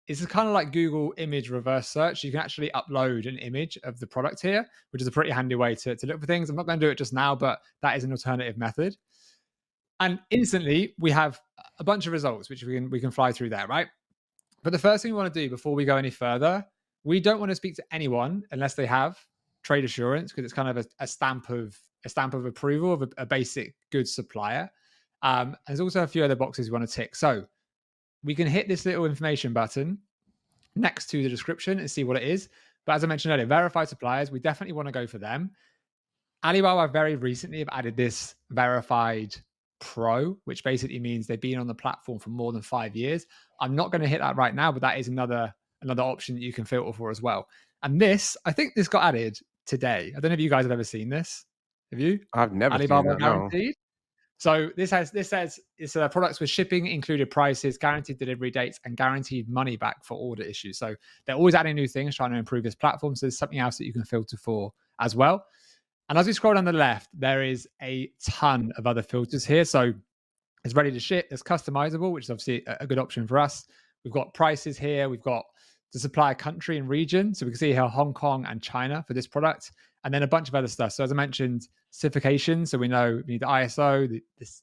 It's kind of like Google image reverse search. You can actually upload an image of the product here, which is a pretty handy way to look for things. I'm not going to do it just now, but that is an alternative method. And instantly we have a bunch of results, which we can fly through there, right? But the first thing we want to do before we go any further, we don't want to speak to anyone unless they have trade assurance, because it's kind of a stamp of approval of a basic goods supplier. There's also a few other boxes we want to tick. So we can hit this little information button next to the description and see what it is. But as I mentioned earlier, verified suppliers, we definitely want to go for them. Alibaba very recently have added this verified pro, which basically means they've been on the platform for more than 5 years. I'm not going to hit that right now, but that is another option that you can filter for as well. And I think this got added today. I don't know if you guys have ever seen this. Have you? I've never Alibaba seen that, guaranteed. No. So this says it's products with shipping included prices, guaranteed delivery dates, and guaranteed money back for order issues. So they're always adding new things, trying to improve this platform. So there's something else that you can filter for as well. And as we scroll down the left, there is a ton of other filters here. So it's ready to ship. There's customizable, which is obviously a good option for us. We've got prices here. We've got the supplier country and region. So we can see here Hong Kong and China for this product. And then a bunch of other stuff. So as I mentioned, certification. So we know we need the ISO, this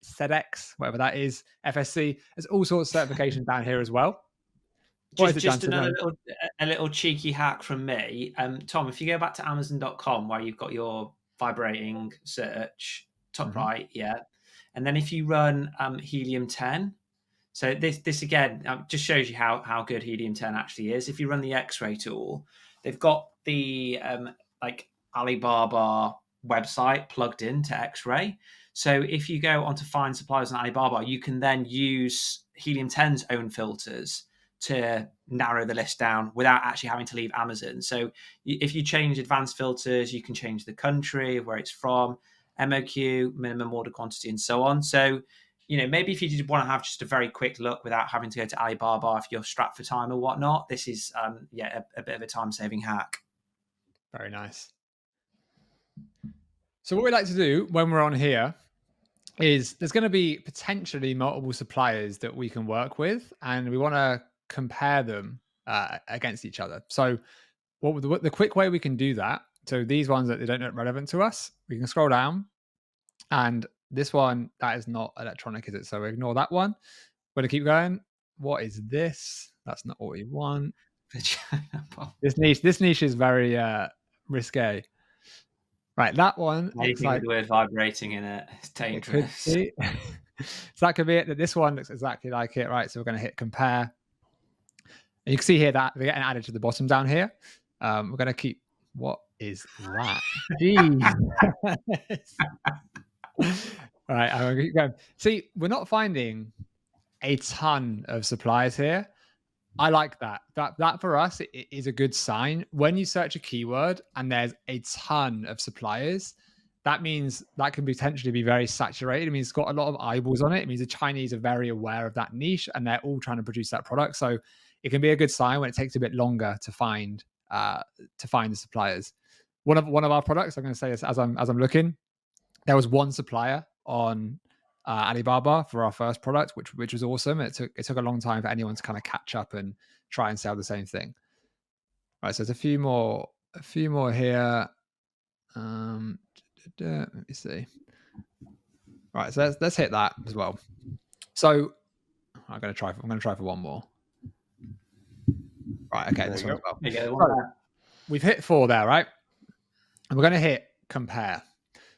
SEDEX, whatever that is, FSC. There's all sorts of certifications down here as well. Just another little cheeky hack from me. Tom, if you go back to Amazon.com where you've got your vibrating search, top right, yeah. And then if you run helium-10, so this again just shows you how good helium-10 actually is. If you run the X-ray tool, they've got the like Alibaba website plugged into X-ray. So if you go onto find suppliers on Alibaba, you can then use helium-10's own filters to narrow the list down without actually having to leave Amazon. So if you change advanced filters, you can change the country of where it's from, MOQ, minimum order quantity, and so on. So, maybe if you did want to have just a very quick look without having to go to Alibaba, if you're strapped for time or whatnot, this is, a bit of a time-saving hack. Very nice. So what we like to do when we're on here is there's going to be potentially multiple suppliers that we can work with, and we want to compare them against each other. So the quick way we can do that, so these ones that they don't look relevant to us, we can scroll down, and this one, that is not electronic, is it? So ignore that one. We're going to keep going. What is this? That's not what we want. This niche is very risque. Right, that one. Anything with the word vibrating in it, it's dangerous. So that could be it. This one looks exactly like it, right? So we're going to hit compare. And you can see here that they're getting added to the bottom down here. We're going to keep. What is that? Jeez. All right, I'm going to keep going. See, we're not finding a ton of suppliers here. I like that. That for us it is a good sign. When you search a keyword and there's a ton of suppliers, that means that can potentially be very saturated. It means it's got a lot of eyeballs on it. It means the Chinese are very aware of that niche and they're all trying to produce that product. So it can be a good sign when it takes a bit longer to find the suppliers. One of our products, I'm going to say this as I'm looking, there was one supplier on Alibaba for our first product, which was awesome. It took a long time for anyone to kind of catch up and try and sell the same thing. All right, so there's a few more here. Let me see. All right, so let's hit that as well. So I'm going to try for one more. Right, okay, this one as well. So, we've hit 4 there, right? And we're going to hit compare.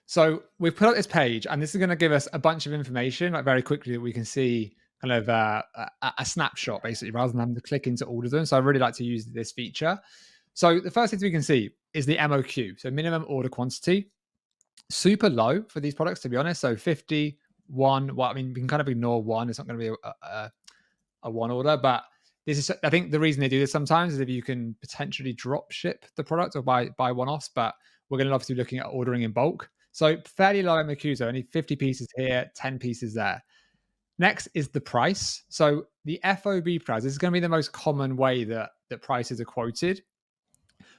So we've put up this page, and this is going to give us a bunch of information, like very quickly, that we can see kind of a snapshot, basically, rather than having to click into all of them. So I really like to use this feature. So the first thing we can see is the MOQ, so minimum order quantity. Super low for these products, to be honest. So 51. Well, I mean, we can kind of ignore 1. It's not going to be a 1 order, but this is, I think the reason they do this sometimes is if you can potentially drop ship the product or buy one-offs, but we're going to obviously be looking at ordering in bulk. So fairly low MOQs, so only 50 pieces here, 10 pieces there. Next is the price. So the FOB price, this is going to be the most common way that prices are quoted.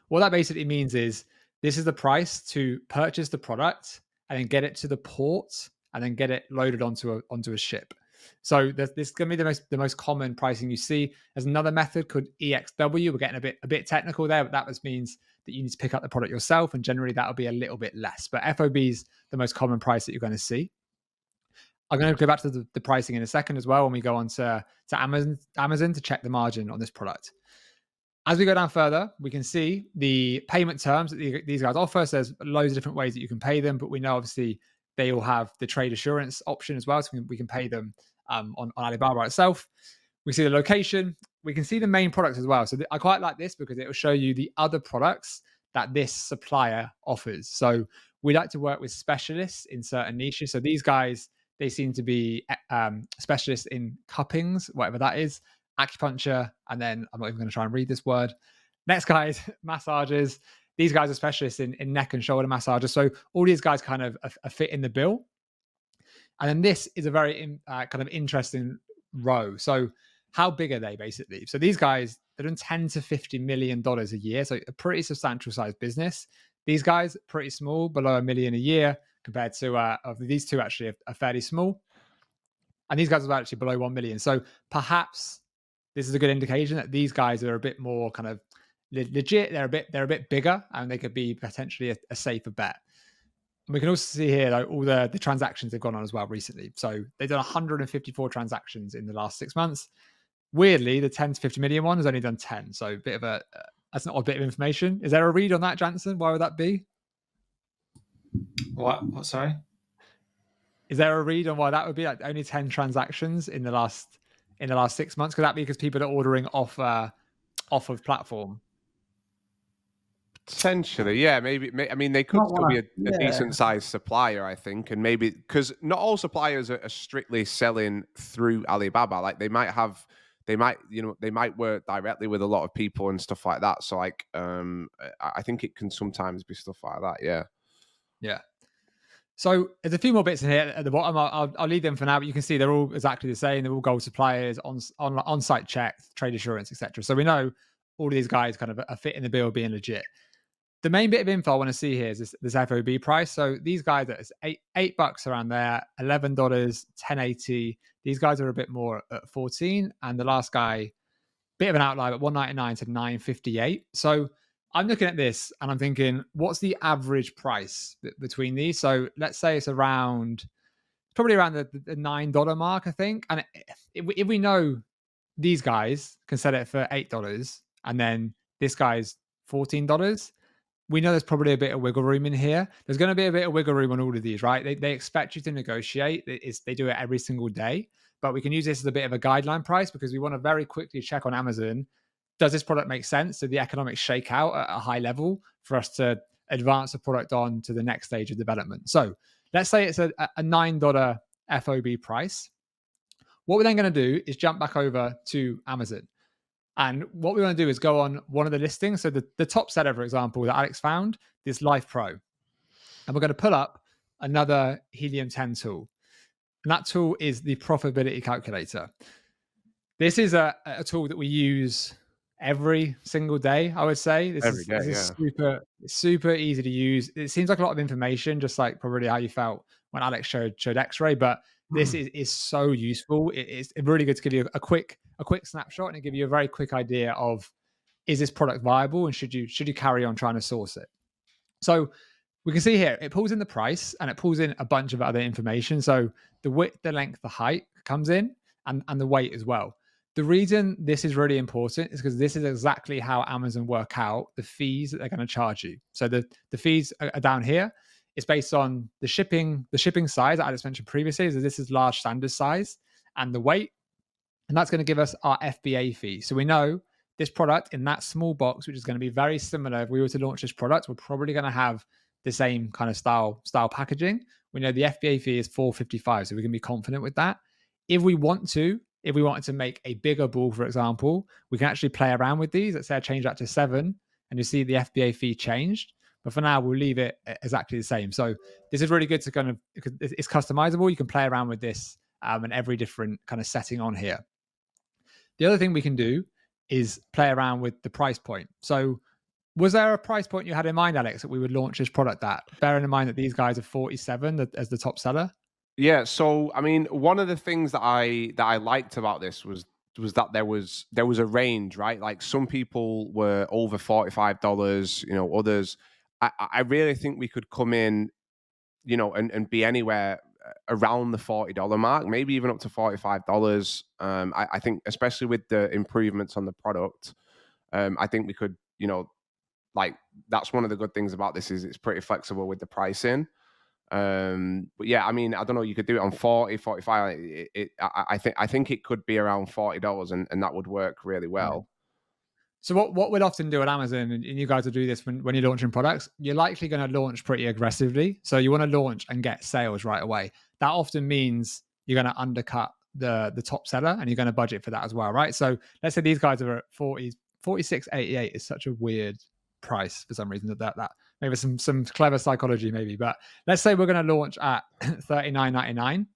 What that basically means is this is the price to purchase the product and then get it to the port and then get it loaded onto a ship. So this is going to be the most common pricing you see. There's another method called EXW. We're getting a bit technical there, but that just means that you need to pick up the product yourself, and generally that'll be a little bit less. But FOB is the most common price that you're going to see. I'm going to go back to the pricing in a second as well when we go on to Amazon to check the margin on this product. As we go down further, we can see the payment terms that these guys offer. So there's loads of different ways that you can pay them, but we know obviously they all have the trade assurance option as well, so we can pay them on Alibaba itself. We see the location. We can see the main products as well. So I quite like this because it will show you the other products that this supplier offers. So we like to work with specialists in certain niches. So these guys, they seem to be specialists in cuppings, whatever that is, acupuncture, and then I'm not even going to try and read this word. Next guys, massages. These guys are specialists in neck and shoulder massages. So all these guys kind of fit in the bill. And then this is a very kind of interesting row. So how big are they basically? So these guys, they're doing $10 to $50 million a year. So a pretty substantial size business. These guys, pretty small, below $1 million a year, compared to these two actually are fairly small. And these guys are actually below 1 million. So perhaps this is a good indication that these guys are a bit more kind of legit. They're a bit bigger, and they could be potentially a safer bet. And we can also see here all the transactions they've gone on as well recently. So they've done 154 transactions in the last 6 months. Weirdly, the 10 to 50 million one has only done 10. So that's not a bit of information. Is there a read on that, Jansen? Why would that be? What? Sorry. Is there a read on why that would be? Like only 10 transactions in the last 6 months? Could that be because people are ordering off of platform? Potentially, yeah. Maybe. I mean, they could still be a decent sized supplier, I think, and maybe because not all suppliers are strictly selling through Alibaba. Like they might work directly with a lot of people and stuff like that. So like, I think it can sometimes be stuff like that. Yeah. Yeah. So there's a few more bits in here at the bottom. I'll leave them for now, but you can see they're all exactly the same. They're all gold suppliers, on-site checks, trade assurance, etc. So we know all of these guys kind of are fit in the bill being legit. The main bit of info I want to see here is this FOB price. So these guys are $8 around there, $11, $10.80. These guys are a bit more at $14, and the last guy, bit of an outlier, but $1.99 to $9.58. So I'm looking at this and I'm thinking, what's the average price between these? So let's say it's probably around the $9 mark, I think. And if we know these guys can sell it for $8 and then this guy's $14, we know there's probably a bit of wiggle room in here. There's going to be a bit of wiggle room on all of these, right? They expect you to negotiate. They do it every single day. But we can use this as a bit of a guideline price because we want to very quickly check on Amazon does this product make sense? Do the economics shake out at a high level for us to advance the product on to the next stage of development? So let's say it's a $9 FOB price. What we're then going to do is jump back over to Amazon. And what we want to do is go on one of the listings. So the top seller, for example, that Alex found, this Life Pro. And we're going to pull up another Helium 10 tool. And that tool is the profitability calculator. This is a tool that we use every single day, I would say. This is super easy to use. It seems like a lot of information, just like probably how you felt when Alex showed X-ray, but this is so useful. It's really good to give you a quick snapshot and give you a very quick idea of, is this product viable and should you carry on trying to source it? So we can see here, it pulls in the price and it pulls in a bunch of other information. So the width, the length, the height comes in, and the weight as well. The reason this is really important is because this is exactly how Amazon work out the fees that they're going to charge you. So the fees are down here. It's based on the shipping size that I just mentioned previously. So this is large standard size, and the weight, and that's going to give us our FBA fee. So we know this product in that small box, which is going to be very similar. If we were to launch this product, we're probably going to have the same kind of style packaging. We know the FBA fee is $4.55, so we can be confident with that. If we wanted to make a bigger ball, for example, we can actually play around with these. Let's say I change that to 7, and you see the FBA fee changed. But for now, we'll leave it exactly the same. So this is really good to kind of, it's customizable. You can play around with this and every different kind of setting on here. The other thing we can do is play around with the price point. So was there a price point you had in mind, Alex, that we would launch this product at? Bearing in mind that these guys are 47 as the top seller. Yeah, so I mean, one of the things that I liked about this was that there was a range, right? Like some people were over $45, others. I really think we could come in, and be anywhere around the $40 mark, maybe even up to $45. I think, especially with the improvements on the product, I think we could, like, that's one of the good things about this is it's pretty flexible with the pricing. But yeah, I mean, I don't know, you could do it on 40, 45. I think it could be around $40, and that would work really well. So what we'd often do at Amazon, and you guys will do this when you're launching products, you're likely going to launch pretty aggressively. So you want to launch and get sales right away. That often means you're going to undercut the top seller, and you're going to budget for that as well, right? So let's say these guys are at 46.88 is such a weird price for some reason. That maybe some clever psychology maybe, but let's say we're going to launch at $39.99.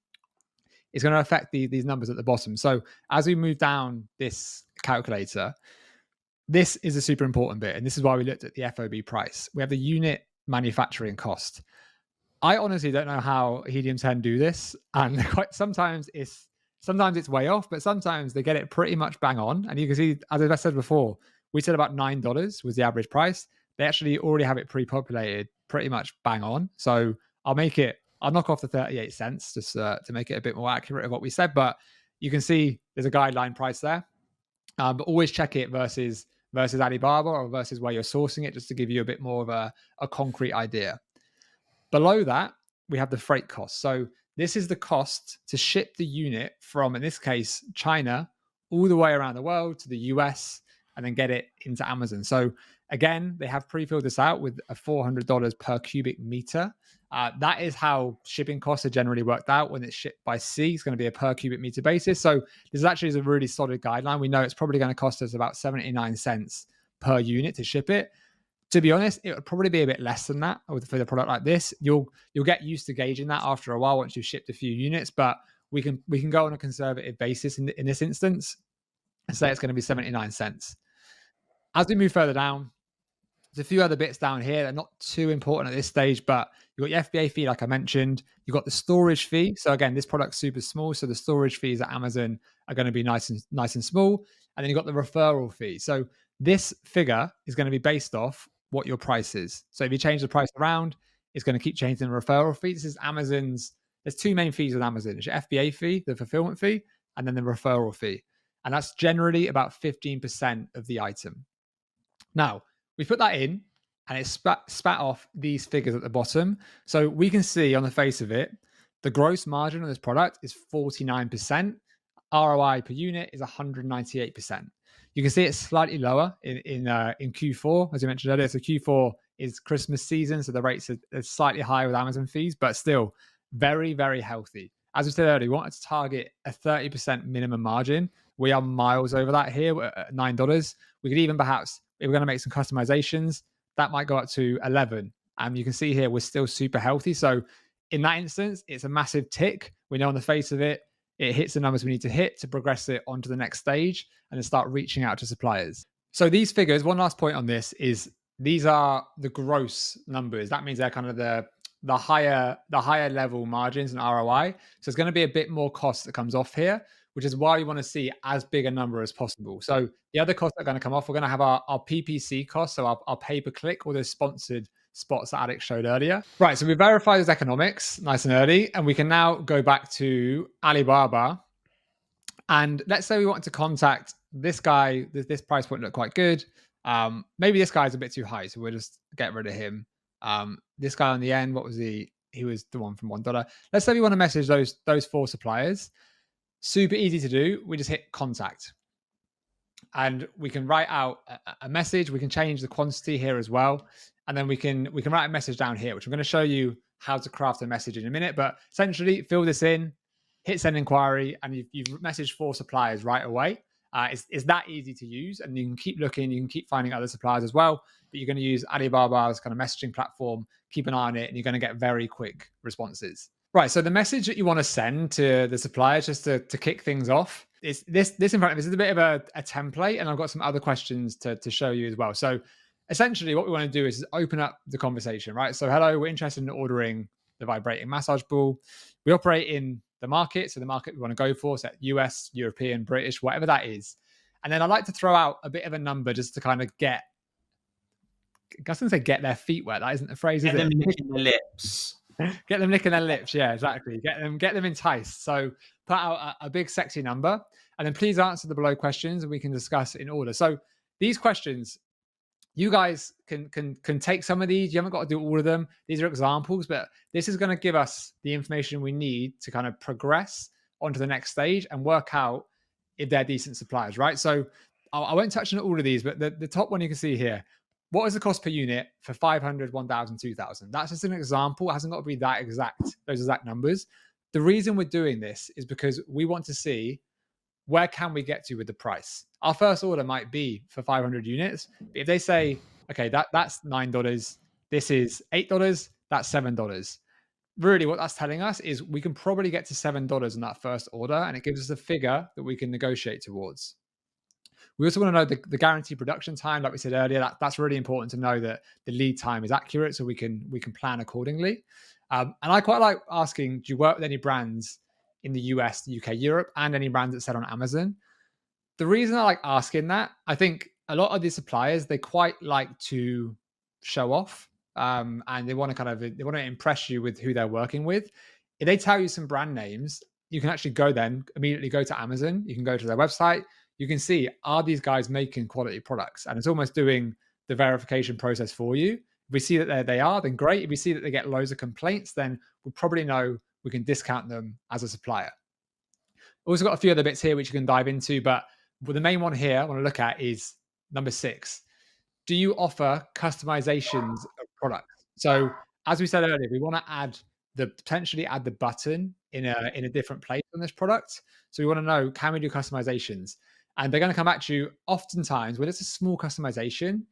It's going to affect these numbers at the bottom. So as we move down this calculator, this is a super important bit, and this is why we looked at the FOB price. We have the unit manufacturing cost. I honestly don't know how Helium 10 do this, and sometimes it's way off, but sometimes they get it pretty much bang on. And you can see, as I said before, we said about $9 was the average price. They actually already have it pre-populated pretty much bang on. So I'll knock off the 38 cents just to make it a bit more accurate of what we said. But you can see there's a guideline price there. But always check it versus Alibaba or versus where you're sourcing it, just to give you a bit more of a concrete idea. Below that, we have the freight cost. So this is the cost to ship the unit from, in this case, China, all the way around the world to the US, and then get it into Amazon. So again, they have pre-filled this out with a $400 per cubic meter. That is how shipping costs are generally worked out. When it's shipped by sea, it's going to be a per cubic meter basis. So this actually is a really solid guideline. We know it's probably going to cost us about 79 cents per unit to ship it. To be honest, it would probably be a bit less than that for the product like this. You'll get used to gauging that after a while once you've shipped a few units, but we can go on a conservative basis in this instance and say it's going to be 79 cents. As we move further down, there's a few other bits down here that are not too important at this stage, but you've got your FBA fee, like I mentioned. You've got the storage fee. So again, this product's super small, so the storage fees at Amazon are going to be nice and small. And then you've got the referral fee. So this figure is going to be based off what your price is. So if you change the price around, it's going to keep changing the referral fee. This is Amazon's. There's two main fees with Amazon. It's your FBA fee, the fulfillment fee, and then the referral fee. And that's generally about 15% of the item. Now, we put that in, and it spat off these figures at the bottom. So we can see on the face of it, the gross margin on this product is 49%. ROI per unit is 198%. You can see it's slightly lower in Q4, as you mentioned earlier. So Q4 is Christmas season, so the rates are slightly higher with Amazon fees, but still very, very healthy. As we said earlier, we wanted to target a 30% minimum margin. We are miles over that here at $9. We could even perhaps, if we're going to make some customizations, that might go up to 11. You can see here we're still super healthy. So in that instance, it's a massive tick. We know on the face of it, it hits the numbers we need to hit to progress it onto the next stage and then start reaching out to suppliers. So these figures, one last point on this is these are the gross numbers. That means they're kind of the higher level margins and ROI. So it's going to be a bit more cost that comes off here, which is why we want to see as big a number as possible. So the other costs that are going to come off, we're going to have our PPC costs, so our pay per click, or those sponsored spots that Alex showed earlier. Right, so we verified those economics nice and early, and we can now go back to Alibaba. And let's say we want to contact this guy. This price point looked quite good. Maybe this guy's a bit too high, so we'll just get rid of him. This guy on the end, what was he? He was the one from $1. Let's say we want to message those 4 suppliers. Super easy to do. We just hit contact. And we can write out a message. We can change the quantity here as well. And then we can write a message down here, which I'm going to show you how to craft a message in a minute. But essentially, fill this in, hit send inquiry, and you've messaged 4 suppliers right away. It's that easy to use, and you can keep looking. You can keep finding other suppliers as well. But you're going to use Alibaba's kind of messaging platform. Keep an eye on it, and you're going to get very quick responses. Right. So the message that you want to send to the suppliers, just to kick things off, is this in front of us is a bit of a template, and I've got some other questions to show you as well. So essentially what we want to do is open up the conversation, right? So hello, we're interested in ordering the vibrating massage ball. We operate in the market. So the market we want to go for, so US, European, British, whatever that is. And then I like to throw out a bit of a number just to kind of get, I was going to say get their feet wet. That isn't the phrase, is it? Get them licking their lips. Get them licking their lips. Yeah, exactly. Get them enticed. So put out a big sexy number, and then please answer the below questions and we can discuss in order. So these questions, you guys can take some of these. You haven't got to do all of them. These are examples, but this is going to give us the information we need to kind of progress onto the next stage and work out if they're decent suppliers, right? So I won't touch on all of these, but the top one you can see here, what is the cost per unit for 500, 1,000, 2,000? That's just an example. It hasn't got to be that those exact numbers. The reason we're doing this is because we want to see where can we get to with the price. Our first order might be for 500 units. But if they say, okay, that's $9, this is $8, that's $7. Really what that's telling us is we can probably get to $7 in that first order, and it gives us a figure that we can negotiate towards. We also want to know the guaranteed production time, like we said earlier. That's really important to know that the lead time is accurate, so we can plan accordingly. And I quite like asking, do you work with any brands in the US, the UK, Europe, and any brands that sell on Amazon? The reason I like asking that, I think a lot of these suppliers, they quite like to show off, and they want to impress you with who they're working with. If they tell you some brand names, you can actually immediately go to Amazon. You can go to their website. You can see, are these guys making quality products? And it's almost doing the verification process for you. If we see that they are, then great. If we see that they get loads of complaints, then we probably know we can discount them as a supplier. Also got a few other bits here which you can dive into, but the main one here I want to look at is number 6. Do you offer customizations of products? So as we said earlier, we want to potentially add the button in a different place on this product. So we want to know, can we do customizations? And they're going to come back to you oftentimes when it's a small customization.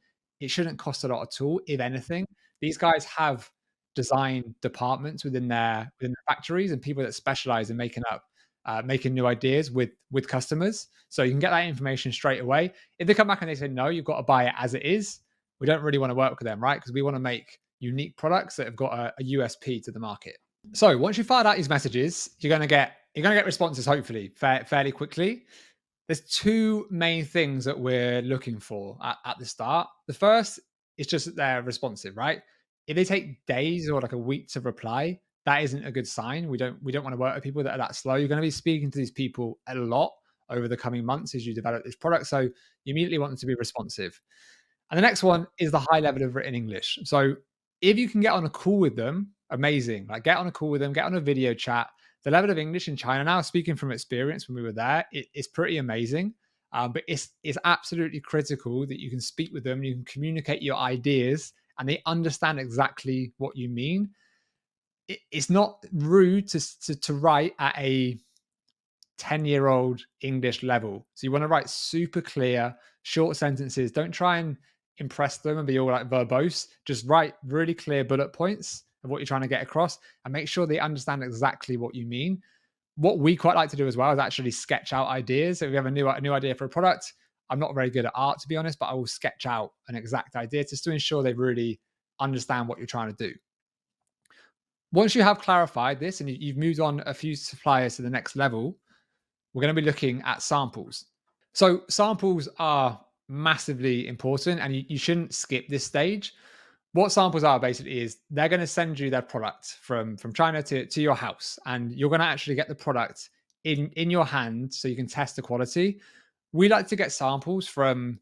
It shouldn't cost a lot at all, if anything. These guys have design departments within their factories and people that specialize in making new ideas with customers. So you can get that information straight away. If they come back and they say, no, you've got to buy it as it is, we don't really want to work with them, right? Because we want to make unique products that have got a USP to the market. So once you fired out these messages, you're going to get responses, hopefully, fairly quickly. There's 2 main things that we're looking for at the start. The first is just that they're responsive, right? If they take days or like a week to reply, that isn't a good sign. We don't want to work with people that are that slow. You're going to be speaking to these people a lot over the coming months as you develop this product. So you immediately want them to be responsive. And the next one is the high level of written English. So if you can get on a call with them, amazing. Like get on a call with them, get on a video chat. the level of English in China now, speaking from experience when we were there, it's pretty amazing. But it's absolutely critical that you can speak with them, you can communicate your ideas, and they understand exactly what you mean. It's not rude to write at a 10-year-old English level. So you want to write super clear, short sentences. Don't try and impress them and be all like verbose. Just write really clear bullet points of what you're trying to get across and make sure they understand exactly what you mean. What we quite like to do as well is actually sketch out ideas. So if we have a new idea for a product, I'm not very good at art, to be honest, but I will sketch out an exact idea just to ensure they really understand what you're trying to do. Once you have clarified this and you've moved on a few suppliers to the next level, we're going to be looking at samples. So samples are massively important, and you shouldn't skip this stage. What samples are basically is they're going to send you their product from China to your house, and you're going to actually get the product in your hand so you can test the quality. We like to get samples from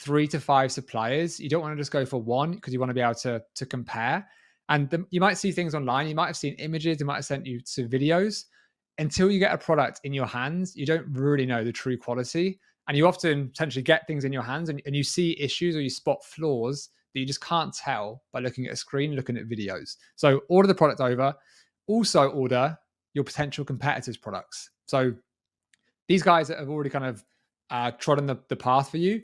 3 to 5 suppliers. You don't want to just go for one because you want to be able to compare. And you might see things online. You might have seen images. They might have sent you to videos. Until you get a product in your hands, you don't really know the true quality. And you often potentially get things in your hands and you see issues or you spot flaws that you just can't tell by looking at a screen, looking at videos. So order the product over. Also order your potential competitors' products. So these guys that have already kind of trodden the path for you,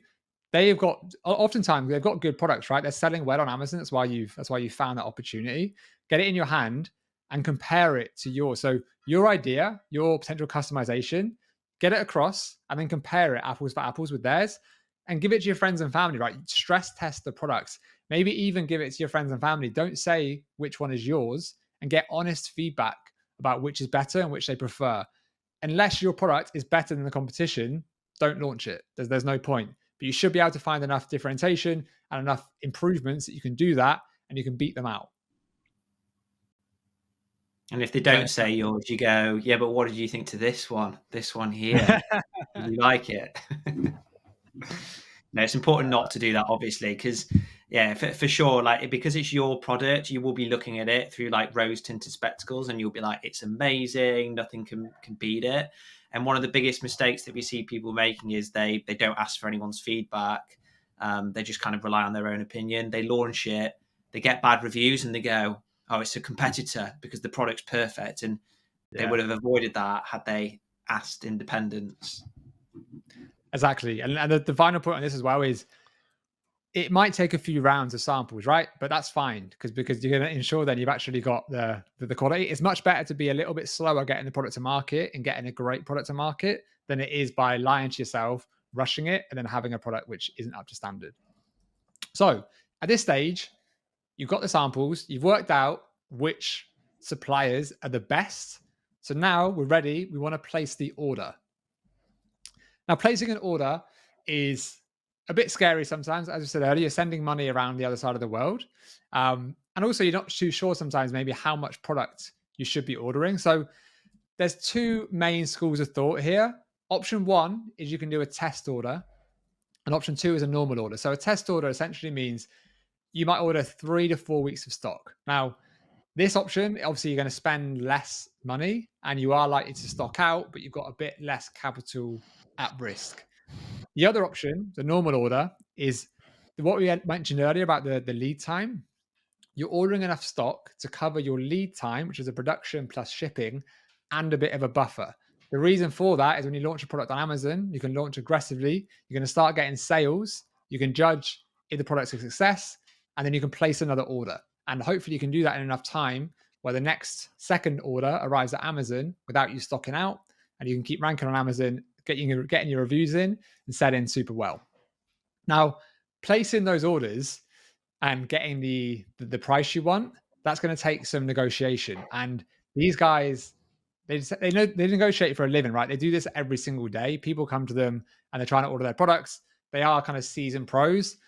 oftentimes they've got good products, right? They're selling well on Amazon. That's why you found that opportunity. Get it in your hand and compare it to yours. So your idea, your potential customization, get it across and then compare it apples for apples with theirs and give it to your friends and family, right? Stress test the products. Maybe even give it to your friends and family. Don't say which one is yours and get honest feedback about which is better and which they prefer. Unless your product is better than the competition, don't launch it. There's no point. But you should be able to find enough differentiation and enough improvements that you can do that and you can beat them out. And if they don't say yours, you go, yeah, but what did you think to this one? This one here. Did you like it? No, it's important not to do that, obviously, because for sure, like because it's your product, you will be looking at it through like rose-tinted spectacles, and you'll be like, it's amazing, nothing can beat it. And one of the biggest mistakes that we see people making is they don't ask for anyone's feedback. They just kind of rely on their own opinion. They launch it, they get bad reviews, and they go, oh, it's a competitor because the product's perfect. And they would have avoided that had they asked independence. Exactly. And the final point on this as well is it might take a few rounds of samples, right? But that's fine because you're going to ensure that you've actually got the quality. It's much better to be a little bit slower getting the product to market and getting a great product to market than it is by lying to yourself, rushing it, and then having a product which isn't up to standard. So at this stage, you've got the samples, you've worked out which suppliers are the best. So now we're ready. We want to place the order. Now, placing an order is a bit scary sometimes. As I said earlier, you're sending money around the other side of the world. And also, you're not too sure sometimes maybe how much product you should be ordering. So there's 2 main schools of thought here. Option 1 is you can do a test order. And option 2 is a normal order. So a test order essentially means you might order 3 to 4 weeks of stock. Now, this option, obviously, you're going to spend less money and you are likely to stock out, but you've got a bit less capital at risk. The other option, the normal order, is what we had mentioned earlier about the lead time. You're ordering enough stock to cover your lead time, which is a production plus shipping, and a bit of a buffer. The reason for that is when you launch a product on Amazon, you can launch aggressively. You're going to start getting sales. You can judge if the product's a success, and then you can place another order. And hopefully you can do that in enough time where the next second order arrives at Amazon without you stocking out, and you can keep ranking on Amazon, getting your reviews in and selling super well. Now, placing those orders and getting the price you want, that's going to take some negotiation. And these guys, they negotiate for a living, right? They do this every single day. People come to them and they're trying to order their products. They are kind of seasoned pros.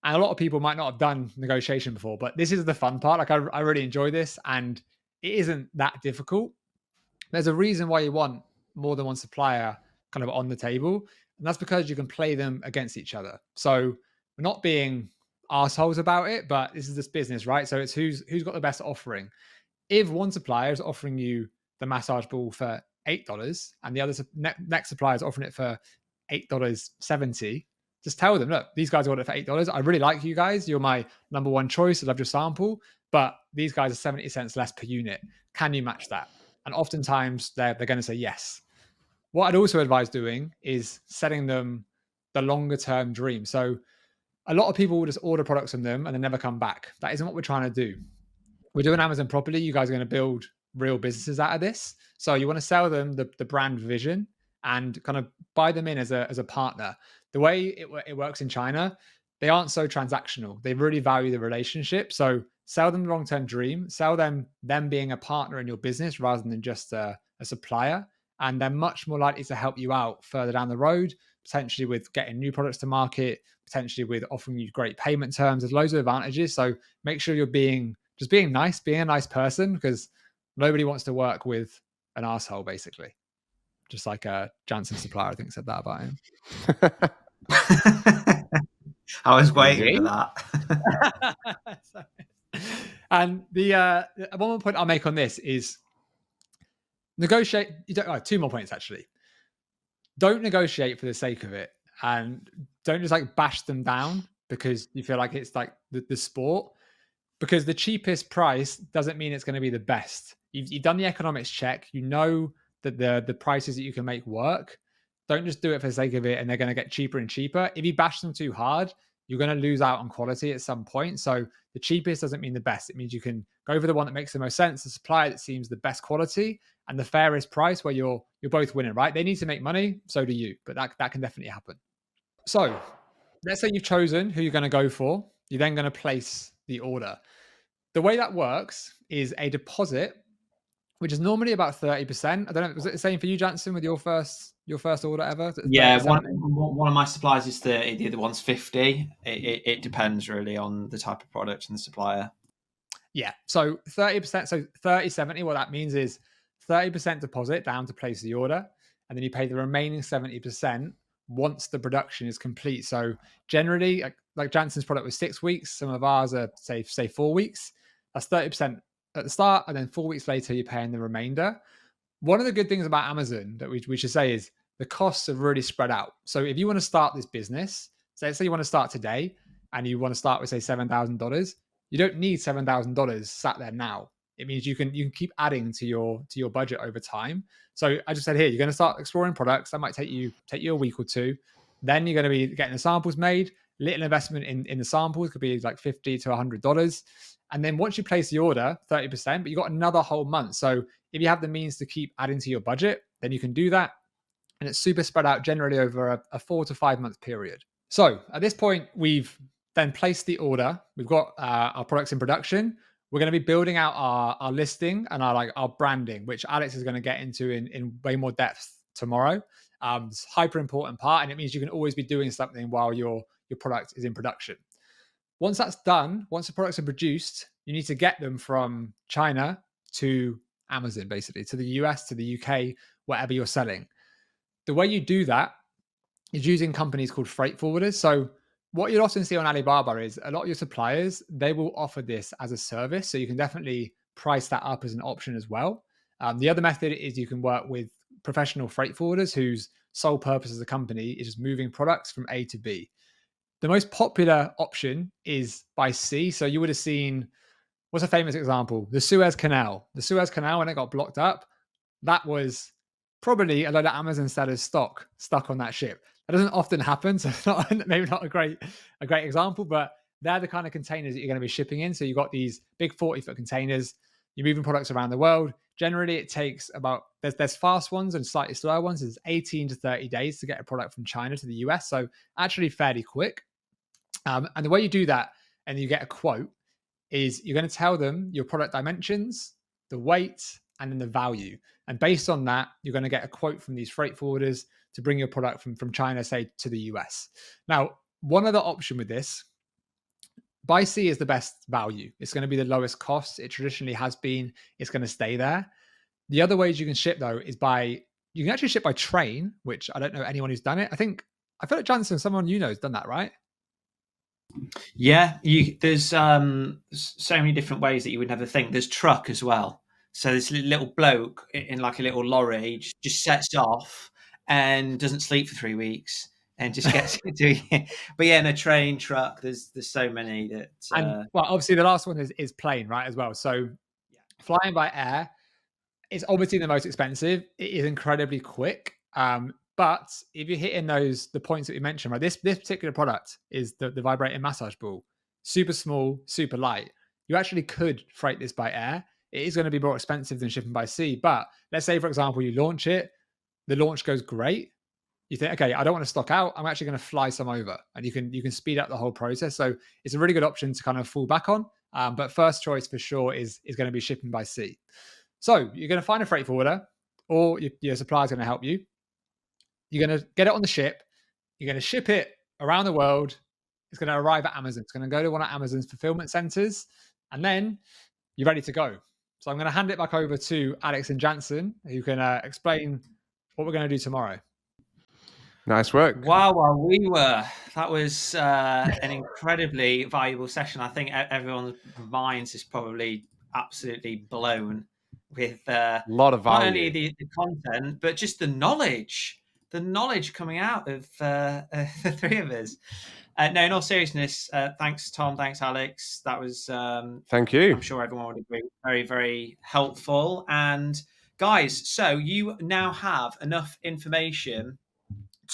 And a lot of people might not have done negotiation before, but this is the fun part. Like I really enjoy this and it isn't that difficult. There's a reason why you want more than one supplier kind of on the table. And that's because you can play them against each other. So we're not being assholes about it, but this is this business, right? So it's who's got the best offering. If one supplier is offering you the massage ball for $8 and the other next supplier is offering it for $8.70, just tell them, look, these guys ordered it for $8. I really like you guys. You're my number one choice. I love your sample, but these guys are 70 cents less per unit. Can you match that? And oftentimes they're going to say yes. What I'd also advise doing is setting them the longer term dream. So a lot of people will just order products from them and then never come back. That isn't what we're trying to do. We're doing Amazon properly. You guys are going to build real businesses out of this. So you want to sell them the brand vision and kind of buy them in as a partner. The way it works in China, they aren't so transactional. They really value the relationship. So sell them the long-term dream, sell them being a partner in your business rather than just a supplier. And they're much more likely to help you out further down the road, potentially with getting new products to market, potentially with offering you great payment terms. There's loads of advantages. So make sure you're being nice, being a nice person, because nobody wants to work with an asshole, basically. Just like a Janssen supplier, I think, said that about him. I was waiting for that. And the one more point I'll make on this is negotiate. Two more points, actually. Don't negotiate for the sake of it, and don't just like bash them down because you feel like it's like the sport. Because the cheapest price doesn't mean it's going to be the best. You've done the economics check. You know that the prices that you can make work. Don't just do it for the sake of it and they're going to get cheaper and cheaper. If you bash them too hard, you're going to lose out on quality at some point. So the cheapest doesn't mean the best. It means you can go for the one that makes the most sense, the supplier that seems the best quality and the fairest price where you're both winning, right? They need to make money, so do you. But that can definitely happen. So let's say you've chosen who you're going to go for. You're then going to place the order. The way that works is a deposit, which is normally about 30%. I don't know, was it the same for you, Janssen, with your first order ever? Yeah, one of my suppliers is 30, the other one's 50. It depends really on the type of product and the supplier. Yeah, so 30%, so 30/70, what that means is 30% deposit down to place the order, and then you pay the remaining 70% once the production is complete. So generally, like Janssen's product was 6 weeks, some of ours are say 4 weeks. That's 30% at the start, and then 4 weeks later, you're paying the remainder. One of the good things about Amazon that we should say is the costs are really spread out. So if you want to start this business, say you want to start today, and you want to start with say $7,000, you don't need $7,000 sat there now. It means you can keep adding to your budget over time. So I just said here, you're going to start exploring products. That might take you a week or two. Then you're going to be getting the samples made. Little investment in the samples could be like $50 to $100. And then once you place the order, 30%, but you got another whole month. So if you have the means to keep adding to your budget, then you can do that. And it's super spread out generally over a 4 to 5 month period. So at this point, we've then placed the order. We've got our products in production. We're going to be building out our listing and our branding, which Alex is going to get into in way more depth tomorrow. It's a hyper important part, and it means you can always be doing something while your product is in production. Once that's done, once the products are produced, you need to get them from China to Amazon, basically, to the US, to the UK, wherever you're selling. The way you do that is using companies called freight forwarders. So what you'll often see on Alibaba is a lot of your suppliers, they will offer this as a service. So you can definitely price that up as an option as well. The other method is you can work with professional freight forwarders whose sole purpose as a company is just moving products from A to B. The most popular option is by sea. So you would have seen, what's a famous example? The Suez Canal. The Suez Canal, when it got blocked up, that was probably a lot of Amazon sellers' stock stuck on that ship. That doesn't often happen, so it's maybe not a great example, but they're the kind of containers that you're going to be shipping in. So you've got these big 40-foot containers. You're moving products around the world. Generally, it takes about, there's fast ones and slightly slower ones. It's 18 to 30 days to get a product from China to the US. So actually fairly quick. And the way you do that and you get a quote is you're going to tell them your product dimensions, the weight, and then the value. And based on that, you're going to get a quote from these freight forwarders to bring your product from China, say, to the US. Now, one other option with this, by sea is the best value. It's going to be the lowest cost. It traditionally has been. It's going to stay there. The other ways you can ship, though, is you can actually ship by train, which I don't know anyone who's done it. I feel like Janssen, someone you know has done that, right? Yeah, there's so many different ways that you would never think. There's truck as well. So this little bloke in like a little lorry just sets off and doesn't sleep for 3 weeks and just gets doing it. But yeah, in a train, truck, there's so many that. And well, obviously the last one is plane, right, as well. So flying by air is obviously the most expensive. It is incredibly quick. But if you're hitting the points that we mentioned, right, this particular product is the vibrating massage ball, super small, super light. You actually could freight this by air. It is going to be more expensive than shipping by sea. But let's say, for example, you launch it, the launch goes great. You think, okay, I don't want to stock out. I'm actually going to fly some over, and you can speed up the whole process. So it's a really good option to kind of fall back on. But first choice for sure is going to be shipping by sea. So you're going to find a freight forwarder, or your supplier is going to help you. You're going to get it on the ship. You're going to ship it around the world. It's going to arrive at Amazon. It's going to go to one of Amazon's fulfillment centers, and then you're ready to go. So I'm going to hand it back over to Alex and Jansen, who can explain what we're going to do tomorrow. Nice work. Wow, that was an incredibly valuable session. I think everyone's minds is probably absolutely blown with a lot of value. Not only the content, but just the knowledge coming out of the three of us. No, in all seriousness, thanks, Tom. Thanks, Alex. That was thank you. I'm sure everyone would agree. Very, very helpful. And guys, so you now have enough information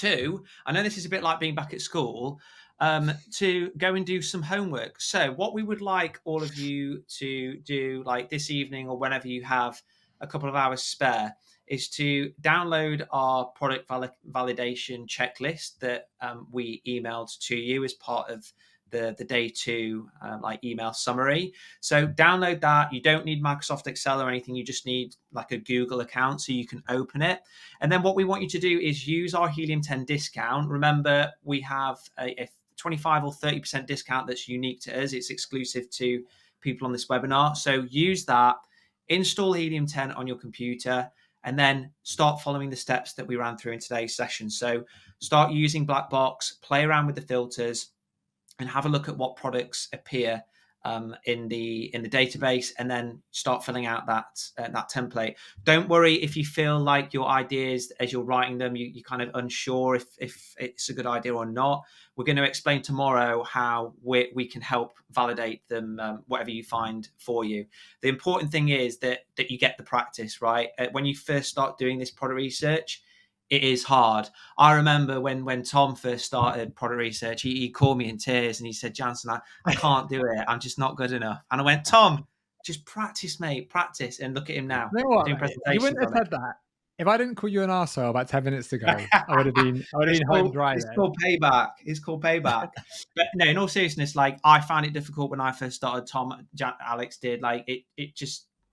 I know this is a bit like being back at school, to go and do some homework. So what we would like all of you to do, like this evening or whenever you have a couple of hours spare, is to download our product validation checklist that we emailed to you as part of the day 2 like email summary. So download that. You don't need Microsoft Excel or anything. You just need like a Google account so you can open it. And then what we want you to do is use our Helium 10 discount. Remember, we have a 25 or 30% discount that's unique to us. It's exclusive to people on this webinar. So use that, install Helium 10 on your computer, and then start following the steps that we ran through in today's session. So start using Blackbox, play around with the filters, and have a look at what products appear in the database, and then start filling out that template. Don't worry if you feel like your ideas as you're writing them, you're kind of unsure if it's a good idea or not. We're going to explain tomorrow how we can help validate them, whatever you find for you. The important thing is that you get the practice, right? When you first start doing this product research, it is hard. I remember when Tom first started product research, he called me in tears and he said, Jansen, I can't do it. I'm just not good enough. And I went, Tom, just practice, mate, practice. And look at him now. You know what, doing presentations. You wouldn't have said that. If I didn't call you an arsehole about 10 minutes ago, I would have been home dry. It's called payback. It's called payback. But no, in all seriousness, like I found it difficult when I first started. Alex did. Like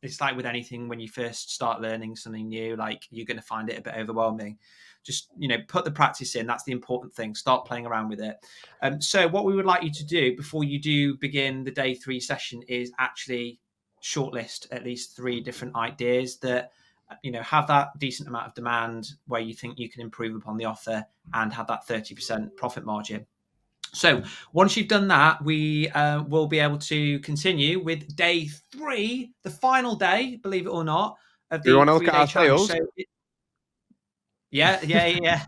it's like with anything, when you first start learning something new, like you're going to find it a bit overwhelming. Just, put the practice in. That's the important thing. Start playing around with it. So what we would like you to do before you do begin the day 3 session is actually shortlist at least 3 different ideas that, have that decent amount of demand where you think you can improve upon the offer and have that 30% profit margin. So once you've done that, we will be able to continue with day 3, the final day, believe it or not, of the 3-day challenge. So yeah.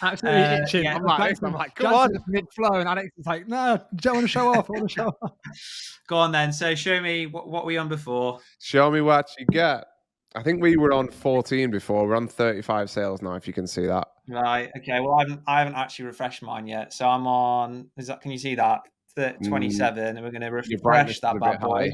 Absolutely itching. I'm like, come on, mid-flow, and Alex is like, no, don't want to show off. I want to show off. Go on then. So show me what were we on before? Show me what you get. I think we were on 14 before. We're on 35 sales now, if you can see that. Right. Okay. Well, I haven't actually refreshed mine yet. So I'm on. Can you see that? 27, and we're going to refresh that bad boy.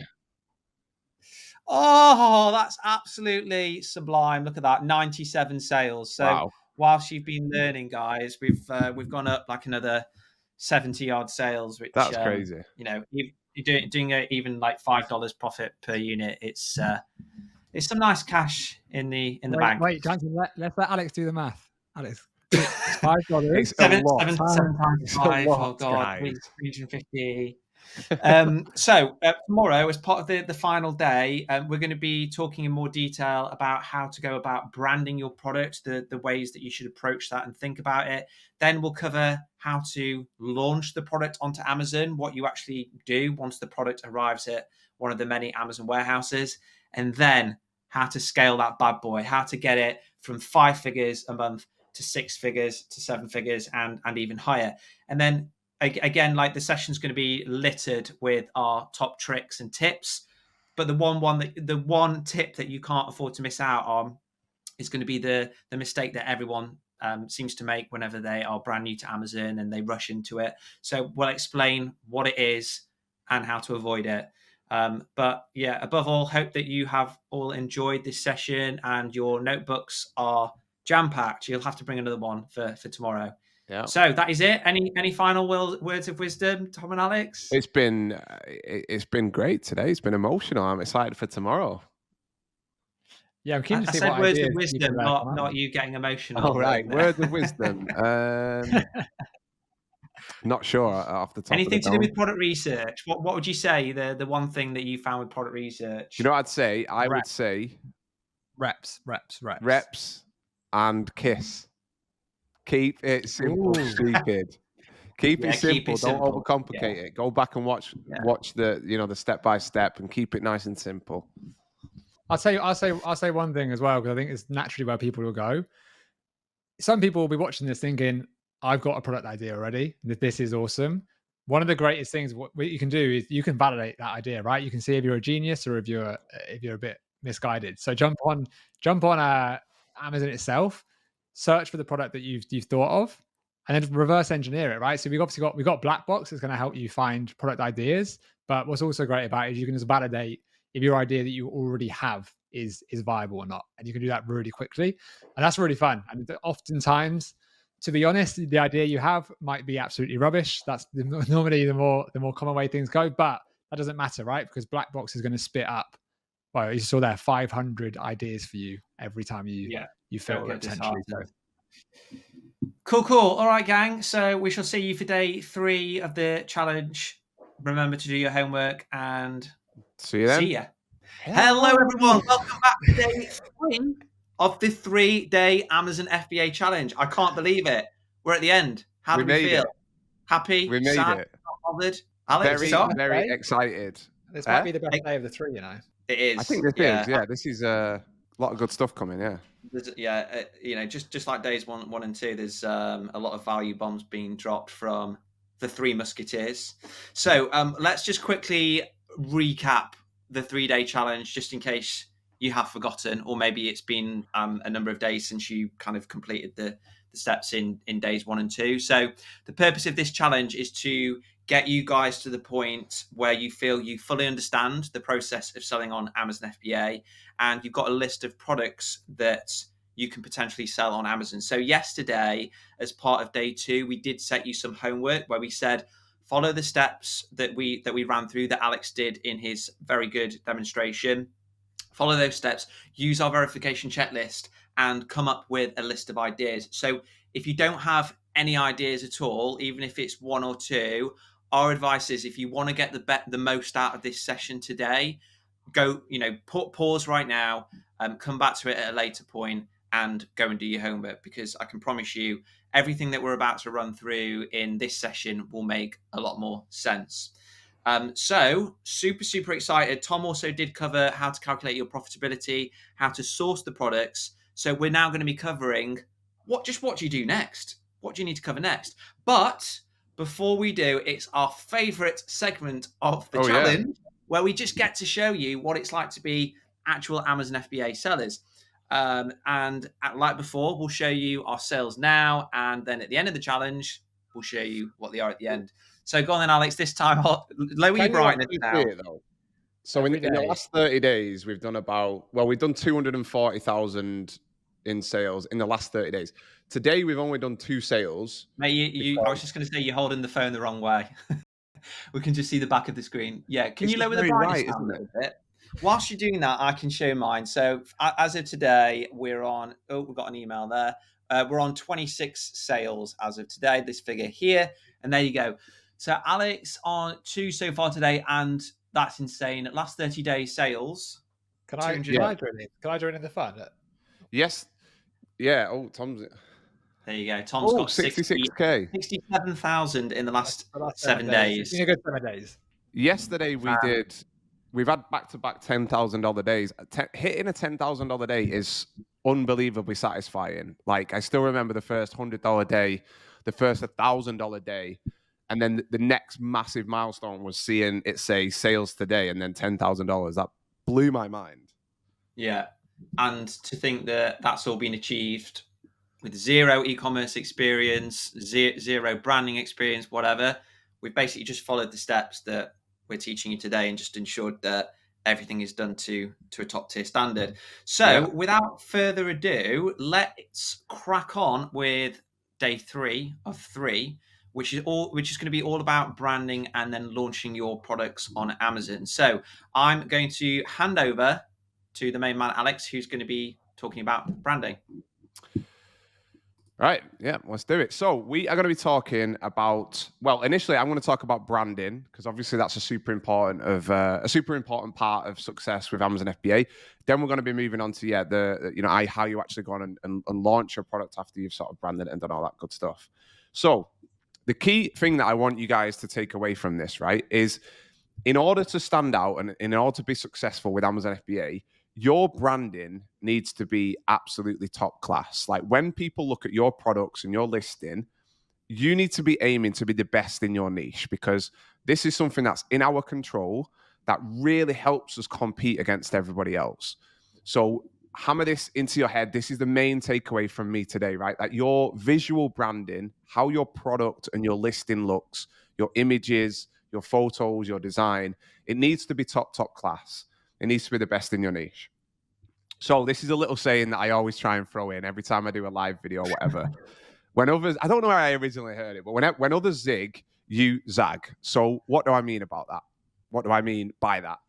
Oh, that's absolutely sublime! Look at that, 97 sales. So whilst you've been learning, guys, we've gone up like another 70 odd sales, which that's crazy. You're doing even like $5 profit per unit. It's some nice cash in the bank. Wait, Jansen, let's let Alex do the math. Alex, $5. It's 7 times 5. Oh God, 350. So tomorrow, as part of the final day, we're going to be talking in more detail about how to go about branding your product, the ways that you should approach that and think about it. Then we'll cover how to launch the product onto Amazon, what you actually do once the product arrives at one of the many Amazon warehouses. And then how to scale that bad boy, how to get it from 5 figures a month to 6 figures to 7 figures and even higher. And then again, like the session's going to be littered with our top tricks and tips. But the one tip that you can't afford to miss out on is going to be the mistake that everyone seems to make whenever they are brand new to Amazon and they rush into it. So we'll explain what it is and how to avoid it. But yeah, above all, hope that you have all enjoyed this session and your notebooks are jam-packed. You'll have to bring another one for tomorrow. Yeah. So that is it. Any final words of wisdom, Tom and Alex? It's been great today. It's been emotional. I'm excited for tomorrow. Yeah, I'm keen to see said what words of ideas wisdom, people have. not you getting emotional. Oh, right. Words of wisdom. Not sure off the top. Anything of the to do dome. with product research? What would you say the one thing that you found with product research? You know what I'd say? I would say reps and kiss. Keep it simple, stupid. Keep it simple. Don't overcomplicate it. Go back and watch the the step by step and keep it nice and simple. I'll say one thing as well, because I think it's naturally where people will go. Some people will be watching this thinking, I've got a product idea already. This is awesome. One of the greatest things what you can do is you can validate that idea, right? You can see if you're a genius or if you're a bit misguided. So jump on Amazon itself, search for the product that you've thought of, and then reverse engineer it, right? So we've got Black Box that's going to help you find product ideas. But what's also great about it is you can just validate if your idea that you already have is viable or not, and you can do that really quickly, and that's really fun. And oftentimes, to be honest, the idea you have might be absolutely rubbish. That's normally the more common way things go, but that doesn't matter, right? Because Black Box is going to spit up. Well, you saw there 500 ideas for you every time you filter it potentially. Cool. All right, gang. So we shall see you for day 3 of the challenge. Remember to do your homework and see you then. See ya. Hello, everyone. Welcome back to day 3 of the 3-day Amazon FBA challenge. I can't believe it. We're at the end. How do we feel? Happy? We made sad, it. Not bothered? Alex, very excited. This might be the best day of the 3, you know. It is. I think this is. Yeah, this is a lot of good stuff coming. Yeah. Just like days 1 and 2, there's a lot of value bombs being dropped from the 3 Musketeers. So let's just quickly recap the 3-day challenge, just in case you have forgotten, or maybe it's been a number of days since you kind of completed the steps in days 1 and 2. So the purpose of this challenge is to get you guys to the point where you feel you fully understand the process of selling on Amazon FBA, and you've got a list of products that you can potentially sell on Amazon. So yesterday, as part of day 2, we did set you some homework where we said, follow the steps that we ran through, that Alex did in his very good demonstration. Follow those steps, use our verification checklist, and come up with a list of ideas. So if you don't have any ideas at all, even if it's 1 or 2, our advice is, if you want to get the most out of this session today, go, pause right now, come back to it at a later point, and go and do your homework, because I can promise you everything that we're about to run through in this session will make a lot more sense. So super excited. Tom also did cover how to calculate your profitability, how to source the products. So we're now going to be covering what do you do next? What do you need to cover next? But before we do, it's our favorite segment of the challenge, where we just get to show you what it's like to be actual Amazon FBA sellers. And like before, we'll show you our sales now, and then at the end of the challenge, we'll show you what they are at the end. So go on then, Alex. This time, lower your brightness now. So in the last 30 days, we've done 240,000 in sales in the last 30 days. Today, we've only done 2 sales. Mate, I was just going to say you're holding the phone the wrong way. We can just see the back of the screen. Yeah, can you lower the brightness down a little bit? Whilst you're doing that, I can show mine. So as of today, we're on, we've got an email there. We're on 26 sales as of today, this figure here. And there you go. So Alex on 2 so far today, and that's insane. Last 30 days sales. Can I join in the fun? Yes. Yeah. Oh, Tom's. There you go. Tom's got 66K. 67,000 in the last 7 days. It's been a good 7 days. Yesterday we we've had back-to-back $10,000 days. Hitting a $10,000 day is unbelievably satisfying. Like, I still remember the first $100 day, the first $1,000 day, and then the next massive milestone was seeing it say sales today, and then $10,000. That blew my mind. Yeah, and to think that that's all been achieved with zero e-commerce experience, zero branding experience, whatever. We've basically just followed the steps that we're teaching you today and just ensured that everything is done to a top tier standard. So without further ado, let's crack on with day 3 of 3, which is going to be all about branding and then launching your products on Amazon. So I'm going to hand over to the main man, Alex, who's going to be talking about branding. Right. Yeah, let's do it. So we are going to be talking about, well, initially I'm going to talk about branding, because obviously that's a super important part of success with Amazon FBA. Then we're going to be moving on to, how you actually go on and launch your product after you've sort of branded it and done all that good stuff. So the key thing that I want you guys to take away from this, right, is in order to stand out and in order to be successful with Amazon FBA, your branding needs to be absolutely top class. Like, when people look at your products and your listing, you need to be aiming to be the best in your niche, because this is something that's in our control that really helps us compete against everybody else. So hammer this into your head. This is the main takeaway from me today, right? That your visual branding, how your product and your listing looks, your images, your photos, your design, it needs to be top class. It needs to be the best in your niche. So this is a little saying that I always try and throw in every time I do a live video or whatever. When others, I don't know where I originally heard it, but when others zig, you zag. So what do I mean about that? What do I mean by that?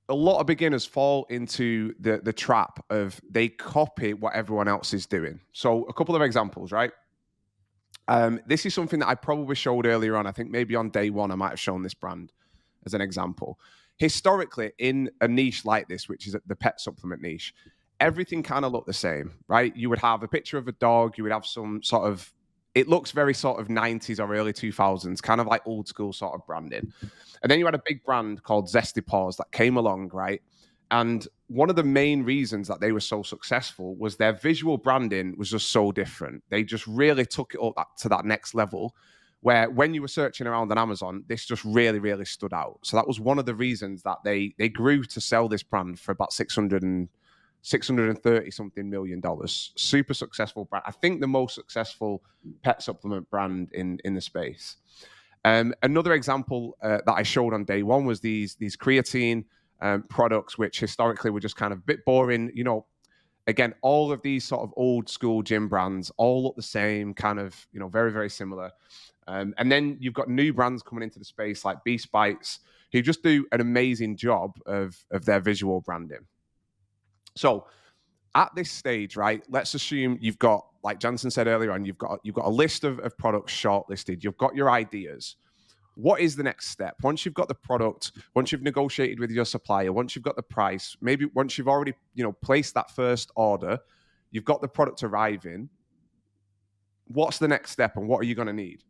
A lot of beginners fall into the trap of they copy what everyone else is doing. So a couple of examples, right? This is something that I probably showed earlier on. I think maybe on day 1, I might have shown this brand as an example. Historically, in a niche like this, which is the pet supplement niche, everything kind of looked the same, right? You would have a picture of a dog. You would have some sort of, it looks very sort of 90s or early 2000s, kind of like old school sort of branding. And then you had a big brand called Zesty Paws that came along, right? And one of the main reasons that they were so successful was their visual branding was just so different. They just really took it up to that next level, where when you were searching around on Amazon, this just really, really stood out. So that was one of the reasons that they grew to sell this brand for about $630 something million. Super successful brand. I think the most successful pet supplement brand in the space. Another example that I showed on day 1 was these creatine products, which historically were just kind of a bit boring. You know, again, all of these sort of old school gym brands all look the same, kind of, very, very similar. And then you've got new brands coming into the space like Beast Bites, who just do an amazing job of their visual branding. So at this stage, right, let's assume you've got, like Jansen said earlier on, you've got a list of products shortlisted. You've got your ideas. What is the next step? Once you've got the product, once you've negotiated with your supplier, once you've got the price, maybe once you've already, placed that first order, you've got the product arriving. What's the next step and what are you going to need?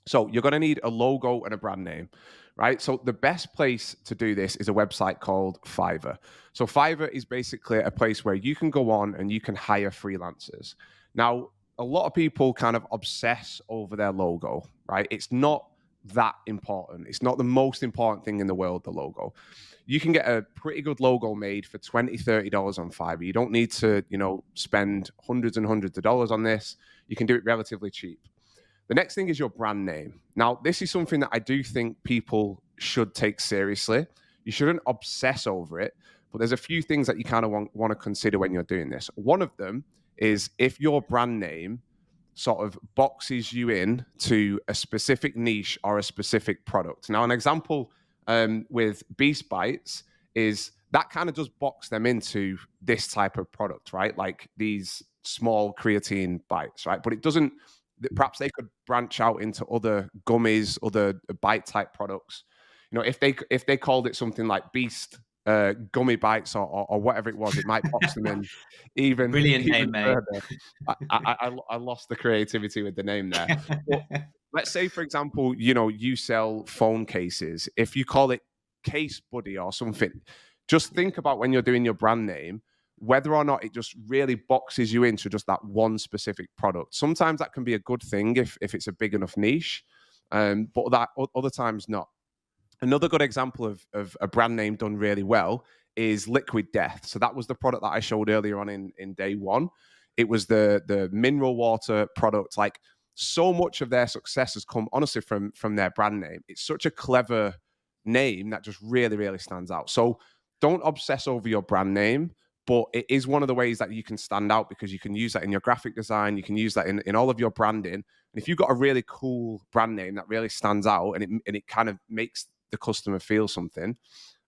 So you're going to need a logo and a brand name, right? So the best place to do this is a website called Fiverr. So Fiverr is basically a place where you can go on and you can hire freelancers. Now, a lot of people kind of obsess over their logo, right? It's not that important. It's not the most important thing in the world, the logo. You can get a pretty good logo made for $20, $30 on Fiverr. You don't need to, spend hundreds and hundreds of dollars on this. You can do it relatively cheap. The next thing is your brand name. Now, this is something that I do think people should take seriously. You shouldn't obsess over it, but there's a few things that you kind of want to consider when you're doing this. One of them is if your brand name sort of boxes you in to a specific niche or a specific product. Now, an example with Beast Bites is that kind of does box them into this type of product, right? Like these small creatine bites, right? But it doesn't. Perhaps they could branch out into other gummies, other bite type products. If they called it something like Beast Gummy Bites or whatever it was, it might box them in even. Brilliant name, mate. I lost the creativity with the name there. But let's say, for example, you sell phone cases. If you call it Case Buddy or something. Just think about when you're doing your brand name, whether or not it just really boxes you into just that one specific product. Sometimes that can be a good thing if it's a big enough niche, but that other times not. Another good example of a brand name done really well is Liquid Death. So that was the product that I showed earlier on in day one. It was the mineral water product. Like, so much of their success has come honestly from their brand name. It's such a clever name that just really, really stands out. So don't obsess over your brand name, but it is one of the ways that you can stand out, because you can use that in your graphic design. You can use that in all of your branding. And if you've got a really cool brand name that really stands out and it kind of makes the customer feel something,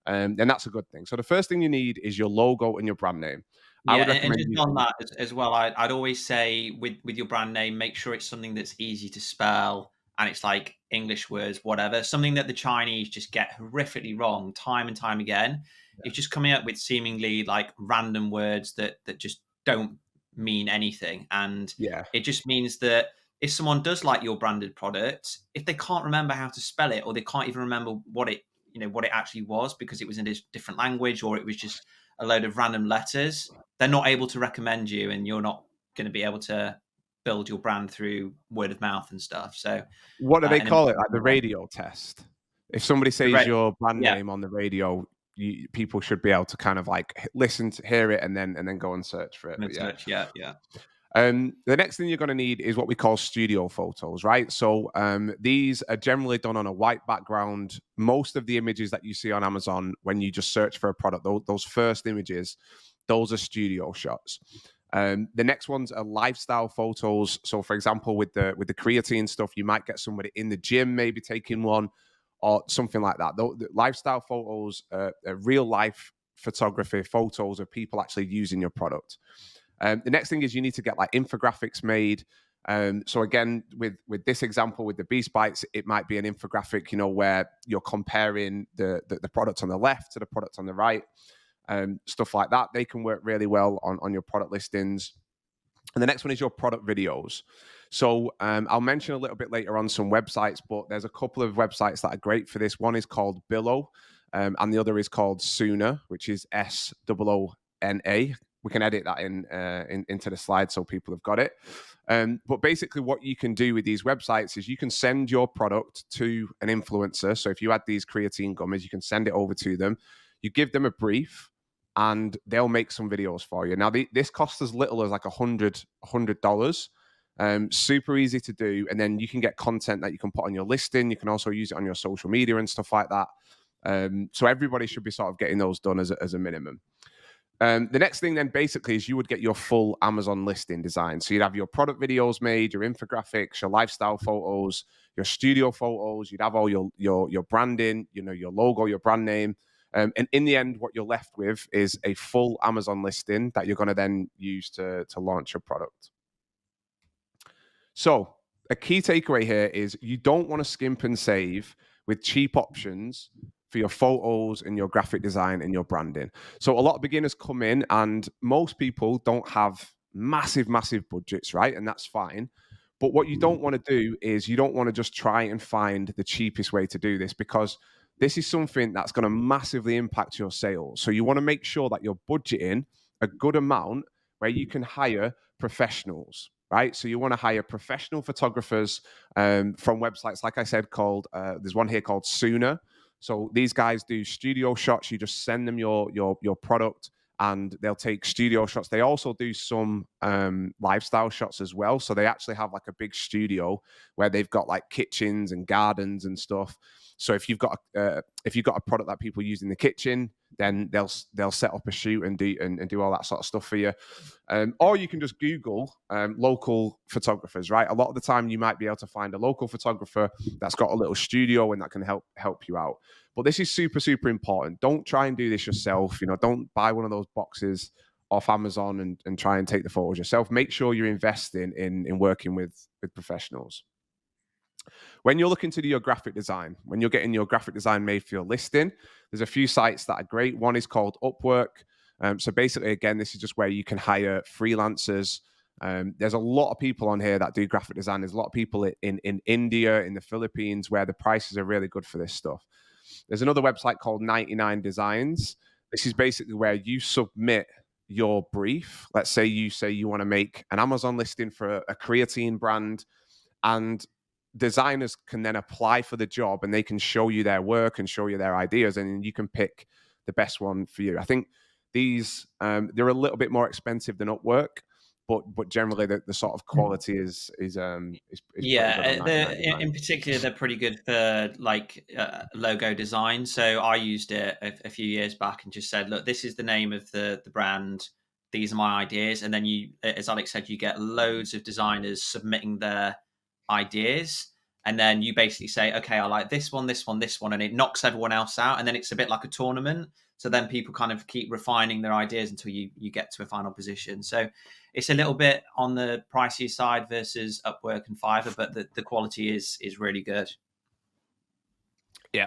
then that's a good thing. So the first thing you need is your logo and your brand name. Yeah, I would and recommend just on that as well, I'd always say with your brand name, make sure it's something that's easy to spell and it's like English words, whatever. Something that the Chinese just get horrifically wrong time and time again. It's just coming up with seemingly like random words that just don't mean anything. And it just means that if someone does like your branded product, if they can't remember how to spell it, or they can't even remember what it actually was because it was in a different language, or it was just a load of random letters, they're not able to recommend you, and you're not going to be able to build your brand through word of mouth and stuff. So what do they call it? Like the radio test. If somebody says your brand name on the radio, people should be able to kind of like listen to hear it and then go and search for it. The next thing you're going to need is what we call studio photos, right? So these are generally done on a white background. Most of the images that you see on Amazon when you just search for a product, those first images, those are studio shots. The next ones are lifestyle photos. So for example, with the creatine stuff, you might get somebody in the gym maybe taking one or something like that. The lifestyle photos are real life photography, photos of people actually using your product. The next thing is you need to get like infographics made. So again, with this example, with the Beast Bites, it might be an infographic, where you're comparing the product on the left to the product on the right, stuff like that. They can work really well on your product listings. And the next one is your product videos. So I'll mention a little bit later on some websites, but there's a couple of websites that are great for this. One is called Billo, and the other is called Sooner, which is SOONA. We can edit that into the slide so people have got it. But basically what you can do with these websites is you can send your product to an influencer. So if you had these creatine gummies, you can send it over to them. You give them a brief and they'll make some videos for you. Now, this costs as little as like $100. Super easy to do. And then you can get content that you can put on your listing. You can also use it on your social media and stuff like that. So everybody should be sort of getting those done as a minimum. The next thing then basically is you would get your full Amazon listing design. So you'd have your product videos made, your infographics, your lifestyle photos, your studio photos. You'd have all your branding, your logo, your brand name. And in the end, what you're left with is a full Amazon listing that you're going to then use to launch your product. So a key takeaway here is you don't want to skimp and save with cheap options for your photos and your graphic design and your branding. So a lot of beginners come in and most people don't have massive budgets, right? And that's fine. But what you don't want to do is you don't want to just try and find the cheapest way to do this, because this is something that's going to massively impact your sales. So you want to make sure that you're budgeting a good amount where you can hire professionals, right? So you want to hire professional photographers from websites, like I said, called, there's one here called Sooner. So these guys do studio shots. You just send them your product and they'll take studio shots. They also do some lifestyle shots as well. So they actually have like a big studio where they've got like kitchens and gardens and stuff. So if you've got a product that people use in the kitchen, then they'll set up a shoot and do all that sort of stuff for you. Or you can just Google local photographers, right? A lot of the time you might be able to find a local photographer that's got a little studio and that can help you out. But this is super, super important. Don't try and do this yourself. Don't buy one of those boxes off Amazon and try and take the photos yourself. Make sure you're investing in working with professionals. When you're looking to do your graphic design, when you're getting your graphic design made for your listing, there's a few sites that are great. One is called Upwork. So basically, again, this is just where you can hire freelancers. There's a lot of people on here that do graphic design. There's a lot of people in India, in the Philippines, where the prices are really good for this stuff. There's another website called 99 Designs. This is basically where you submit your brief. Let's say you want to make an Amazon listing for a creatine brand, and designers can then apply for the job and they can show you their work and show you their ideas, and you can pick the best one for you. I think these they're a little bit more expensive than Upwork, but generally the sort of quality is pretty Yeah, good on in particular, they're pretty good for like logo design. So I used it a few years back and just said, look, this is the name of the brand. These are my ideas. And then you, as Alex said, you get loads of designers submitting their ideas. And then you basically say, okay, I like this one, this one, this one. And it knocks everyone else out. And then it's a bit like a tournament. So then people kind of keep refining their ideas until you get to a final position. So it's a little bit on the pricier side versus Upwork and Fiverr, but the quality is really good. Yeah.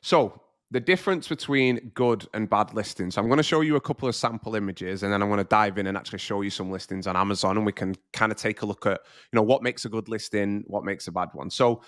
So the difference between good and bad listings. I'm going to show you a couple of sample images, and then I'm going to dive in and actually show you some listings on Amazon, and we can kind of take a look at, what makes a good listing, what makes a bad one. So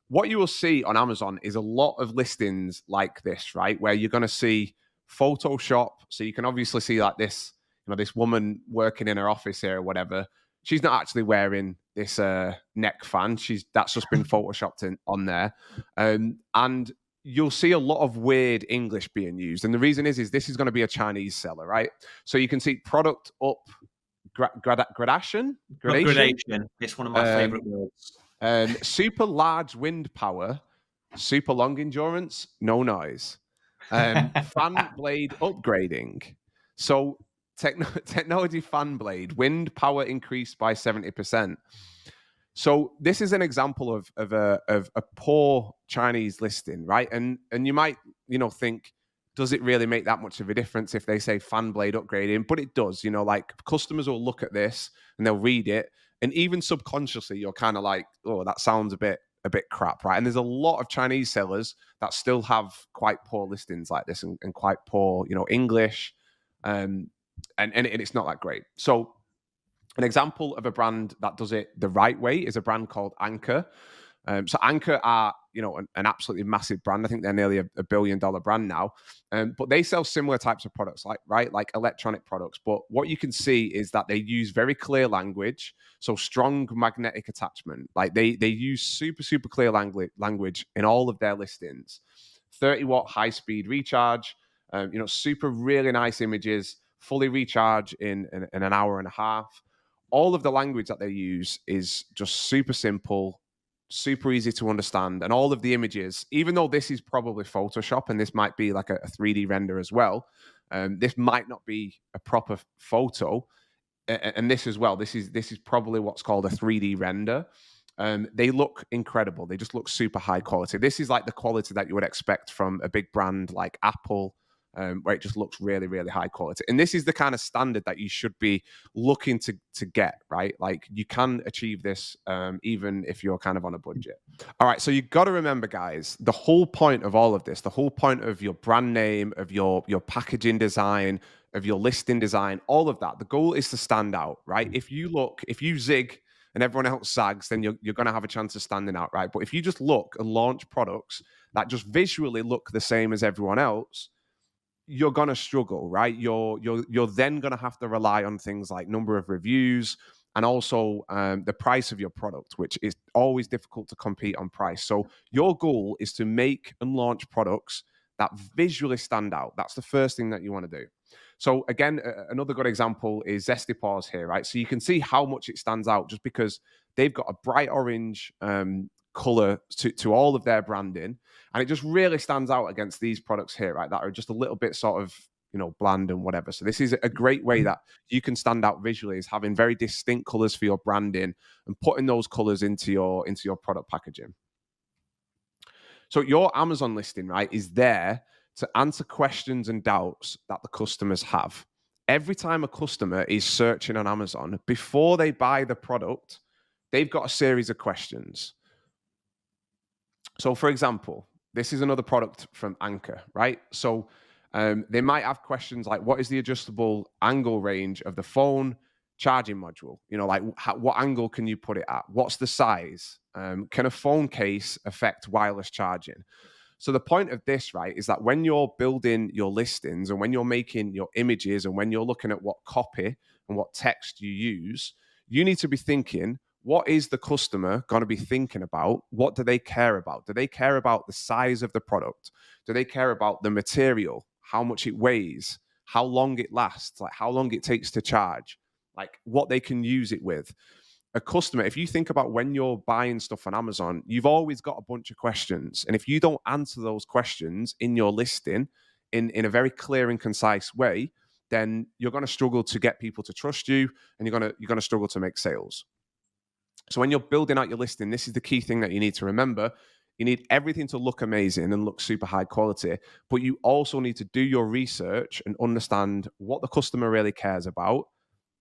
what you will see on Amazon is a lot of listings like this, right? Where you're going to see Photoshop. So you can obviously see like this, this woman working in her office here or whatever. She's not actually wearing this neck fan. That's just been photoshopped on there. And you'll see a lot of weird English being used. And the reason is this is going to be a Chinese seller, right? So you can see product up gradation. It's one of my favorite words. Super large wind power, super long endurance, no noise. Fan blade upgrading. So technology fan blade, wind power increased by 70%. So this is an example of a poor Chinese listing, right? And you might think, does it really make that much of a difference if they say fan blade upgrading? But it does. Like customers will look at this and they'll read it, and even subconsciously you're kind of like, oh, that sounds a bit crap, right? And there's a lot of Chinese sellers that still have quite poor listings like this and quite poor, English, and it's not that great. So an example of a brand that does it the right way is a brand called Anchor. So Anchor are, an absolutely massive brand. I think they're nearly $1 billion brand now. But they sell similar types of products, like electronic products. But what you can see is that they use very clear language, so strong magnetic attachment. Like they use super, super clear language in all of their listings. 30-watt high-speed recharge, super really nice images, fully recharge in an hour and a half. All of the language that they use is just super simple, super easy to understand. And all of the images, even though this is probably Photoshop and this might be like a 3D render as well, this might not be a proper photo. And this as well, this is probably what's called a 3D render. They look incredible. They just look super high quality. This is like the quality that you would expect from a big brand like Apple, where it just looks really, really high quality. And this is the kind of standard that you should be looking to get, right? Like you can achieve this even if you're kind of on a budget. All right, so you've got to remember, guys, the whole point of all of this, the whole point of your brand name, of your packaging design, of your listing design, all of that, the goal is to stand out, right? If you zig and everyone else zags, then you're going to have a chance of standing out, right? But if you just look and launch products that just visually look the same as everyone else, you're going to struggle, right? You're then going to have to rely on things like number of reviews and also the price of your product, which is always difficult to compete on price. So your goal is to make and launch products that visually stand out. That's the first thing that you want to do. So again, another good example is Zesty Paws here, right? So you can see how much it stands out just because they've got a bright orange color to all of their branding, and it just really stands out against these products here, right, that are just a little bit sort of bland and whatever. So this is a great way that you can stand out visually, is having very distinct colors for your branding and putting those colors into your product packaging. So your Amazon listing, right, is there to answer questions and doubts that the customers have. Every time a customer is searching on Amazon, before they buy the product, they've got a series of questions. So, for example, this is another product from Anchor, right? So they might have questions like, what is the adjustable angle range of the phone charging module? Like what angle can you put it at? What's the size? Can a phone case affect wireless charging? So the point of this, right, is that when you're building your listings and when you're making your images and when you're looking at what copy and what text you use, you need to be thinking, what is the customer going to be thinking about? What do they care about? Do they care about the size of the product? Do they care about the material, how much it weighs, how long it lasts, like how long it takes to charge, like what they can use it with? A customer, if you think about when you're buying stuff on Amazon, you've always got a bunch of questions. And if you don't answer those questions in your listing in a very clear and concise way, then you're going to struggle to get people to trust you, and you're going to struggle to make sales. So when you're building out your listing, this is the key thing that you need to remember. You need everything to look amazing and look super high quality, but you also need to do your research and understand what the customer really cares about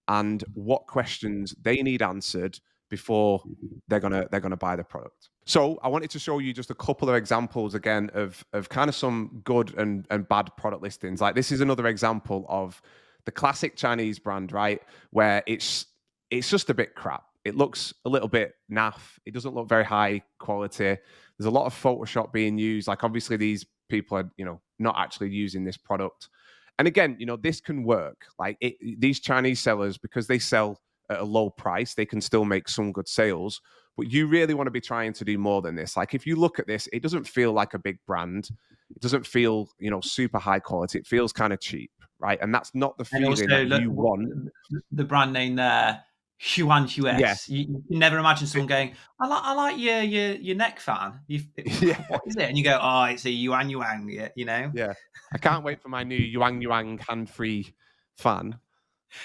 and what questions they need answered before they're gonna buy the product. So I wanted to show you just a couple of examples again of kind of some good and bad product listings. Like this is another example of the classic Chinese brand, right? Where it's just a bit crap. It looks a little bit naff. It doesn't look very high quality. There's a lot of Photoshop being used. Like obviously these people are, not actually using this product. And again, this can work. Like these Chinese sellers, because they sell at a low price, they can still make some good sales. But you really want to be trying to do more than this. Like if you look at this, it doesn't feel like a big brand. It doesn't feel, super high quality. It feels kind of cheap, right? And that's not the feeling that you want. The brand name there, Huan US. Yeah. You never imagine someone going, I like your neck fan. What is it? And you go, oh, it's a Yuan, Yeah. I can't wait for my new Yuan hand-free fan.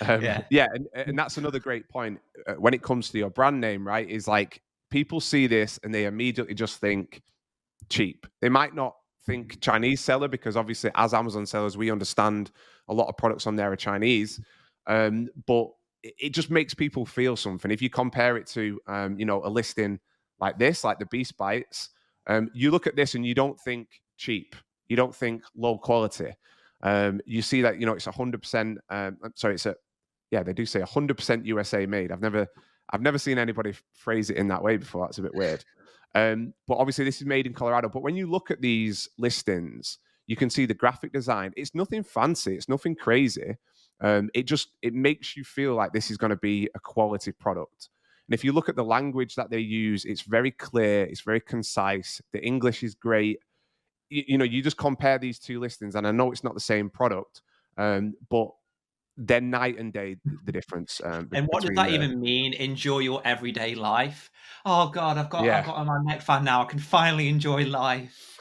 And that's another great point when it comes to your brand name, right? Is like people see this and they immediately just think cheap. They might not think Chinese seller, because obviously as Amazon sellers, we understand a lot of products on there are Chinese. But it just makes people feel something. If you compare it to, a listing like this, like the Beast Bites, you look at this and you don't think cheap. You don't think low quality. You see that, it's 100%. They do say 100% USA made. I've never seen anybody phrase it in that way before. That's a bit weird. But obviously this is made in Colorado. But when you look at these listings, you can see the graphic design. It's nothing fancy. It's nothing crazy. It makes you feel like this is going to be a quality product. And if you look at the language that they use, it's very clear. It's very concise. The English is great. You just compare these two listings, and I know it's not the same product, but they're night and day, the difference. And what does that even mean? Enjoy your everyday life. Oh God, I've got on my neck fan now. I can finally enjoy life.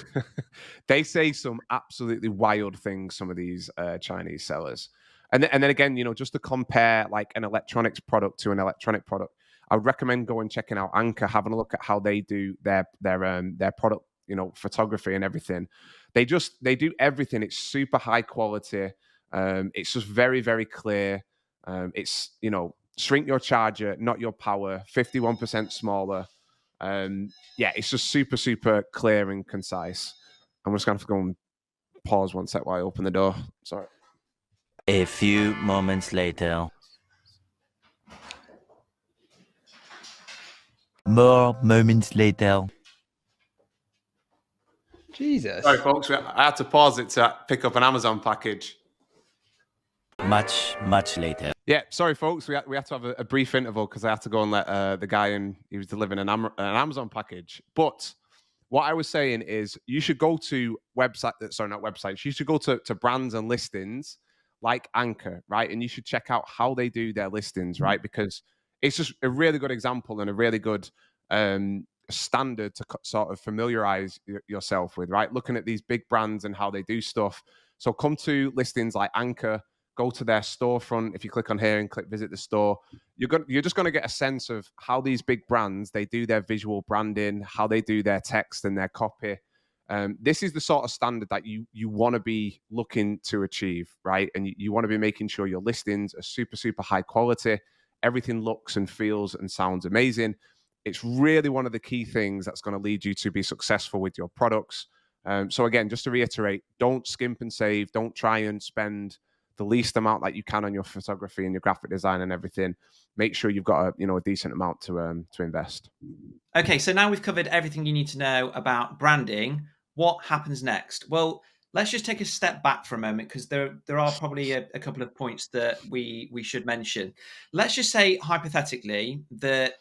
They say some absolutely wild things, some of these Chinese sellers. And then again, just to compare like an electronics product to an electronic product, I would recommend going checking out Anchor, having a look at how they do their product, photography and everything. They do everything. It's super high quality. It's just very, very clear. It's, shrink your charger, not your power, 51% smaller. It's just super, super clear and concise. I'm just going to go and pause one sec while I open the door. Sorry. A few moments later. More moments later. Jesus. Sorry, folks. I had to pause it to pick up an Amazon package. Much later. Yeah, sorry, folks. We had to have a brief interval because I had to go and let the guy in. He was delivering an Amazon package. But what I was saying is you should go to you should go to brands and listings like Anchor, right? And you should check out how they do their listings, right? Because it's just a really good example and a really good standard to sort of familiarize yourself with, right? Looking at these big brands and how they do stuff. So come to listings like Anchor, go to their storefront. If you click on here and click visit the store, you're just going to get a sense of how these big brands, they do their visual branding, how they do their text and their copy. This is the sort of standard that you want to be looking to achieve, right? And you want to be making sure your listings are super, super high quality. Everything looks and feels and sounds amazing. It's really one of the key things that's going to lead you to be successful with your products. So again, just to reiterate, don't skimp and save. Don't try and spend the least amount that you can on your photography and your graphic design and everything. Make sure you've got a decent amount to invest. Okay, so now we've covered everything you need to know about branding. what happens next? Well, let's just take a step back for a moment, because there are probably a couple of points that we should mention. Let's just say hypothetically that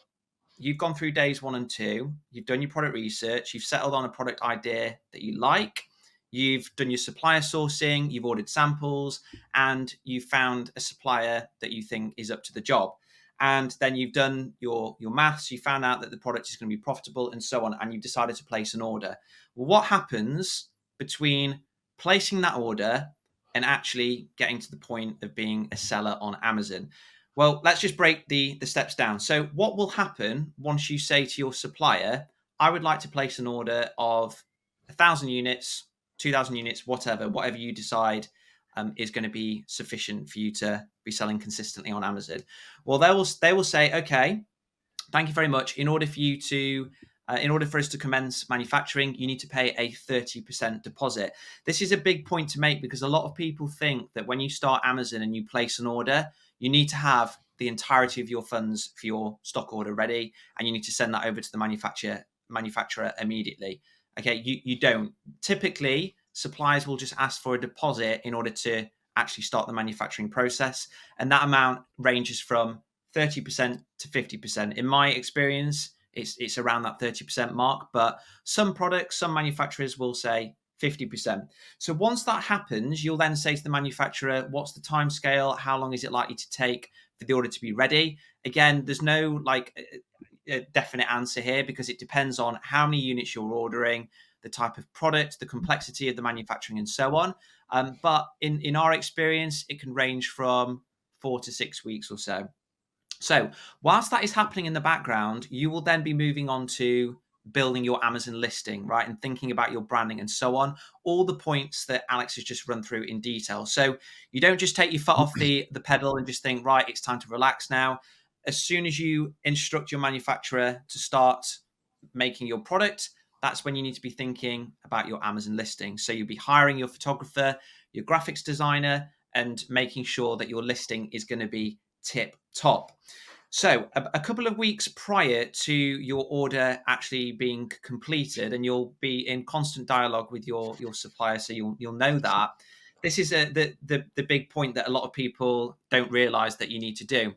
you've gone through days 1 and 2, you've done your product research, you've settled on a product idea that you like, you've done your supplier sourcing, you've ordered samples, and you've found a supplier that you think is up to the job. And then you've done your maths, you found out that the product is going to be profitable and so on, and you've decided to place an order. Well, what happens between placing that order and actually getting to the point of being a seller on Amazon? Well, let's just break the steps down. So what will happen once you say to your supplier, I would like to place an order of 1,000 units, 2,000 units, whatever you decide is going to be sufficient for you to be selling consistently on Amazon. Well, they will say, okay, thank you very much. In order for us to commence manufacturing, you need to pay a 30% deposit. This is a big point to make, because a lot of people think that when you start Amazon and you place an order, you need to have the entirety of your funds for your stock order ready, and you need to send that over to the manufacturer immediately. Okay, you don't. Typically, suppliers will just ask for a deposit in order to actually start the manufacturing process, and that amount ranges from 30% to 50%. In my experience, it's around that 30% mark, but some products, some manufacturers will say 50%. So once that happens, you'll then say to the manufacturer, what's the time scale? How long is it likely to take for the order to be ready? Again, there's no a definite answer here, because it depends on how many units you're ordering, the type of product, the complexity of the manufacturing, and so on. But in our experience, it can range from 4 to 6 weeks or so. So whilst that is happening in the background, you will then be moving on to building your Amazon listing, right? And thinking about your branding and so on. All the points that Alex has just run through in detail. So you don't just take your foot off the pedal and just think, right, it's time to relax now. As soon as you instruct your manufacturer to start making your product, that's when you need to be thinking about your Amazon listing. So you'll be hiring your photographer, your graphics designer, and making sure that your listing is going to be tip top. So a couple of weeks prior to your order actually being completed, and you'll be in constant dialogue with your supplier, so you'll know that. This is the big point that a lot of people don't realize that you need to do.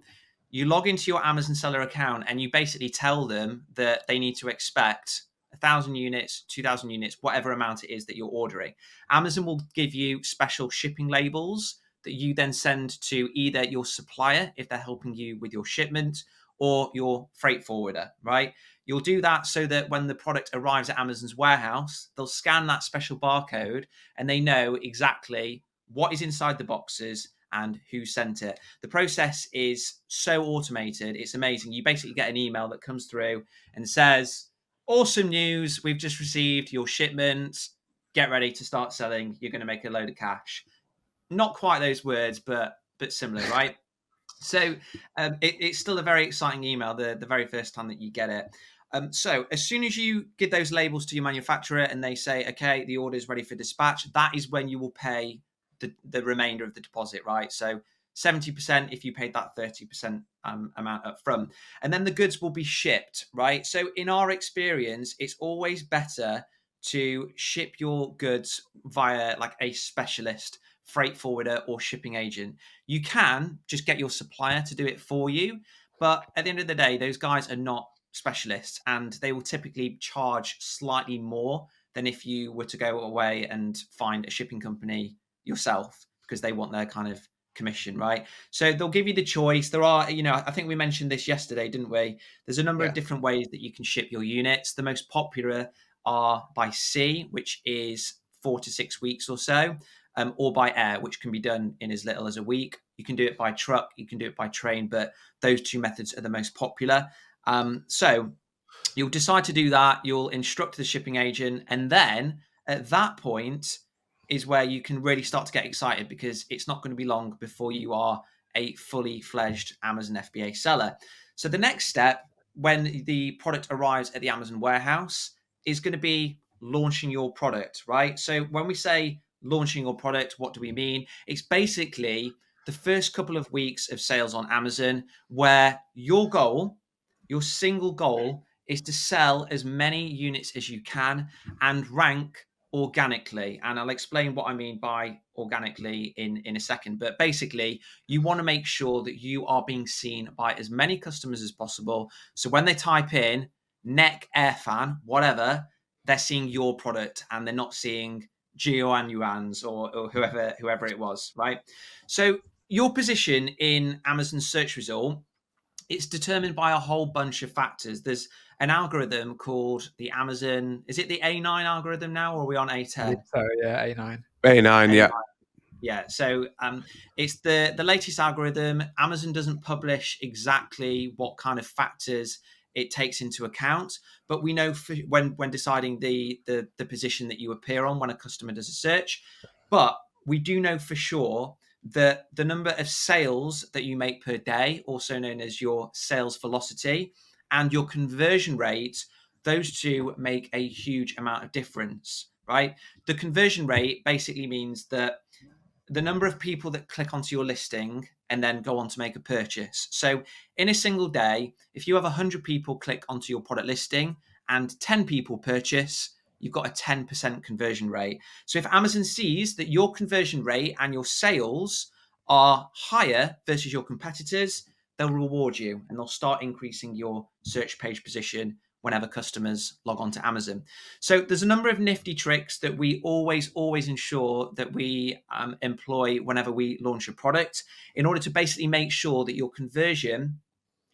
You log into your Amazon seller account and you basically tell them that they need to expect 1,000 units, 2,000 units, whatever amount it is that you're ordering. Amazon will give you special shipping labels that you then send to either your supplier if they're helping you with your shipment, or your freight forwarder, right? You'll do that so that when the product arrives at Amazon's warehouse, they'll scan that special barcode and they know exactly what is inside the boxes and who sent it. The process is so automated, it's amazing. You basically get an email that comes through and says, awesome news, we've just received your shipment, get ready to start selling, you're going to make a load of cash. Not quite those words, but similar, right? So it's still a very exciting email the very first time that you get it. So as soon as you give those labels to your manufacturer and they say, okay, the order is ready for dispatch, that is when you will pay the remainder of the deposit, right? So 70% if you paid that 30% amount up front. And then the goods will be shipped, right? So in our experience, it's always better to ship your goods via like a specialist freight forwarder or shipping agent. You can just get your supplier to do it for you, but at the end of the day, those guys are not specialists, and they will typically charge slightly more than if you were to go away and find a shipping company yourself, because they want their kind of commission, right? So they'll give you the choice. There are, I think we mentioned this yesterday, didn't we? There's a number of different ways that you can ship your units. The most popular are by sea, which is 4 to 6 weeks or so. Or by air, which can be done in as little as a week. You can do it by truck, you can do it by train, but those two methods are the most popular. So you'll decide to do that, you'll instruct the shipping agent, and then at that point is where you can really start to get excited, because it's not going to be long before you are a fully fledged Amazon FBA seller. So the next step, when the product arrives at the Amazon warehouse, is going to be launching your product, right? So when we say launching your product, what do we mean? It's basically the first couple of weeks of sales on Amazon, where your single goal is to sell as many units as you can and rank organically, and I'll explain what I mean by organically in a second. But basically, you want to make sure that you are being seen by as many customers as possible. So when they type in neck air fan, whatever, they're seeing your product and they're not seeing Gio and Yuan's or whoever it was, right? So your position in Amazon's search result, it's determined by a whole bunch of factors. There's an algorithm called the Amazon, is it the A9 algorithm now, or are we on A10? So yeah, A9. A9, yeah. Yeah, so it's the latest algorithm. Amazon doesn't publish exactly what kind of factors it takes into account, but we know when deciding the position that you appear on when a customer does a search. But we do know for sure that the number of sales that you make per day, also known as your sales velocity, and your conversion rate, those two make a huge amount of difference, right? The conversion rate basically means that the number of people that click onto your listing and then go on to make a purchase. So in a single day, if you have 100 people click onto your product listing and 10 people purchase, you've got a 10% conversion rate. So if Amazon sees that your conversion rate and your sales are higher versus your competitors, they'll reward you and they'll start increasing your search page position whenever customers log on to Amazon. So there's a number of nifty tricks that we always ensure that we employ whenever we launch a product in order to basically make sure that your conversion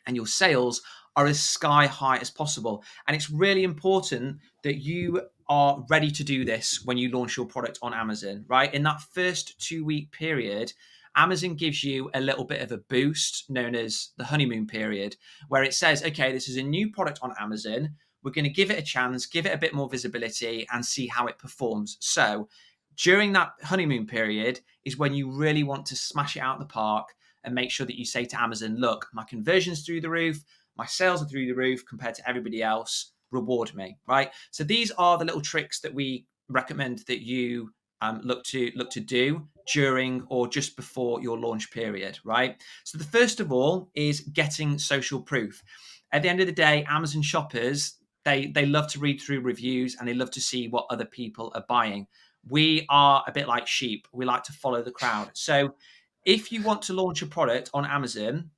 and your sales are as sky high as possible. And it's really important that you are ready to do this when you launch your product on Amazon, right? In that first 2-week period, Amazon gives you a little bit of a boost known as the honeymoon period, where it says, okay, this is a new product on Amazon. We're going to give it a chance, give it a bit more visibility and see how it performs. So during that honeymoon period is when you really want to smash it out of the park and make sure that you say to Amazon, look, my conversion's through the roof, my sales are through the roof compared to everybody else, reward me, right? So these are the little tricks that we recommend that you look to do during or just before your launch period, right? So the first of all is getting social proof. At the end of the day, Amazon shoppers, they love to read through reviews and they love to see what other people are buying. We are a bit like sheep. We like to follow the crowd. So if you want to launch a product on Amazon,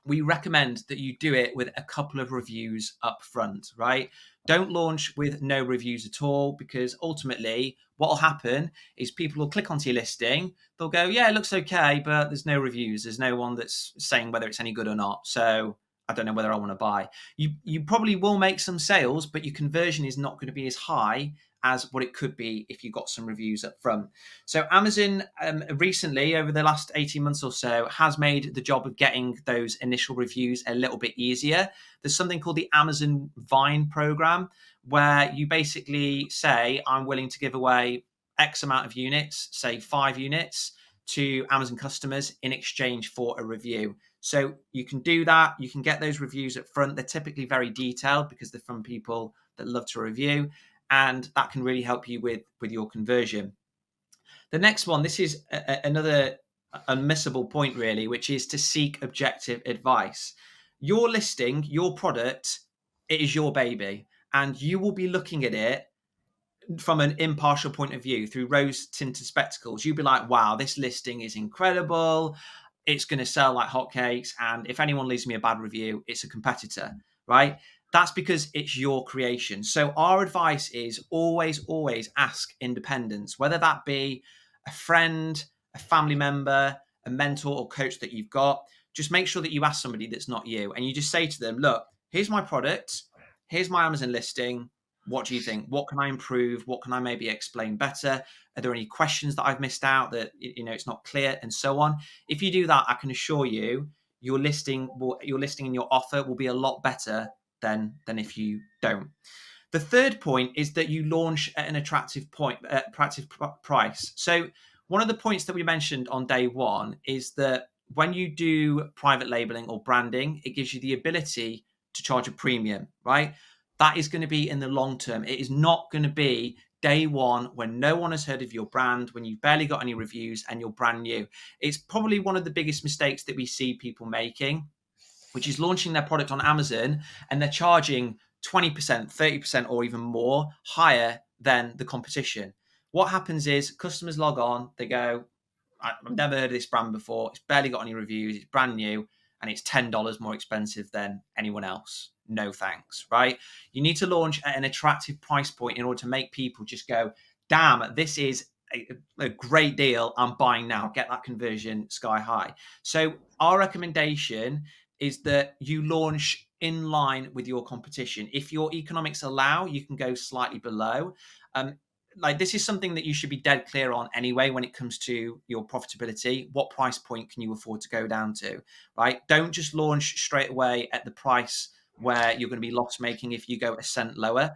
we recommend that you do it with a couple of reviews up front, right? Don't launch with no reviews at all, because ultimately what will happen is people will click onto your listing. They'll go, yeah, it looks okay, but there's no reviews. There's no one that's saying whether it's any good or not. So I don't know whether I want to buy. You probably will make some sales, but your conversion is not going to be as high as what it could be if you got some reviews up front. So Amazon recently, over the last 18 months or so, has made the job of getting those initial reviews a little bit easier. There's something called the Amazon Vine program, where you basically say, I'm willing to give away X amount of units, say 5 units, to Amazon customers in exchange for a review. So you can do that. You can get those reviews up front. They're typically very detailed because they're from people that love to review. And that can really help you with your conversion. The next one, this is another unmissable point, really, which is to seek objective advice. Your listing, your product, it is your baby, and you will be looking at it from an impartial point of view through rose-tinted spectacles. You'll be like, wow, this listing is incredible. It's going to sell like hotcakes. And if anyone leaves me a bad review, it's a competitor, right? That's because it's your creation. So our advice is always ask independents, whether that be a friend, a family member, a mentor or coach that you've got. Just make sure that you ask somebody that's not you. And you just say to them, look, here's my product. Here's my Amazon listing. What do you think? What can I improve? What can I maybe explain better? Are there any questions that I've missed out that, it's not clear, and so on? If you do that, I can assure you your listing and your offer will be a lot better than if you don't. The third point is that you launch at an attractive price. So one of the points that we mentioned on day one is that when you do private labeling or branding, it gives you the ability to charge a premium, right? That is going to be in the long term. It is not going to be day one when no one has heard of your brand, when you've barely got any reviews and you're brand new. It's probably one of the biggest mistakes that we see people making, which is launching their product on Amazon and they're charging 20%, 30%, or even more higher than the competition. What happens is customers log on, they go, I've never heard of this brand before. It's barely got any reviews. It's brand new and it's $10 more expensive than anyone else. No thanks, right? You need to launch at an attractive price point in order to make people just go, damn, this is a great deal. I'm buying now. Get that conversion sky high. So our recommendation is that you launch in line with your competition. If your economics allow, you can go slightly below. Like this is something that you should be dead clear on anyway when it comes to your profitability. What price point can you afford to go down to, right? Don't just launch straight away at the price where you're going to be loss making if you go a cent lower,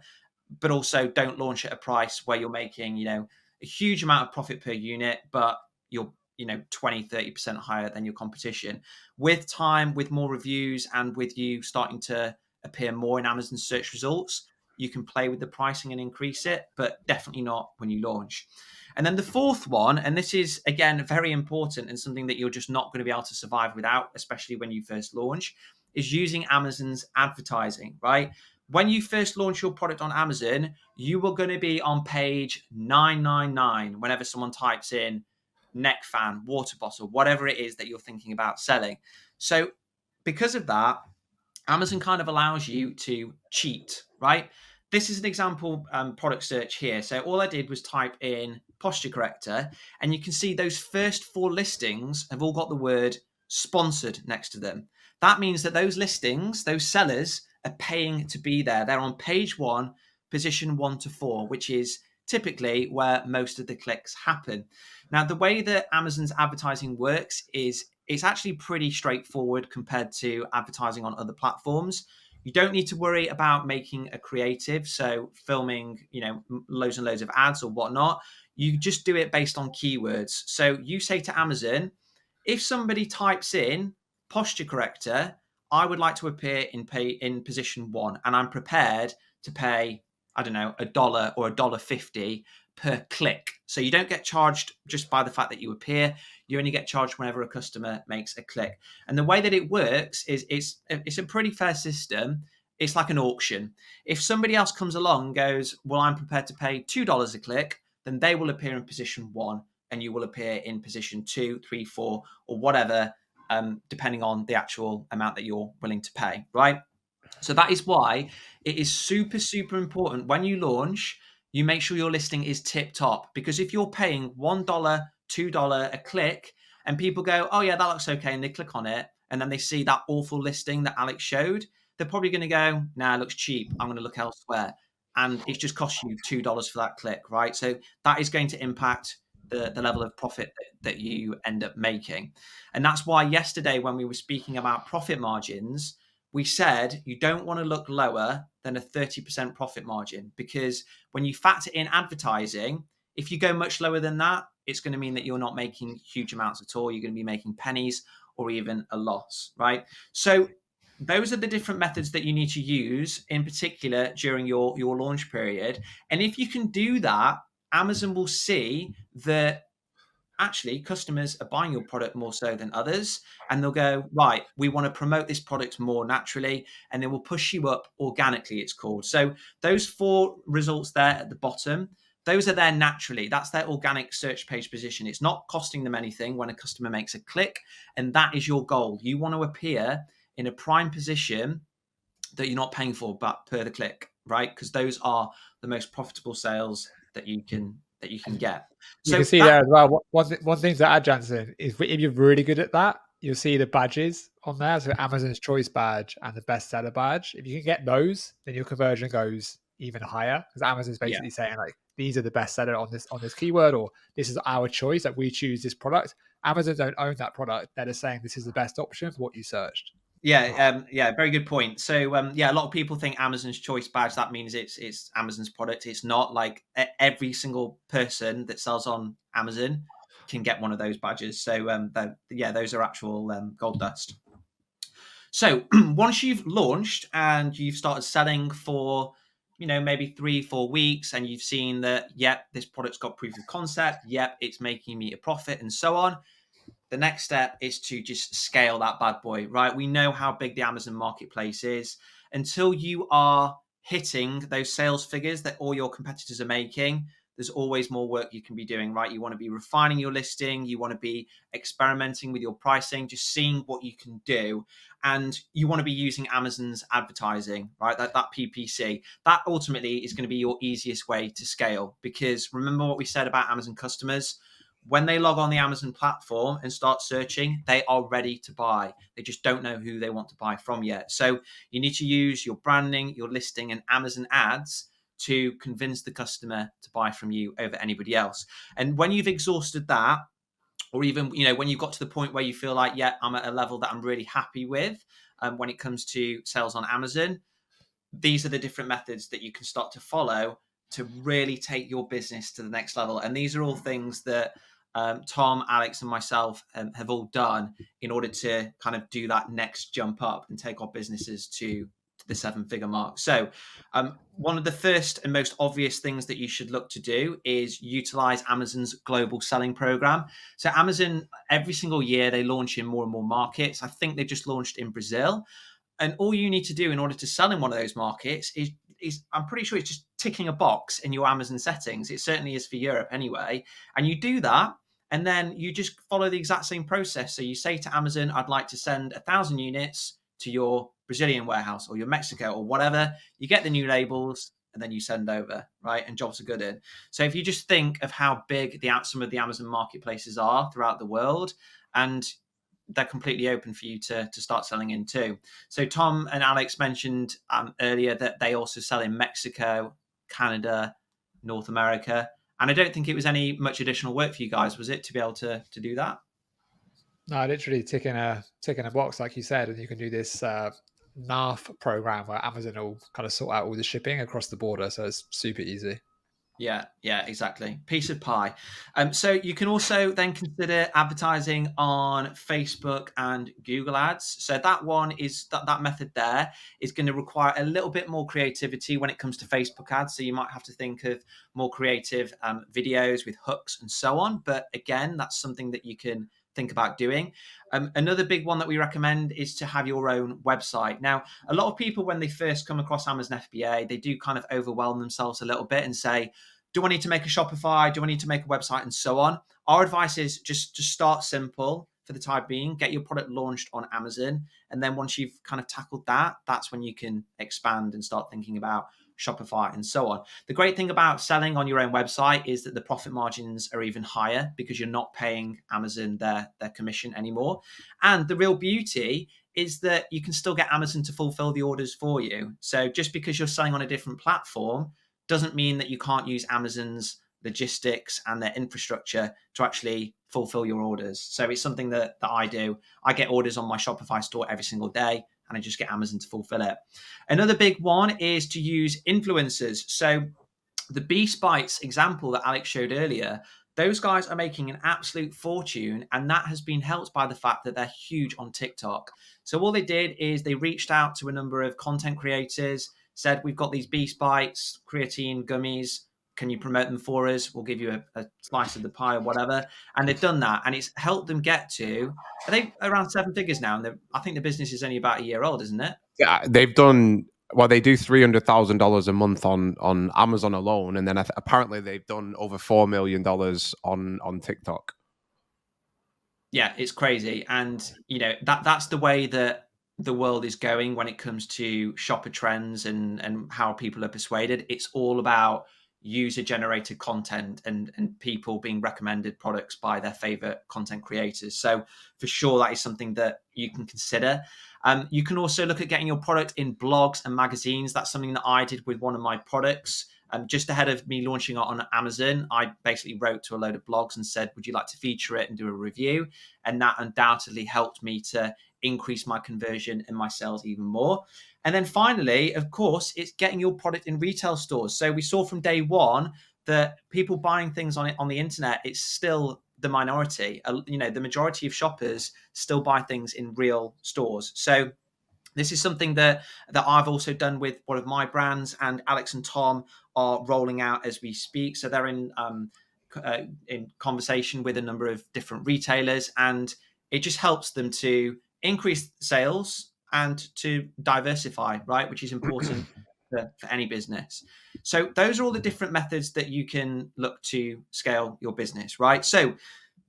but also don't launch at a price where you're making, a huge amount of profit per unit, but you're 20-30% higher than your competition. With time, with more reviews, and with you starting to appear more in Amazon search results, you can play with the pricing and increase it, but definitely not when you launch. And then the fourth one, and this is again very important and something that you're just not going to be able to survive without, especially when you first launch, is using Amazon's advertising, right? When you first launch your product on Amazon, you are going to be on page 999 whenever someone types in neck fan, water bottle, whatever it is that you're thinking about selling. So because of that, Amazon kind of allows you to cheat, right? This is an example product search here. So all I did was type in posture corrector, and you can see those first 4 listings have all got the word sponsored next to them. That means that those listings, those sellers are paying to be there. They're on page 1, position 1 to 4, which is typically where most of the clicks happen. Now, the way that Amazon's advertising works is it's actually pretty straightforward compared to advertising on other platforms. You don't need to worry about making a creative, so filming, loads and loads of ads or whatnot. You just do it based on keywords. So you say to Amazon, if somebody types in posture corrector, I would like to appear in position 1, and I'm prepared to pay, I don't know, $1 or $1.50 per click. So you don't get charged just by the fact that you appear. You only get charged whenever a customer makes a click. And the way that it works is it's a pretty fair system. It's like an auction. If somebody else comes along and goes, well, I'm prepared to pay $2 a click, then they will appear in position 1 and you will appear in position 2, 3, 4, or whatever, depending on the actual amount that you're willing to pay, right? So that is why it is super, super important when you launch, you make sure your listing is tip top, because if you're paying $1, $2 a click and people go, oh yeah, that looks okay, and they click on it and then they see that awful listing that Alex showed, they're probably going to go, nah, it looks cheap, I'm going to look elsewhere. And it's just cost you $2 for that click, right? So that is going to impact the level of profit that you end up making. And that's why yesterday when we were speaking about profit margins, we said you don't want to look lower than a 30% profit margin, because when you factor in advertising, if you go much lower than that, it's going to mean that you're not making huge amounts at all. You're going to be making pennies or even a loss, right? So those are the different methods that you need to use, in particular during your launch period. And if you can do that, Amazon will see that actually customers are buying your product more so than others, and they'll go, right, we want to promote this product more naturally, and they will push you up organically, it's called. So those 4 results there at the bottom, those are there naturally. That's their organic search page position. It's not costing them anything when a customer makes a click, and that is your goal. You want to appear in a prime position that you're not paying for but per the click, right? Because those are the most profitable sales that you can get. You So can see there as well. One thing to add, Jansen, is if you're really good at that, you'll see the badges on there. So Amazon's Choice badge and the bestseller badge. If you can get those, then your conversion goes even higher, because Amazon's basically saying like, these are the bestseller on this keyword, or this is our choice, that we choose this product. Amazon don't own that product. They're just saying this is the best option for what you searched. Yeah, very good point. So, a lot of people think Amazon's Choice badge, that means it's Amazon's product. It's not. Like every single person that sells on Amazon can get one of those badges. So, those are actual gold dust. So, once you've launched and you've started selling for, maybe 3-4 weeks, and you've seen that, yep, this product's got proof of concept, yep, it's making me a profit, and so on. The next step is to just scale that bad boy, right? We know how big the Amazon marketplace is. Until you are hitting those sales figures that all your competitors are making, there's always more work you can be doing, right? You want to be refining your listing, you want to be experimenting with your pricing, just seeing what you can do. And you want to be using Amazon's advertising, right? That PPC, that ultimately is going to be your easiest way to scale. Because remember what we said about Amazon customers, when they log on the Amazon platform and start searching, they are ready to buy. They just don't know who they want to buy from yet. So you need to use your branding, your listing, and Amazon ads to convince the customer to buy from you over anybody else. And when you've exhausted that, or even, when you've got to the point where you feel like, yeah, I'm at a level that I'm really happy with, when it comes to sales on Amazon, these are the different methods that you can start to follow to really take your business to the next level. And these are all things that Tom, Alex, and myself have all done in order to kind of do that next jump up and take our businesses to the 7-figure mark. So one of the first and most obvious things that you should look to do is utilize Amazon's global selling program. So Amazon, every single year, they launch in more and more markets. I think they just launched in Brazil. And all you need to do in order to sell in one of those markets is I'm pretty sure it's just ticking a box in your Amazon settings. It certainly is for Europe anyway. And you do that, and then you just follow the exact same process. So you say to Amazon, I'd like to send 1,000 units to your Brazilian warehouse or your Mexico or whatever. You get the new labels and then you send over, right? And jobs are good in. So if you just think of how big some of the Amazon marketplaces are throughout the world, and they're completely open for you to start selling in too. So Tom and Alex mentioned earlier that they also sell in Mexico, Canada, North America. And I don't think it was much additional work for you guys, was it, to be able to do that? No, literally ticking a box, like you said, and you can do this NAF program where Amazon will kind of sort out all the shipping across the border. So it's super easy. Yeah, exactly. Piece of pie. So you can also then consider advertising on Facebook and Google Ads. So that one is that method there is going to require a little bit more creativity when it comes to Facebook ads. So you might have to think of more creative videos with hooks and so on. But again, that's something that you can think about doing. Another big one that we recommend is to have your own website. Now, a lot of people, when they first come across Amazon FBA, they do kind of overwhelm themselves a little bit and say, do I need to make a Shopify? Do I need to make a website? And so on. Our advice is just to start simple for the time being, get your product launched on Amazon. And then once you've kind of tackled that, that's when you can expand and start thinking about Shopify and so on. The great thing about selling on your own website is that the profit margins are even higher because you're not paying Amazon their commission anymore. And the real beauty is that you can still get Amazon to fulfill the orders for you. So just because you're selling on a different platform doesn't mean that you can't use Amazon's logistics and their infrastructure to actually fulfill your orders. So it's something that I do. I get orders on my Shopify store every single day, and I just get Amazon to fulfill it. Another big one is to use influencers. So the Beast Bites example that Alex showed earlier, those guys are making an absolute fortune, and that has been helped by the fact that they're huge on TikTok. So all they did is they reached out to a number of content creators, said, we've got these Beast Bites, creatine gummies. Can you promote them for us? We'll give you a slice of the pie or whatever. And they've done that. And it's helped them get to, are they around 7 figures now? And I think the business is only about a year old, isn't it? Yeah, they've done, well, they do $300,000 a month on Amazon alone. And then apparently they've done over $4 million on TikTok. Yeah, it's crazy. And, that's the way that the world is going when it comes to shopper trends and how people are persuaded. It's all about user-generated content and people being recommended products by their favorite content creators. So for sure, that is something that you can consider. You can also look at getting your product in blogs and magazines. That's something that I did with one of my products. Just ahead of me launching it on Amazon, I basically wrote to a load of blogs and said, would you like to feature it and do a review? And that undoubtedly helped me to increase my conversion and my sales even more. And then finally, of course, it's getting your product in retail stores. So we saw from day one that people buying things on the internet, it's still the minority. The majority of shoppers still buy things in real stores. So this is something that I've also done with one of my brands, and Alex and Tom are rolling out as we speak. So they're in conversation with a number of different retailers, and it just helps them to increase sales and to diversify, right? Which is important for any business. So those are all the different methods that you can look to scale your business, right? So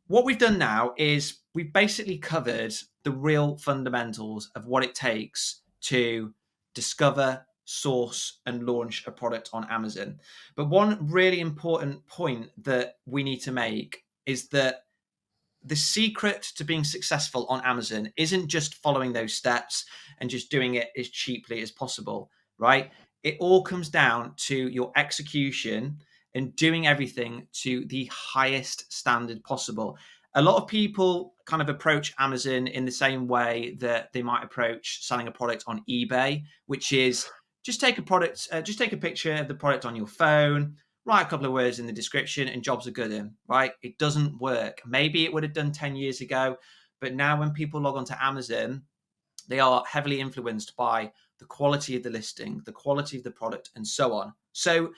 what we've done now is we've basically covered the real fundamentals of what it takes to discover, source, and launch a product on Amazon. But one really important point that we need to make is that the secret to being successful on Amazon isn't just following those steps and just doing it as cheaply as possible, right? It all comes down to your execution and doing everything to the highest standard possible. A lot of people kind of approach Amazon in the same way that they might approach selling a product on eBay, which is just take a picture of the product on your phone, write a couple of words in the description, and jobs are good in, right? It doesn't work. Maybe it would have done 10 years ago, but now when people log onto Amazon, they are heavily influenced by the quality of the listing, the quality of the product, and so on. So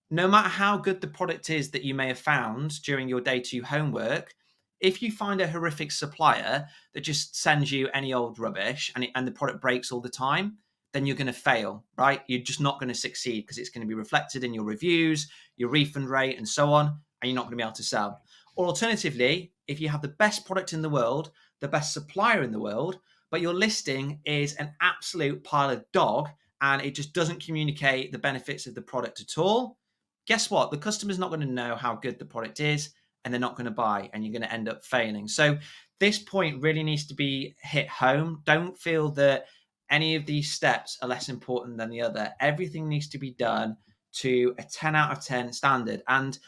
no matter how good the product is that you may have found during your day two homework, if you find a horrific supplier that just sends you any old rubbish and the product breaks all the time, then you're going to fail, right? You're just not going to succeed because it's going to be reflected in your reviews, your refund rate, and so on, and you're not going to be able to sell. Or alternatively, if you have the best product in the world, the best supplier in the world, but your listing is an absolute pile of dog and it just doesn't communicate the benefits of the product at all, guess what? The customer's not going to know how good the product is and they're not going to buy and you're going to end up failing. So this point really needs to be hit home. Don't feel that any of these steps are less important than the other. Everything needs to be done to a 10 out of 10 standard. And,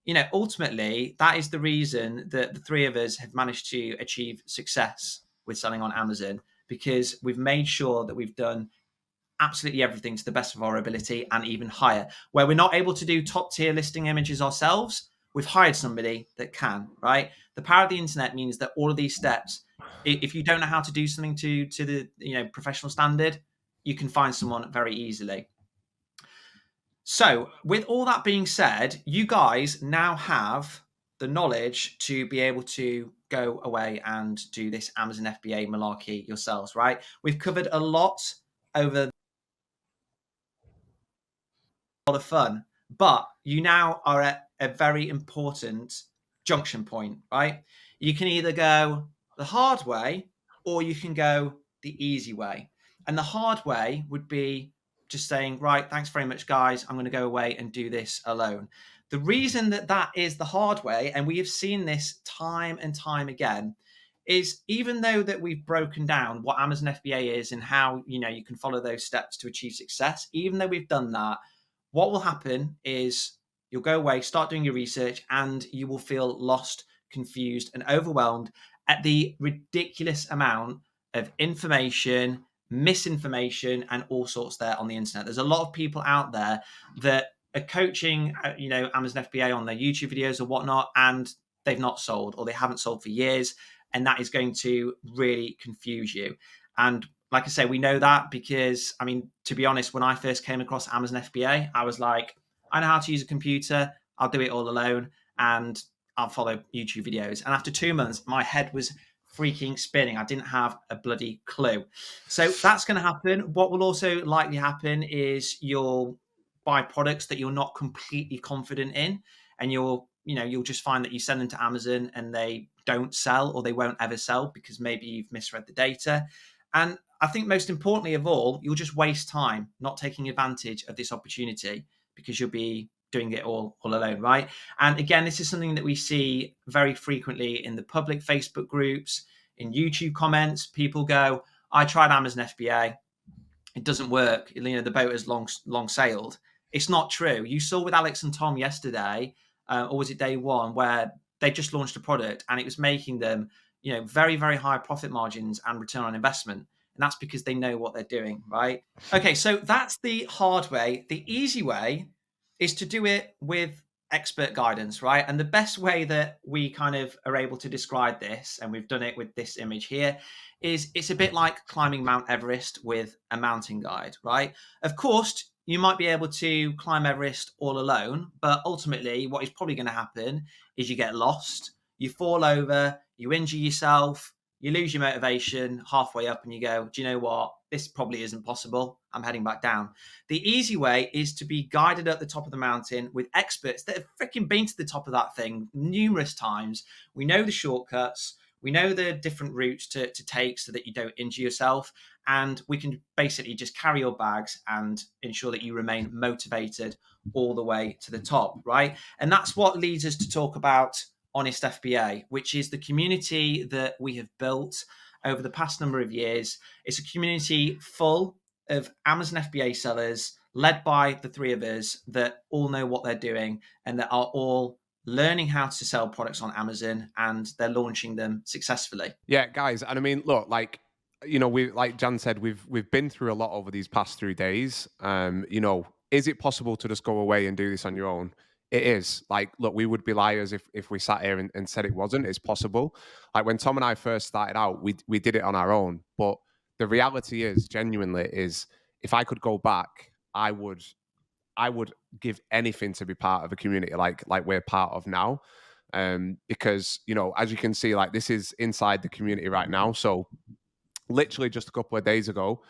you know, ultimately, that is the reason that the three of us have managed to achieve success with selling on Amazon, because we've made sure that we've done absolutely everything to the best of our ability and even higher. Where we're not able to do top tier listing images ourselves, we've hired somebody that can, right? The power of the internet means that all of these steps, if you don't know how to do something to the professional standard, you can find someone very easily. So with all that being said, you guys now have the knowledge to be able to go away and do this Amazon FBA malarkey yourselves, right? We've covered a lot over a lot of fun, but you now are at a very important junction point, right? You can either go the hard way or you can go the easy way. And the hard way would be just saying, right, thanks very much, guys. I'm going to go away and do this alone. The reason that that is the hard way, and we have seen this time and time again, is even though that we've broken down what Amazon FBA is and how, you know, you can follow those steps to achieve success, even though we've done that, what will happen is you'll go away, start doing your research, and you will feel lost, confused, and overwhelmed at the ridiculous amount of information, misinformation, and all sorts there on the internet. There's a lot of people out there that are coaching, Amazon FBA on their YouTube videos or whatnot, and they've not sold or they haven't sold for years. And that is going to really confuse you. And like I say, we know that because, I mean, to be honest, when I first came across Amazon FBA, I was like, I know how to use a computer. I'll do it all alone and I'll follow YouTube videos. And after 2 months, my head was freaking spinning. I didn't have a bloody clue. So that's going to happen. What will also likely happen is you'll buy products that you're not completely confident in, and you'll just find that you send them to Amazon and they don't sell, or they won't ever sell because maybe you've misread the data. And I think most importantly of all, you'll just waste time not taking advantage of this opportunity because you'll be doing it all alone, right? And again, this is something that we see very frequently in the public Facebook groups, in YouTube comments. People go, I tried Amazon FBA. It doesn't work. The boat has long sailed. It's not true. You saw with Alex and Tom yesterday, or was it day one, where they just launched a product and it was making them, very, very high profit margins and return on investment. And that's because they know what they're doing, right? Okay, so that's the hard way. The easy way is to do it with expert guidance, right? And the best way that we kind of are able to describe this, and we've done it with this image here, is it's a bit like climbing Mount Everest with a mountain guide, right? Of course, you might be able to climb Everest all alone, but ultimately what is probably going to happen is you get lost, you fall over, you injure yourself, you lose your motivation halfway up and you go, do you know what? this probably isn't possible. I'm heading back down. The easy way is to be guided at the top of the mountain with experts that have freaking been to the top of that thing numerous times. We know the shortcuts. We know the different routes to take so that you don't injure yourself. And we can basically just carry your bags and ensure that you remain motivated all the way to the top, right? And that's what leads us to talk about Honest FBA, which is the community that we have built over the past number of years. It's a community full of Amazon FBA sellers led by the three of us that all know what they're doing and that are all learning how to sell products on Amazon, and they're launching them successfully. Yeah, guys. And I mean, look, like, you know, we, like Jan said, we've been through a lot over these past 3 days. You know, is it possible to just go away and do this on your own? It is. Like, look, we would be liars if we sat here and said it wasn't. It's possible. Like when Tom and I first started out, we did it on our own. But the reality is, genuinely, is if I could go back, I would give anything to be part of a community like we're part of now. Because, you know, as you can see, like this is inside the community right now. So literally just a couple of days ago,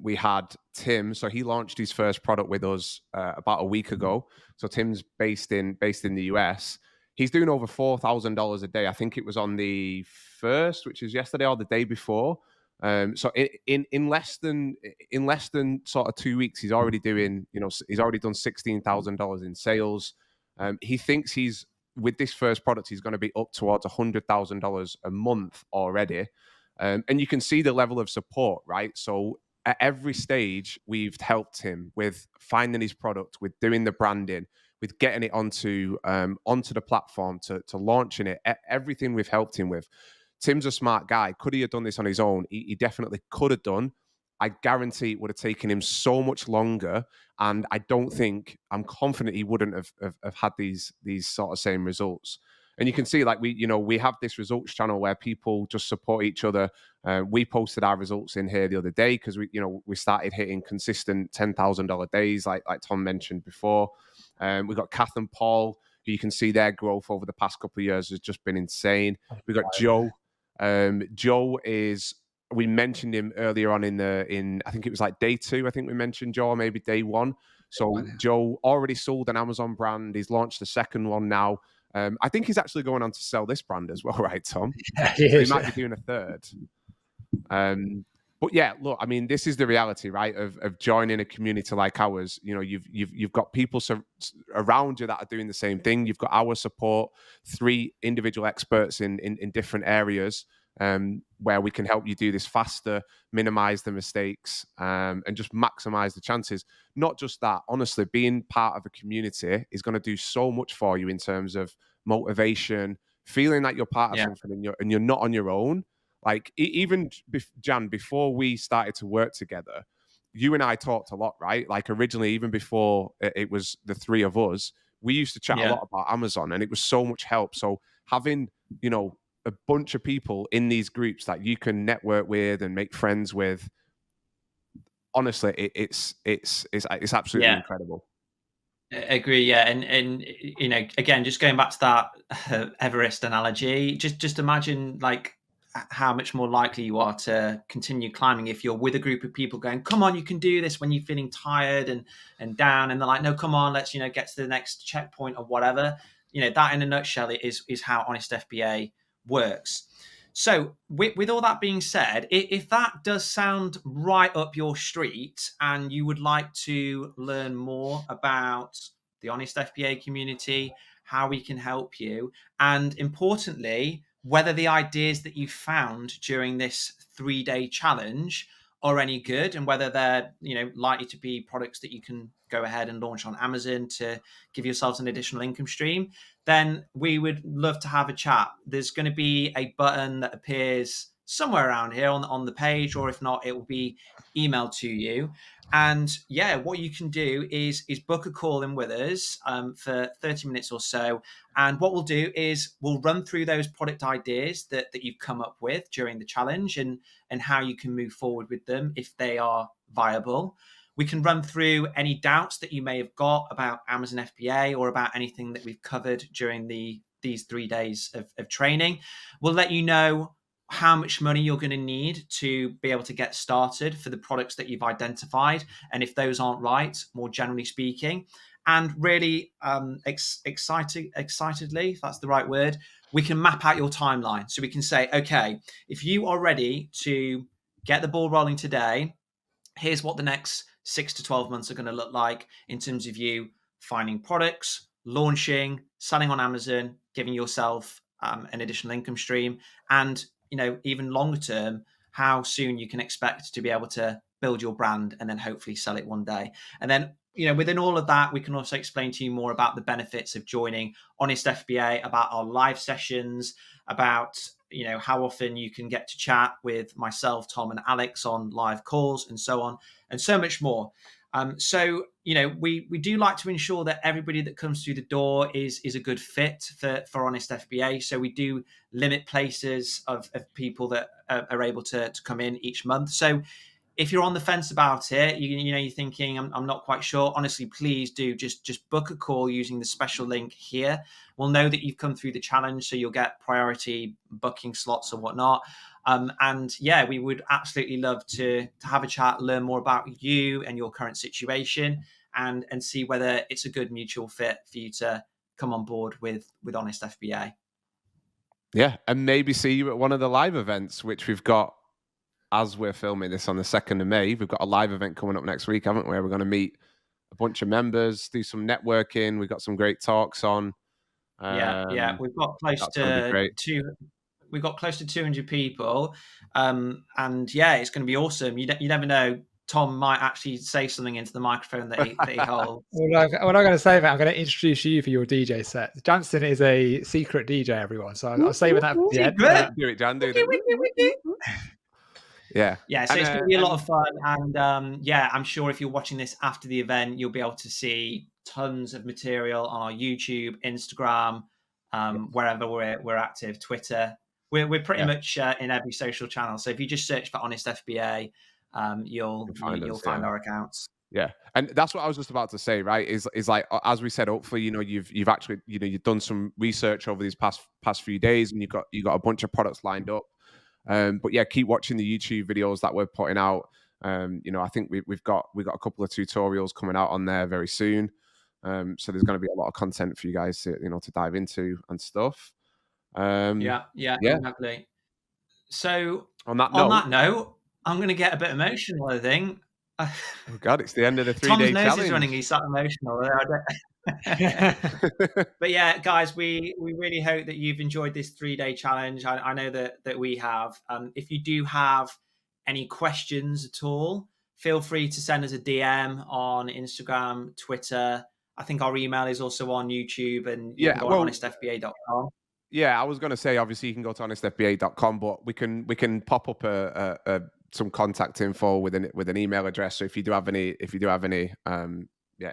we had Tim. So he launched his first product with us about a week ago. So Tim's based in the US. He's doing over $4,000 a day. I think it was on the 1st, which is yesterday, or the day before. So in less than sort of 2 weeks, he's already doing, you know, he's already done $16,000 in sales. He thinks with this first product, he's going to be up towards $100,000 a month already. And you can see the level of support, right? So at every stage, we've helped him with finding his product, with doing the branding, with getting it onto the platform, to launching it. Everything we've helped him with. Tim's a smart guy. Could he have done this on his own? He definitely could have done. I guarantee it would have taken him so much longer. And I'm confident he wouldn't have had these sort of same results. And you can see, like, we have this results channel where people just support each other. We posted our results in here the other day because we started hitting consistent $10,000 days, like Tom mentioned before. We've got Kath and Paul, who you can see their growth over the past couple of years has just been insane. We've got Joe. Joe we mentioned him earlier on in I think it was like day 2. I think we mentioned Joe, or maybe day 1. So Joe already sold an Amazon brand. He's launched the second one now. I think he's actually going on to sell this brand as well, right, Tom? Yeah, he might be doing a third. But yeah, look, I mean, this is the reality, right, of joining a community like ours. You know, you've got people around you that are doing the same thing. You've got our support, 3 individual experts in different areas, where we can help you do this faster, minimize the mistakes, and just maximize the chances. Not just that, honestly, being part of a community is going to do so much for you in terms of motivation, feeling like you're part of something and you're not on your own. Like, even Jan, before we started to work together, you and I talked a lot, right? Like originally, even before it was the 3 of us, we used to chat a lot about Amazon, and it was so much help. So having, a bunch of people in these groups that you can network with and make friends with, honestly, it's absolutely incredible. I agree, yeah, and again, just going back to that Everest analogy, just imagine like how much more likely you are to continue climbing if you're with a group of people going, come on, you can do this, when you're feeling tired and down, and they're like, no, come on, let's get to the next checkpoint or whatever. That in a nutshell is how Honest FBA works. So with all that being said, if that does sound right up your street and you would like to learn more about the Honest FBA community, how we can help you, and importantly, whether the ideas that you found during this 3-day challenge are any good, and whether they're likely to be products that you can go ahead and launch on Amazon to give yourselves an additional income stream, then we would love to have a chat. There's going to be a button that appears somewhere around here on the page, or if not, it will be emailed to you. And yeah, what you can do is book a call in with us for 30 minutes or so. And what we'll do is we'll run through those product ideas that you've come up with during the challenge and how you can move forward with them if they are viable. We can run through any doubts that you may have got about Amazon FBA or about anything that we've covered during these 3 days of training. We'll let you know how much money you're going to need to be able to get started for the products that you've identified, and if those aren't right, more generally speaking. And really excitedly, if that's the right word, we can map out your timeline. So we can say, okay, if you are ready to get the ball rolling today, here's what the next 6 to 12 months are going to look like in terms of you finding products, launching, selling on Amazon, giving yourself an additional income stream, and even longer term, how soon you can expect to be able to build your brand and then hopefully sell it one day. And then within all of that, we can also explain to you more about the benefits of joining Honest FBA, about our live sessions, about how often you can get to chat with myself, Tom, and Alex on live calls, and so on, and so much more. So we do like to ensure that everybody that comes through the door is a good fit for Honest FBA. So we do limit places of people that are able to come in each month. So if you're on the fence about it, you're thinking, I'm not quite sure. Honestly, please do just book a call using the special link here. We'll know that you've come through the challenge, so you'll get priority booking slots and whatnot. And yeah, we would absolutely love to have a chat, learn more about you and your current situation, and see whether it's a good mutual fit for you to come on board with Honest FBA. Yeah, and maybe see you at one of the live events, which we've got. As we're filming this on the 2nd of May, we've got a live event coming up next week, haven't we? We're going to meet a bunch of members, do some networking. We've got some great talks on. Yeah, we've got close to we've got close to 200 people, and yeah, it's going to be awesome. You never know. Tom might actually say something into the microphone that he holds. What I'm going to say, I'm going to introduce you for your DJ set. Jansen is a secret DJ, everyone. So I'll save that for the end. Do it, Jan. Do it. Yeah. So it's going to be a lot of fun. And I'm sure if you're watching this after the event, you'll be able to see tons of material on our YouTube, Instagram, wherever we're active, Twitter. We're pretty much in every social channel. So if you just search for Honest FBA, you'll find our accounts. Yeah, and that's what I was just about to say, right? Is like, as we said, hopefully, you've actually, you've done some research over these past few days, and you got a bunch of products lined up. But yeah, keep watching the YouTube videos that we're putting out. I think we've got a couple of tutorials coming out on there very soon. So there's going to be a lot of content for you guys to to dive into and stuff. Yeah, exactly. So on that note, I'm going to get a bit emotional, I think. Oh God, it's the end of the 3-day challenge. Tom's nose is running. He's that emotional. But yeah, guys, we really hope that you've enjoyed this 3-day challenge. I know that we have. If you do have any questions at all, feel free to send us a DM on Instagram, Twitter. I think our email is also on YouTube, and you can go on honestfba.com. Yeah, I was going to say, obviously you can go to honestfba.com, but we can pop up some contact info with an email address. So if you do have any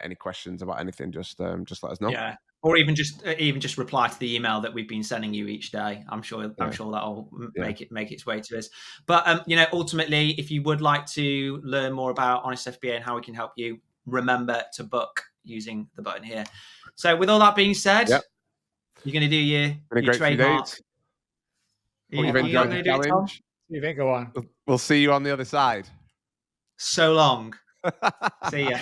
any questions about anything, just let us know. Yeah, or even just reply to the email that we've been sending you each day. I'm sure that'll make its way to us. But ultimately, if you would like to learn more about Honest FBA and how we can help you, remember to book using the button here. So with all that being said, you're going to do your trademark. You've enjoyed the challenge. You think, go on. We'll see you on the other side. So long. See ya.